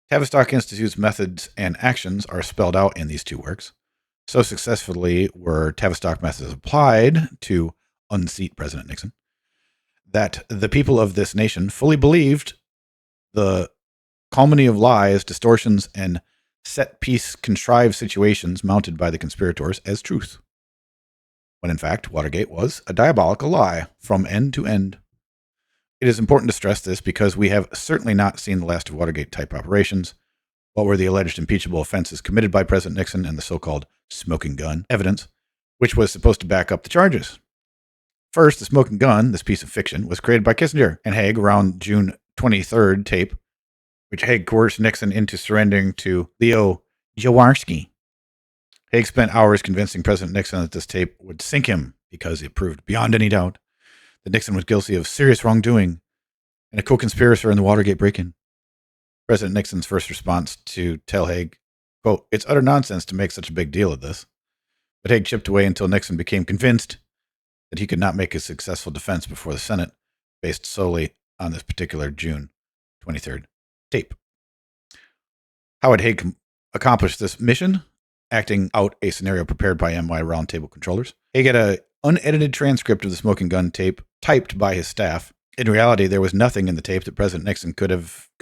Tavistock Institute's methods and actions are spelled out in these 2 works. So successfully were Tavistock methods applied to unseat President Nixon that the people of this nation fully believed the calumny of lies, distortions, and set-piece contrived situations mounted by the conspirators as truth, when in fact Watergate was a diabolical lie from end to end. It is important to stress this because we have certainly not seen the last of Watergate-type operations. What were the alleged impeachable offenses committed by President Nixon and the so-called smoking gun evidence, which was supposed to back up the charges? First, the smoking gun, this piece of fiction, was created by Kissinger and Haig around June 23rd tape, which Haig coerced Nixon into surrendering to Leo Jaworski. Haig spent hours convincing President Nixon that this tape would sink him because it proved beyond any doubt that Nixon was guilty of serious wrongdoing and a co-conspirator in the Watergate break-in. President Nixon's first response to tell Haig, quote, "It's utter nonsense to make such a big deal of this." But Haig chipped away until Nixon became convinced that he could not make a successful defense before the Senate based solely on this particular June 23rd tape. How had Haig accomplished this mission? Acting out a scenario prepared by MI roundtable controllers. Haig had an unedited transcript of the smoking gun tape typed by his staff. In reality, there was nothing in the tape that President Nixon could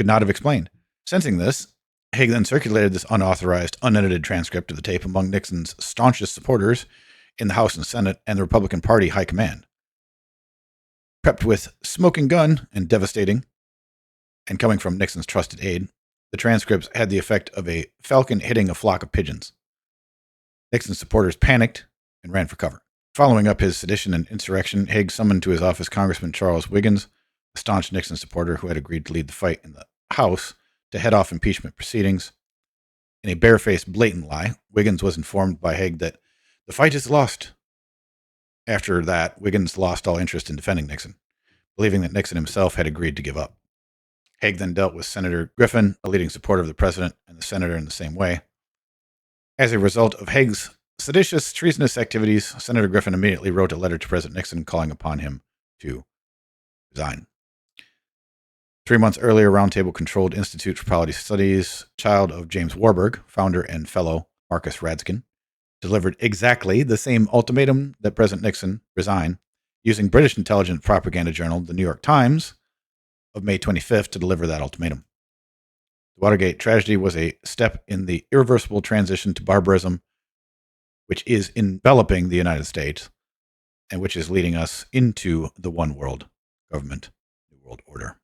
not have explained. Sensing this, Haig then circulated this unauthorized, unedited transcript of the tape among Nixon's staunchest supporters in the House and Senate and the Republican Party high command. Prepped with smoking gun and devastating, and coming from Nixon's trusted aide, the transcripts had the effect of a falcon hitting a flock of pigeons. Nixon's supporters panicked and ran for cover. Following up his sedition and insurrection, Haig summoned to his office Congressman Charles Wiggins, a staunch Nixon supporter who had agreed to lead the fight in the House to head off impeachment proceedings. In a barefaced, blatant lie, Wiggins was informed by Haig that the fight is lost. After that, Wiggins lost all interest in defending Nixon, believing that Nixon himself had agreed to give up. Haig then dealt with Senator Griffin, a leading supporter of the president, and the senator in the same way. As a result of Haig's seditious, treasonous activities, Senator Griffin immediately wrote a letter to President Nixon calling upon him to resign. 3 months earlier, Roundtable Controlled Institute for Policy Studies, child of James Warburg, founder and fellow Marcus Radskin, delivered exactly the same ultimatum that President Nixon resign, using British intelligence propaganda journal, the New York Times, of May 25th to deliver that ultimatum. The Watergate tragedy was a step in the irreversible transition to barbarism, which is enveloping the United States and which is leading us into the one world government, New World Order.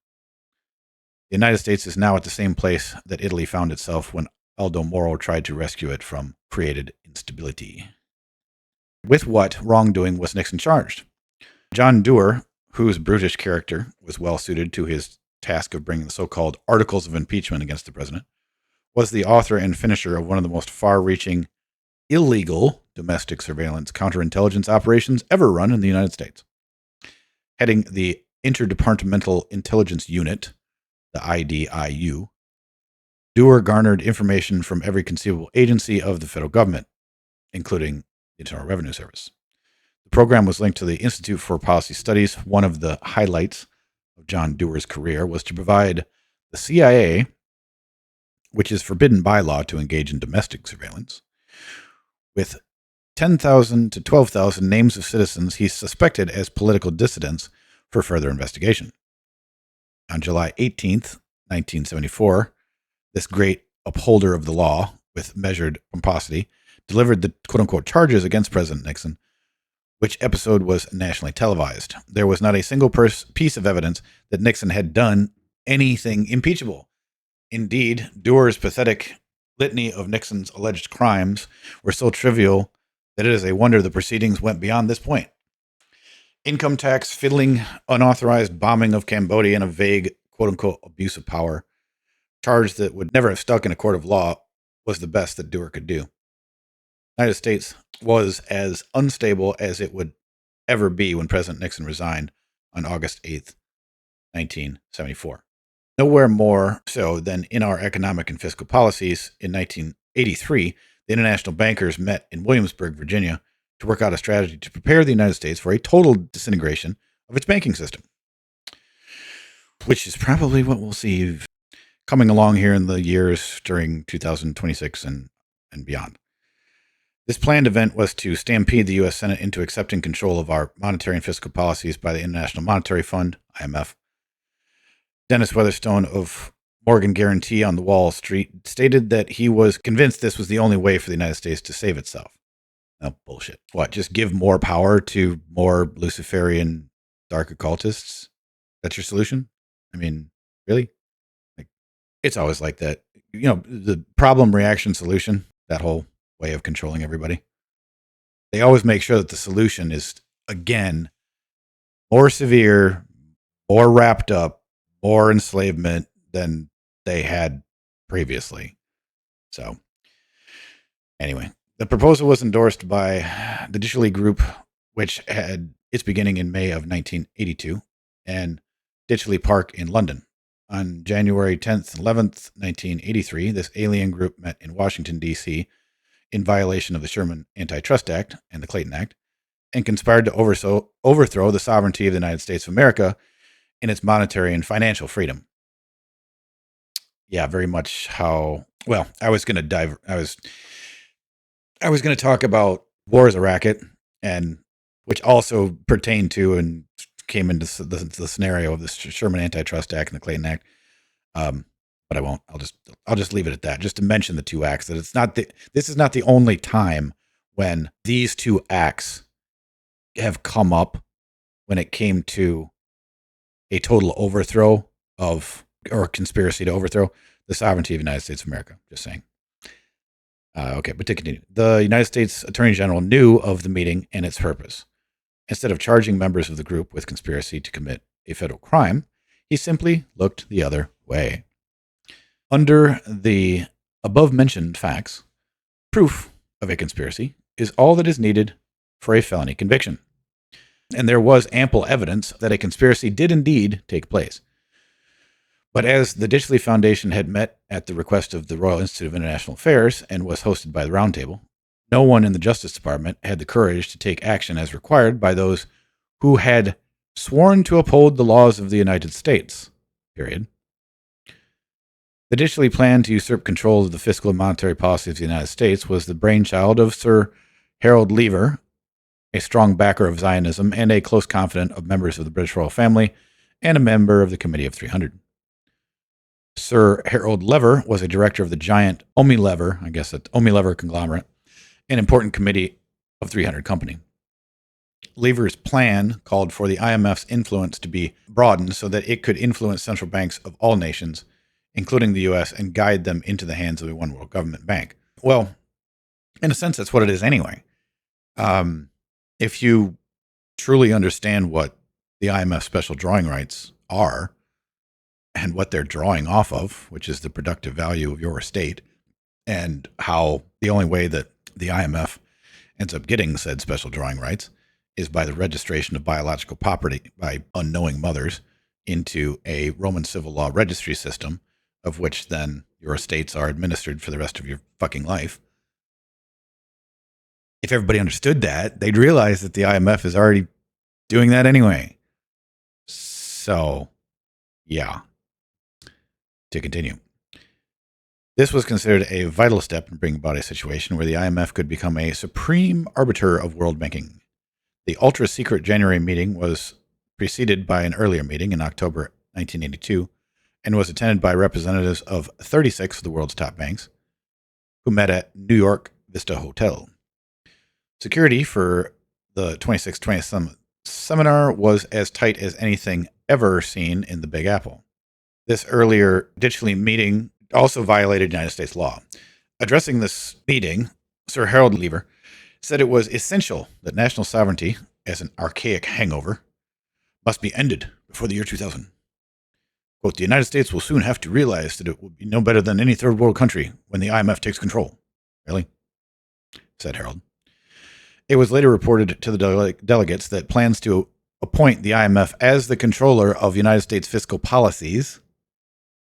The United States is now at the same place that Italy found itself when Aldo Moro tried to rescue it from created instability. With what wrongdoing was Nixon charged? John Dewar, whose brutish character was well suited to his task of bringing the so-called articles of impeachment against the president, was the author and finisher of one of the most far-reaching illegal domestic surveillance counterintelligence operations ever run in the United States. Heading the Interdepartmental Intelligence Unit, the IDIU, Dewar garnered information from every conceivable agency of the federal government, including the Internal Revenue Service. The program was linked to the Institute for Policy Studies. One of the highlights of John Dewar's career was to provide the CIA, which is forbidden by law to engage in domestic surveillance, with 10,000 to 12,000 names of citizens he suspected as political dissidents for further investigation. On July 18th, 1974, this great upholder of the law with measured pomposity delivered the quote-unquote charges against President Nixon, which episode was nationally televised. There was not a single piece of evidence that Nixon had done anything impeachable. Indeed, Dewar's pathetic litany of Nixon's alleged crimes were so trivial that it is a wonder the proceedings went beyond this point. Income tax fiddling, unauthorized bombing of Cambodia, and a vague quote-unquote abuse of power charge that would never have stuck in a court of law was the best that Dewar could do. The United States was as unstable as it would ever be when President Nixon resigned on August 8th, 1974. Nowhere more so than in our economic and fiscal policies. In 1983, the international bankers met in Williamsburg, Virginia, to work out a strategy to prepare the United States for a total disintegration of its banking system, which is probably what we'll see coming along here in the years during 2026 and beyond. This planned event was to stampede the U.S. Senate into accepting control of our monetary and fiscal policies by the International Monetary Fund, IMF. Dennis Weatherstone of Morgan Guarantee on the Wall Street stated that he was convinced this was the only way for the United States to save itself. Oh, bullshit. What, just give more power to more Luciferian dark occultists? That's your solution? I mean, really? Like, it's always like that. You know, the problem, reaction, solution, that whole way of controlling everybody. They always make sure that the solution is, again, more severe, more wrapped up, more enslavement than they had previously. So, anyway, the proposal was endorsed by the Ditchley Group, which had its beginning in May of 1982, and Ditchley Park in London. On January 10th and 11th, 1983, this alien group met in Washington, D.C., in violation of the Sherman Antitrust Act and the Clayton Act, and conspired to overthrow the sovereignty of the United States of America in its monetary and financial freedom. Yeah, very much how, well, I was going to talk about war as a racket, and which also pertained to and came into the scenario of the Sherman Antitrust Act and the Clayton Act. But I won't. I'll just leave it at that. Just to mention the two acts, that this is not the only time when these two acts have come up when it came to a total overthrow of, or conspiracy to overthrow the sovereignty of the United States of America. Just saying. Okay, but to continue, the United States Attorney General knew of the meeting and its purpose. Instead of charging members of the group with conspiracy to commit a federal crime, he simply looked the other way. Under the above-mentioned facts, proof of a conspiracy is all that is needed for a felony conviction. And there was ample evidence that a conspiracy did indeed take place. But as the Ditchley Foundation had met at the request of the Royal Institute of International Affairs and was hosted by the Roundtable, no one in the Justice Department had the courage to take action as required by those who had sworn to uphold the laws of the United States, period. The Ditchley plan to usurp control of the fiscal and monetary policy of the United States was the brainchild of Sir Harold Lever, a strong backer of Zionism and a close confidant of members of the British royal family and a member of the Committee of 300. Sir Harold Lever was a director of the giant Omi-Lever conglomerate, an important committee of 300 company. Lever's plan called for the IMF's influence to be broadened so that it could influence central banks of all nations, including the U.S., and guide them into the hands of a one world government bank. Well, in a sense, that's what it is anyway. If you truly understand what the IMF special drawing rights are and what they're drawing off of, which is the productive value of your estate, and how the only way that the IMF ends up getting said special drawing rights is by the registration of biological property by unknowing mothers into a Roman civil law registry system, of which then your estates are administered for the rest of your fucking life. If everybody understood that, they'd realize that the IMF is already doing that anyway. So, yeah. To continue. This was considered a vital step in bringing about a situation where the IMF could become a supreme arbiter of world banking. The ultra-secret January meeting was preceded by an earlier meeting in October 1982 and was attended by representatives of 36 of the world's top banks who met at New York Vista Hotel. Security for the 2620 seminar was as tight as anything ever seen in the Big Apple. This earlier Ditchley meeting also violated United States law. Addressing this meeting, Sir Harold Lever said it was essential that national sovereignty, as an archaic hangover, must be ended before the year 2000. Quote, the United States will soon have to realize that it will be no better than any third world country when the IMF takes control. Really? Said Harold. It was later reported to the delegates that plans to appoint the IMF as the controller of United States fiscal policies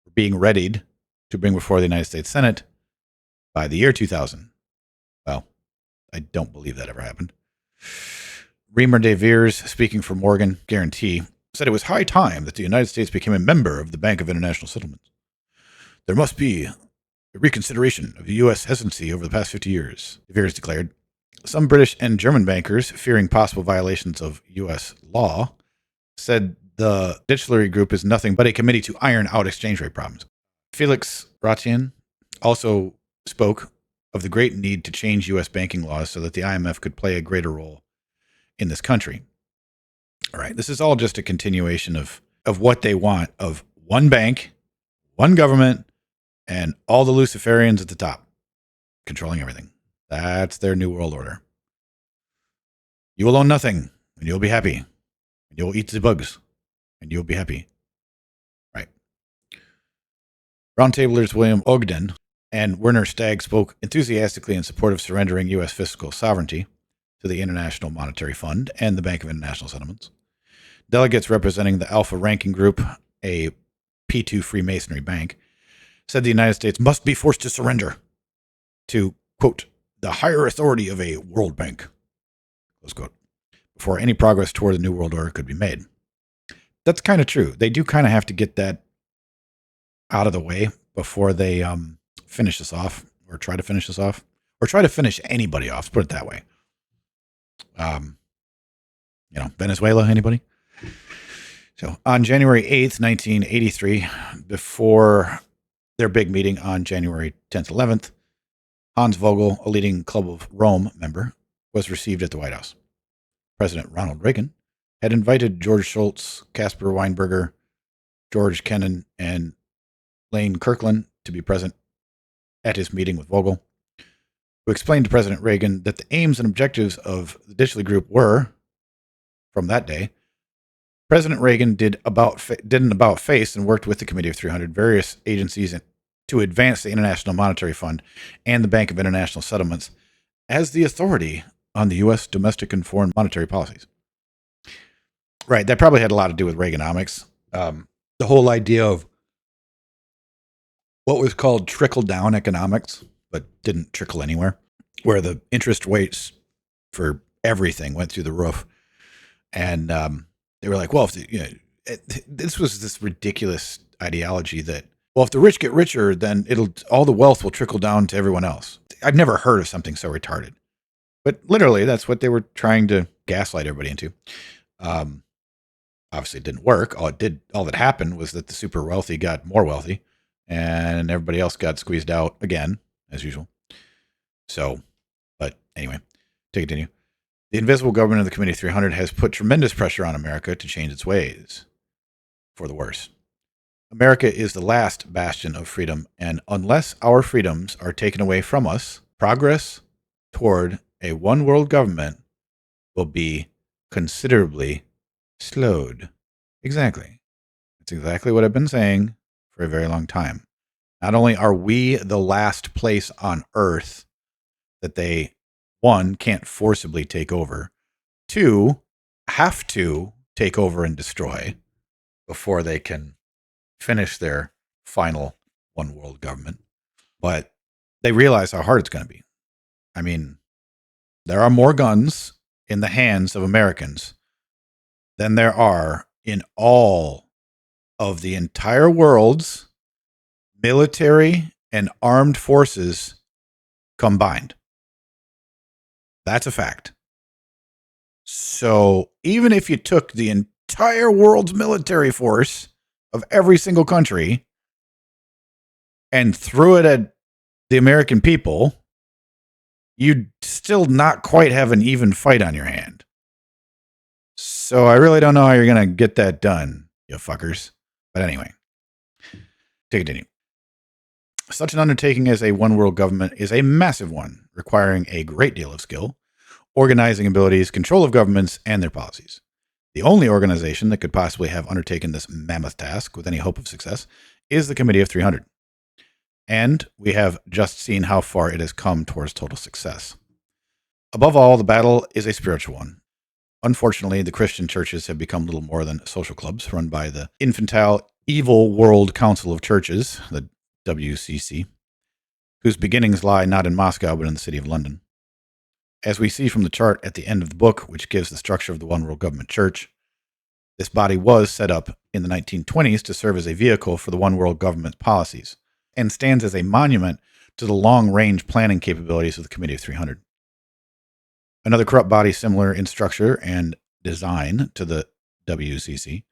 were being readied to bring before the United States Senate by the year 2000. Well, I don't believe that ever happened. Reamer de Veers, speaking for Morgan Guarantee, said it was high time that the United States became a member of the Bank of International Settlements. There must be a reconsideration of the U.S. hesitancy over the past 50 years, de Veers declared. Some British and German bankers, fearing possible violations of U.S. law, said the Ditchlery Group is nothing but a committee to iron out exchange rate problems. Felix Ratien also spoke of the great need to change U.S. banking laws so that the IMF could play a greater role in this country. All right, this is all just a continuation of what they want, of one bank, one government, and all the Luciferians at the top, controlling everything. That's their new world order. You will own nothing, and you'll be happy. And you'll eat the bugs, and you'll be happy. Right. Roundtablers William Ogden and Werner Stagg spoke enthusiastically in support of surrendering U.S. fiscal sovereignty to the International Monetary Fund and the Bank of International Settlements. Delegates representing the Alpha Ranking Group, a P2 Freemasonry bank, said the United States must be forced to surrender to, quote, the higher authority of a world bank, close quote, before any progress toward the New World Order could be made. That's kind of true. They do kind of have to get that out of the way before they finish this off, or try to finish this off, or try to finish anybody off. Let's put it that way. Venezuela, anybody? So on January 8th, 1983, before their big meeting on January 10th, 11th, Hans Vogel, a leading Club of Rome member, was received at the White House. President Ronald Reagan had invited George Shultz, Caspar Weinberger, George Kennan, and Lane Kirkland to be present at his meeting with Vogel, who explained to President Reagan that the aims and objectives of the Ditchley Group were, from that day, President Reagan did an about-face and worked with the Committee of 300 various agencies to advance the International Monetary Fund and the Bank of International Settlements as the authority on the U.S. domestic and foreign monetary policies. Right, that probably had a lot to do with Reaganomics. The whole idea of what was called trickle-down economics, but didn't trickle anywhere, where the interest rates for everything went through the roof. And they were like, well, this was this ridiculous ideology that, well, if the rich get richer, then all the wealth will trickle down to everyone else. I've never heard of something so retarded. But literally, that's what they were trying to gaslight everybody into. Obviously, it didn't work. All that happened was that the super wealthy got more wealthy, and everybody else got squeezed out again, as usual. So, but anyway, to continue. The invisible government of the Committee of 300 has put tremendous pressure on America to change its ways for the worse. America is the last bastion of freedom, and unless our freedoms are taken away from us, progress toward a one-world government will be considerably slowed. Exactly. That's exactly what I've been saying for a very long time. Not only are we the last place on earth that they one, can't forcibly take over, two, have to take over and destroy before they can finish their final one world government. But they realize how hard it's going to be. I mean, there are more guns in the hands of Americans than there are in all of the entire world's military and armed forces combined. That's a fact. So even if you took the entire world's military force of every single country and threw it at the American people, you'd still not quite have an even fight on your hand. So I really don't know how you're going to get that done, you fuckers. But anyway, to continue. Such an undertaking as a one world government is a massive one, requiring a great deal of skill, organizing abilities, control of governments, and their policies. The only organization that could possibly have undertaken this mammoth task with any hope of success is the Committee of 300. And we have just seen how far it has come towards total success. Above all, the battle is a spiritual one. Unfortunately, the Christian churches have become little more than social clubs run by the infantile, evil World Council of Churches, the WCC, whose beginnings lie not in Moscow but in the city of London. As we see from the chart at the end of the book, which gives the structure of the One World Government Church, this body was set up in the 1920s to serve as a vehicle for the One World Government policies and stands as a monument to the long-range planning capabilities of the Committee of 300. Another corrupt body similar in structure and design to the WCC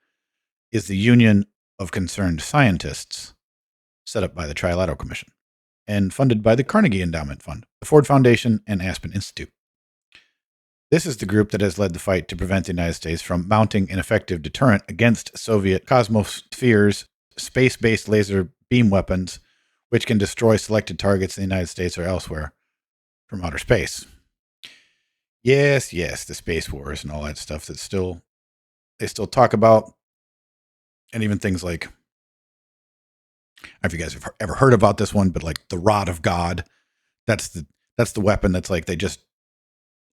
is the Union of Concerned Scientists, set up by the Trilateral Commission and funded by the Carnegie Endowment Fund, the Ford Foundation, and Aspen Institute. This is the group that has led the fight to prevent the United States from mounting an effective deterrent against Soviet Cosmosphere's space-based laser beam weapons, which can destroy selected targets in the United States or elsewhere from outer space. Yes, the space wars and all that stuff that they still talk about. And even things like, I don't know if you guys have ever heard about this one, but like the Rod of God, that's the weapon that's like they just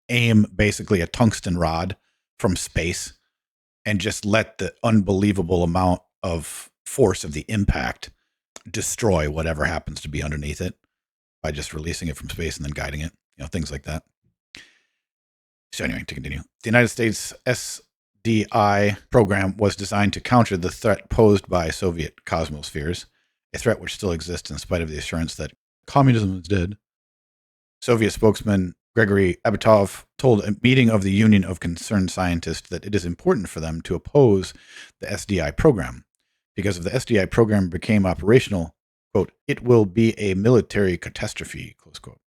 aim basically a tungsten rod from space and just let the unbelievable amount of force of the impact destroy whatever happens to be underneath it by just releasing it from space and then guiding it, things like that. So anyway, to continue, the United States SDI program was designed to counter the threat posed by Soviet cosmospheres, a threat which still exists in spite of the assurance that communism is dead. Soviet spokesman Gregory Abitov told a meeting of the Union of Concerned Scientists that it is important for them to oppose the SDI program, because if the SDI program became operational, quote, it will be a military catastrophe, close quote.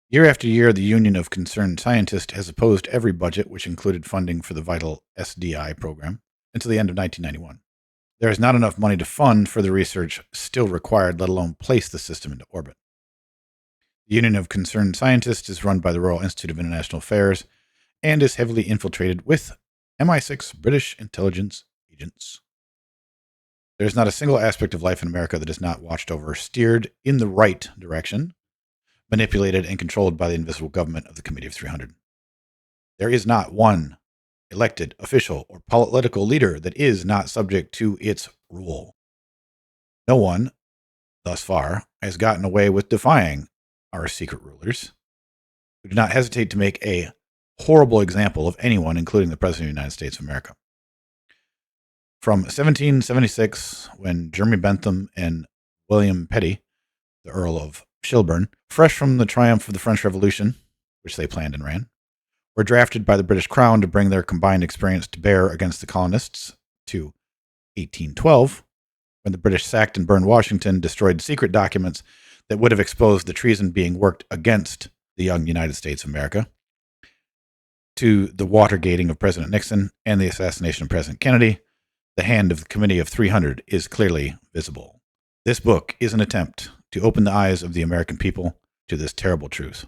Year after year, the Union of Concerned Scientists has opposed every budget which included funding for the vital SDI program until the end of 1991. There is not enough money to fund for the research still required, let alone place the system into orbit. The Union of Concerned Scientists is run by the Royal Institute of International Affairs and is heavily infiltrated with MI6 British intelligence agents. There is not a single aspect of life in America that is not watched over, steered in the right direction, manipulated and controlled by the invisible government of the Committee of 300. There is not one elected official or political leader that is not subject to its rule. No one, thus far, has gotten away with defying our secret rulers, who do not hesitate to make a horrible example of anyone, including the President of the United States of America. From 1776, when Jeremy Bentham and William Petty, the Earl of Shelburne, fresh from the triumph of the French Revolution, which they planned and ran, were drafted by the British Crown to bring their combined experience to bear against the colonists, to 1812, when the British sacked and burned Washington, destroyed secret documents that would have exposed the treason being worked against the young United States of America, to the Watergating of President Nixon and the assassination of President Kennedy. The hand of the Committee of 300 is clearly visible. This book is an attempt to open the eyes of the American people to this terrible truth.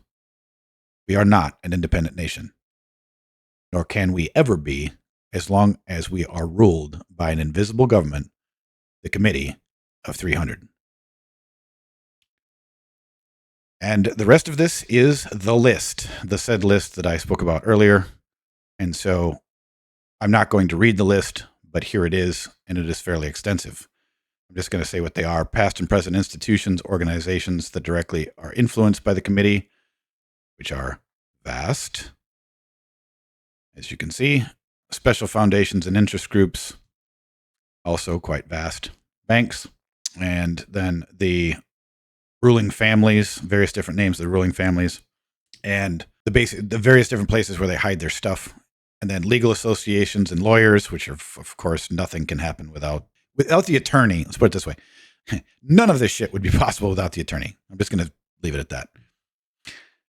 We are not an independent nation, nor can we ever be as long as we are ruled by an invisible government, the Committee of 300. And the rest of this is the list, the said list that I spoke about earlier. And so I'm not going to read the list, but here it is, and it is fairly extensive. I'm just going to say what they are: past and present institutions, organizations that directly are influenced by the committee, which are vast, as you can see. Special foundations and interest groups, also quite vast. Banks, and then the ruling families, various different names of the ruling families, and the various different places where they hide their stuff. And then legal associations and lawyers, which are, of course, nothing can happen without the attorney. Let's put it this way. None of this shit would be possible without the attorney. I'm just going to leave it at that.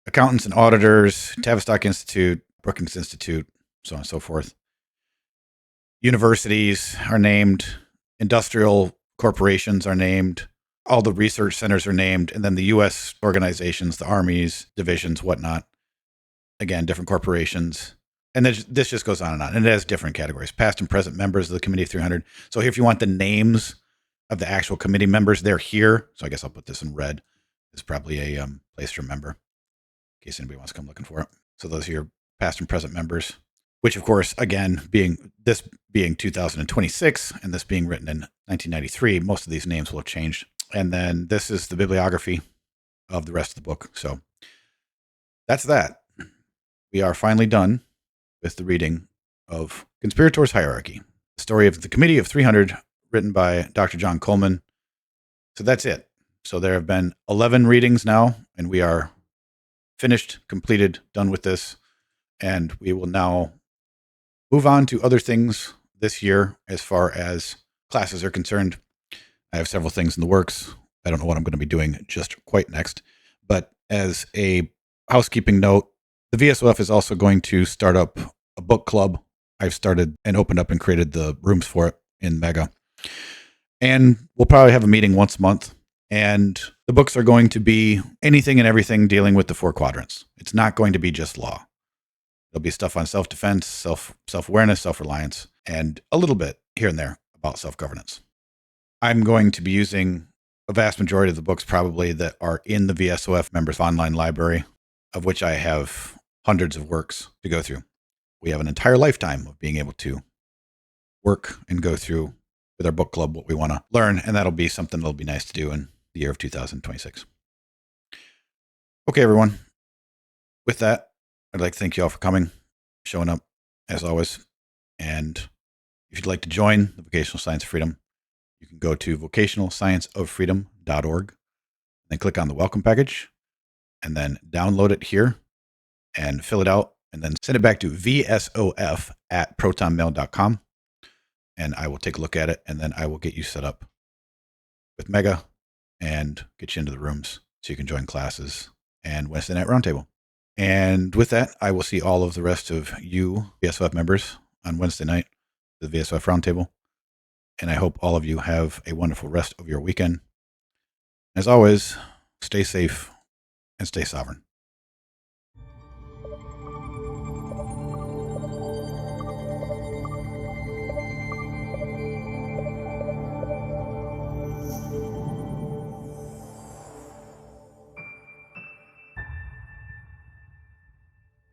Accountants and auditors, Tavistock Institute, Brookings Institute, so on and so forth. Universities are named. Industrial corporations are named. All the research centers are named. And then the U.S. organizations, the armies, divisions, whatnot. Again, different corporations. And then this just goes on. And it has different categories. Past and present members of the Committee of 300. So if you want the names of the actual committee members, they're here. So I guess I'll put this in red. It's probably a place to remember in case anybody wants to come looking for it. So those are your past and present members, which of course, again, being 2026 and this being written in 1993, most of these names will have changed. And then this is the bibliography of the rest of the book. So that's that. We are finally done with the reading of Conspirators' Hierarchy, the story of the Committee of 300, written by Dr. JohnColman. So that's it. So there have been 11 readings now, and we are finished, completed, done with this. And we will now move on to other things this year as far as classes are concerned. I have several things in the works. I don't know what I'm going to be doing just quite next. But as a housekeeping note, the VSOF is also going to start up a book club. I've started and opened up and created the rooms for it in Mega. And we'll probably have a meeting once a month. And the books are going to be anything and everything dealing with the 4 quadrants. It's not going to be just law. There'll be stuff on self-defense, self-awareness, self-reliance, and a little bit here and there about self-governance. I'm going to be using a vast majority of the books probably that are in the VSOF members online library, of which I have hundreds of works to go through. We have an entire lifetime of being able to work and go through with our book club what we want to learn, and that'll be something that'll be nice to do in the year of 2026. Okay, everyone. With that, I'd like to thank you all for coming, showing up, as always. And if you'd like to join the Vocational Science of Freedom, you can go to vocationalscienceoffreedom.org, then click on the Welcome Package, and then download it here and fill it out, and then send it back to vsof@protonmail.com. And I will take a look at it, and then I will get you set up with Mega and get you into the rooms so you can join classes and Wednesday Night Roundtable. And with that, I will see all of the rest of you VSOF members on Wednesday night, the VSOF Roundtable. And I hope all of you have a wonderful rest of your weekend. As always, stay safe and stay sovereign.